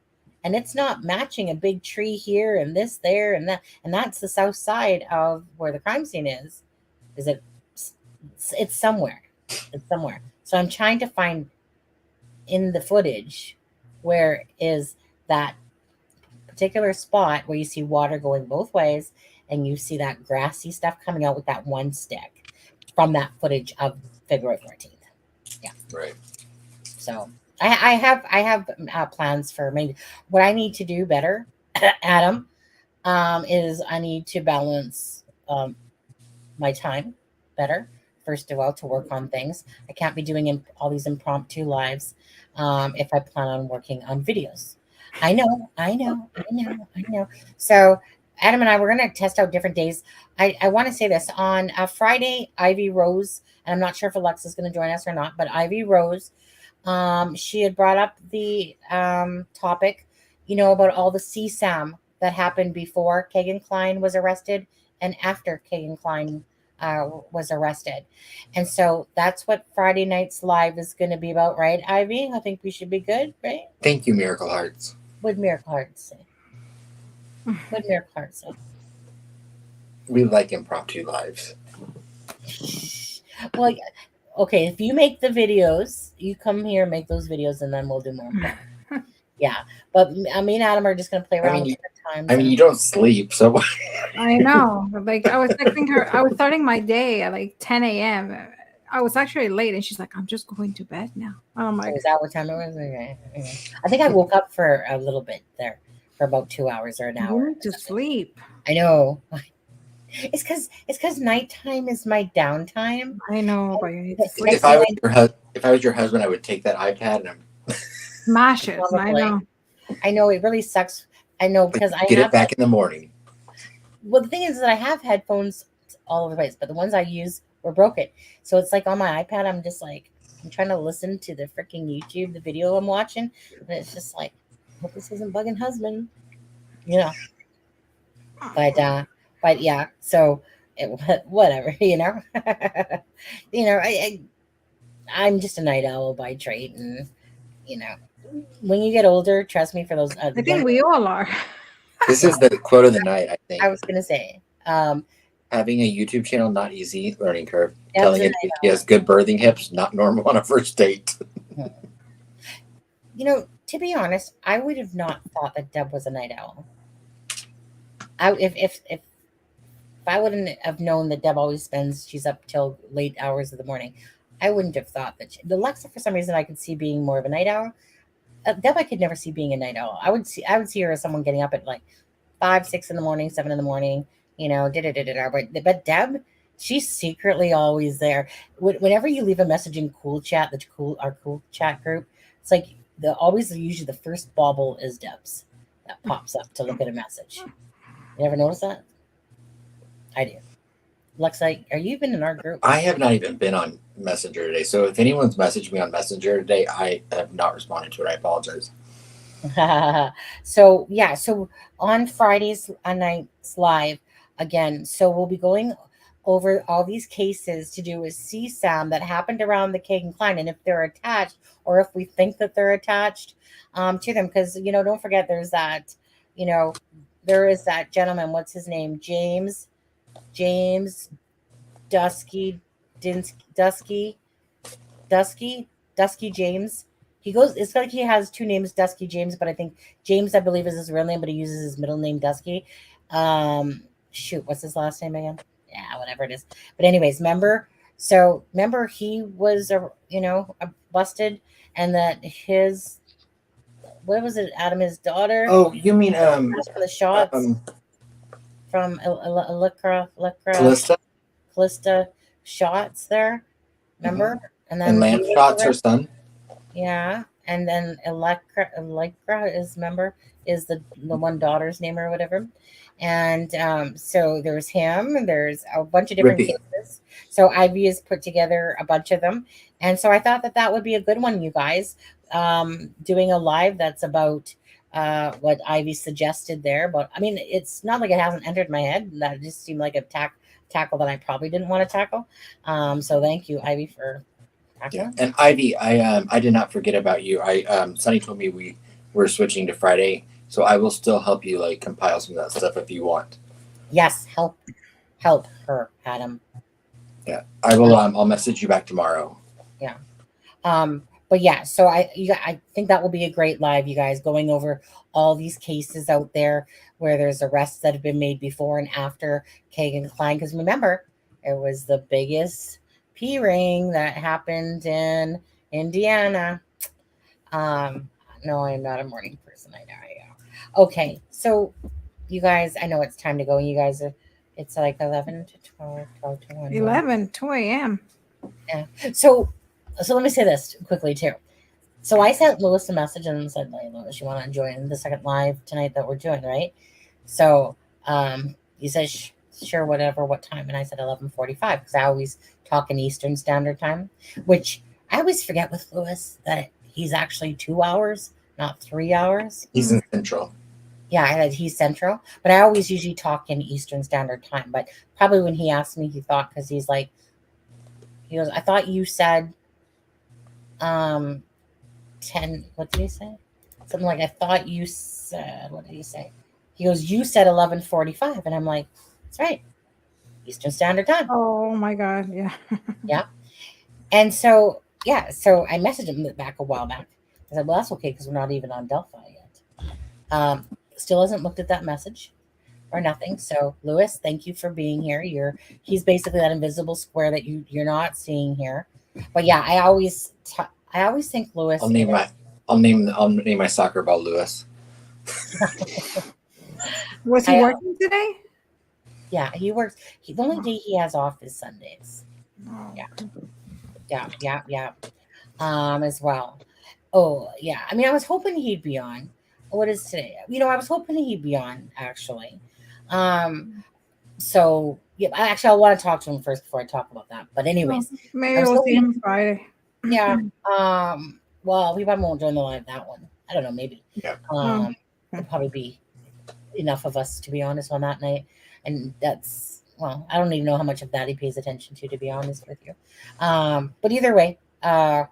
and it's not matching a big tree here and this there and that, and that's the south side of where the crime scene is. Is it? It's somewhere. It's somewhere. So I'm trying to find in the footage where is that particular spot where you see water going both ways and you see that grassy stuff coming out with that one stick from that footage of February 14th. Yeah. Right. So I have plans for maybe what I need to do better, Adam, is I need to balance my time better. First of all, to work on things. I can't be doing all these impromptu lives if I plan on working on videos. I know. So Adam and I, we're going to test out different days. I want to say this. On Friday, Ivy Rose, and I'm not sure if Alexa's going to join us or not, but Ivy Rose, she had brought up the topic, about all the CSAM that happened before Kagan Klein was arrested and after Kagan Klein was arrested. And so that's what Friday night's live is going to be about, right, Ivy? I think we should be good, right? Thank you, Miracle Hearts. What Miracle Hearts say? What Miracle Hearts say? We like impromptu lives. Well, okay, if you make the videos, you come here and make those videos, and then we'll do more. Yeah, but me and Adam are just going to play around with times. I mean, you don't sleep, so. I know. Like, I was texting her. I was starting my day at like 10 a.m. I was actually late, and she's like, "I'm just going to bed now." I'm like, "Is that what time it was?" Okay. I think I woke up for a little bit there, for about 2 hours or an hour. You need to sleep. I know. It's because nighttime is my downtime. I know, but you need to sleep. If I was your husband, I would take that iPad and smash it. I know it really sucks. I know because I get it back in the morning. Well, the thing is that I have headphones all over the place, but the ones I use were broken. So it's like on my iPad, I'm just like, I'm trying to listen to the freaking YouTube, the video I'm watching, and it's just like, I hope this isn't bugging husband, But yeah, so whatever, I'm just a night owl by trade, and when you get older, trust me, for those. I think we all are. This is the quote of the night, I think. I was gonna say, having a YouTube channel, not easy, learning curve. Telling it he has good birthing hips, not normal on a first date. To be honest, I would have not thought that Deb was a night owl. If I wouldn't have known that Deb always she's up till late hours of the morning, I wouldn't have thought that. Alexa, for some reason, I could see being more of a night owl. Deb, I could never see being a night owl. I would see her as someone getting up at like 5, 6 in the morning, 7 in the morning, But Deb, she's secretly always there. Whenever you leave a message in Cool Chat, our Cool Chat group, it's like usually the first bauble is Deb's that pops up to look at a message. You ever notice that? I do. Alexa, are you even in our group? I have not even been on Messenger today. So if anyone's messaged me on Messenger today, I have not responded to it. I apologize. So on Fridays night's live again. So we'll be going over all these cases to do with CSAM that happened around the Kagan Klein, and if they're attached or if we think that they're attached to them, because don't forget there's that there is that gentleman. What's his name? James Dusky James. He goes, it's like he has two names, Dusky James, but I think James, I believe, is his real name, but he uses his middle name, Dusky. What's his last name again? Yeah, whatever it is. But anyways, remember he was busted, and that his, what was it, Adam, his daughter? Oh, you mean for the shots from Callista shots there, remember? Mm-hmm. And then Lance shots her son. Yeah, and then Electra is the one daughter's name or whatever. And so there's him, and there's a bunch of different cases. So Ivy has put together a bunch of them, and so I thought that would be a good one, you guys, doing a live that's about what Ivy suggested there. But I mean, it's not like it hasn't entered my head. That just seemed like a tackle that I probably didn't want to tackle. So thank you, Ivy, for tackling. And Ivy, I did not forget about you. Sunny told me we were switching to Friday So I will still help you like compile some of that stuff if you want. Yes, help her, Adam. Yeah, I will. I'll message you back tomorrow. Yeah. But yeah, so I think that will be a great live, you guys, going over all these cases out there where there's arrests that have been made before and after Kagan Klein. Because remember, it was the biggest P ring that happened in Indiana. No, I'm not a morning person. I know. Okay, so you guys, I know it's time to go. You guys are. It's like 11 to 12, 12 to 1. 11, 2 a.m. Yeah. So let me say this quickly too. So I sent Lewis a message and said, "Hey, Lewis, you want to join the second live tonight that we're doing, right?" So he says, "Sure, whatever, what time?" And I said 11:45 because I always talk in Eastern Standard Time, which I always forget with Lewis that he's actually 2 hours, not 3 hours. He's in Central. Yeah, he's Central, but I always usually talk in Eastern Standard Time. But probably when he asked me, he thought because he goes, "I thought you said 10." What did he say? Something like, "I thought you said." What did he say? He goes, "You said 11:45," and I'm like, "That's right, Eastern Standard Time." Oh my God, yeah. Yeah, and so yeah, so I messaged him back a while back. I said, "Well, that's okay because we're not even on Delphi yet." Still hasn't looked at that message or nothing. So Lewis, thank you for being here. He's basically that invisible square that you're not seeing here. But yeah, I always think Lewis. I'll name my soccer ball Lewis. Was he working today? Yeah, he works. The only day he has off is Sundays. Oh. Yeah. As well. Oh yeah. I mean, I was hoping he'd be on. What is today? I was hoping he'd be on actually. So yeah, actually, I want to talk to him first before I talk about that. But anyways, maybe we'll see him Friday. Yeah. Well, we probably won't join the live that one. I don't know. Maybe. Yeah. It'll probably be enough of us to be honest on that night, and that's I don't even know how much of that he pays attention to be honest with you. But either way, yeah,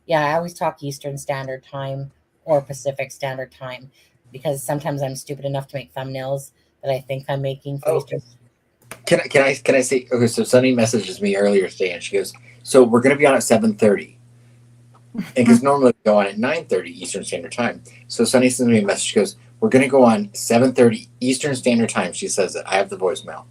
I always talk Eastern Standard Time or Pacific Standard Time because sometimes I'm stupid enough to make thumbnails that I think I'm making for Eastern. Can I say, okay, so Sunny messages me earlier today and she goes, "So we're going to be on at 7:30. And because normally we go on at 9:30 Eastern Standard Time. So Sunny sends me a message. She goes, "We're going to go on 7:30 Eastern Standard Time." She says that I have the voicemail.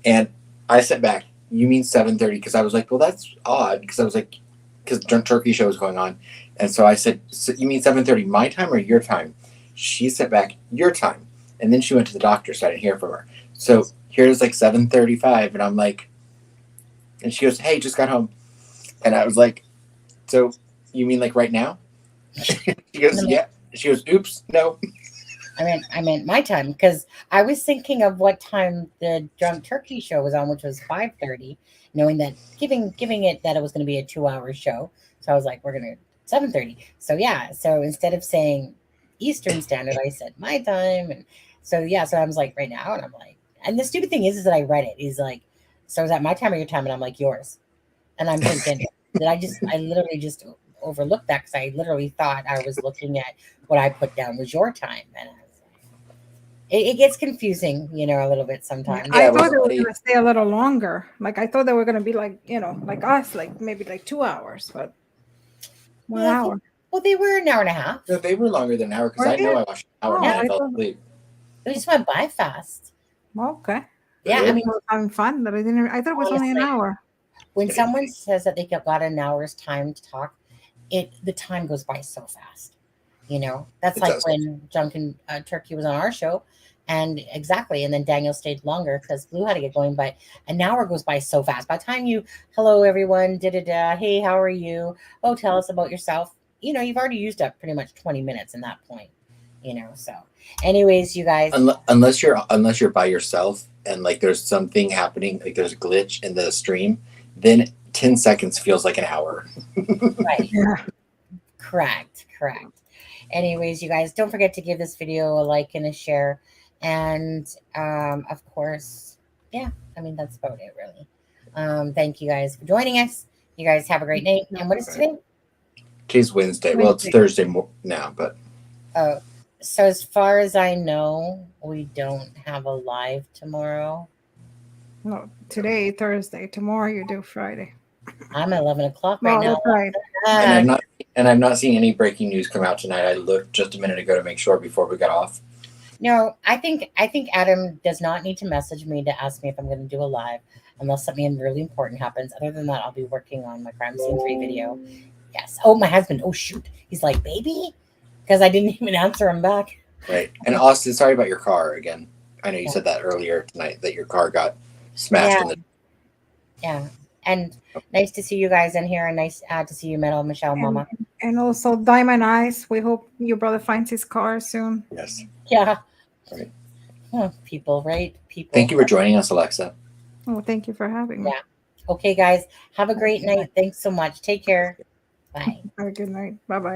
And I sent back, "You mean 7:30? Because I was like, well, that's odd. Because I was like, because Drunk Turkey show was going on. And so I said, "So you mean 7:30 my time or your time?" She sent back, "Your time." And then she went to the doctor, so I didn't hear from her. So here's like 7:35, and I'm like, and she goes, "Hey, just got home." And I was like, "So you mean like right now?" She goes, "Yeah." She goes, "Oops, no." I meant my time because I was thinking of what time the Drunk Turkey show was on, which was 5:30, knowing that giving it that it was going to be a 2-hour show. So I was like, we're going to 7:30. So yeah, so instead of saying Eastern Standard, I said my time, and so yeah, so I was like right now, and I'm like, and the stupid thing is that I read it. He's like, "So is that my time or your time?" And I'm like, "Yours." And I'm thinking that I literally just overlooked that because I literally thought I was looking at what I put down was your time, and I was like, it gets confusing, a little bit sometimes. I thought they were going to stay a little longer. Like I thought they were going to be like like us, like maybe like 2 hours, but 1 hour. Well, they were an hour and a half. No, they were longer than an hour because I know I watched an hour and I fell asleep. It just went by fast. Okay. Yeah, I mean, I was having fun, but I thought it was only an hour. When someone says that they got an hour's time to talk, the time goes by so fast. That's like when Drunk and Turkey was on our show, and exactly, and then Daniel stayed longer because Blue had to get going. But an hour goes by so fast. By the time hello everyone, hey, how are you? Oh, tell us about yourself. You've already used up pretty much 20 minutes in that point. So anyways, you guys, unless you're by yourself and like there's something happening, like there's a glitch in the stream, then 10 seconds feels like an hour. Right. Yeah. Correct. Anyways, you guys, don't forget to give this video a like and a share, and of course, yeah, I mean that's about it really. Thank you guys for joining us. You guys have a great night. And what is today? Today's Wednesday. Well, it's Thursday now, but So as far as I know, we don't have a live tomorrow. No, today, Thursday. Tomorrow you do Friday. I'm at 11 o'clock right Oh, now. that's right. And I've not seen any breaking news come out tonight. I looked just a minute ago to make sure before we got off. No, I think Adam does not need to message me to ask me if I'm going to do a live unless something really important happens. Other than that, I'll be working on my crime scene 3 video. Yes. Oh, my husband. Oh, shoot. He's like, baby? Because I didn't even answer him back. Right. And Austin, sorry about your car again. I know you said that earlier tonight that your car got smashed in the. Yeah. And nice to see you guys in here, and nice to see you, Michelle, Mama. And also Diamond Eyes. We hope your brother finds his car soon. Yes. Yeah. Right. Oh, people, right? People. Thank you for joining us, Alexa. Oh, thank you for having me. Yeah. Okay, guys. Have a great night. Thanks so much. Take care. Bye. Have a good night. Bye-bye.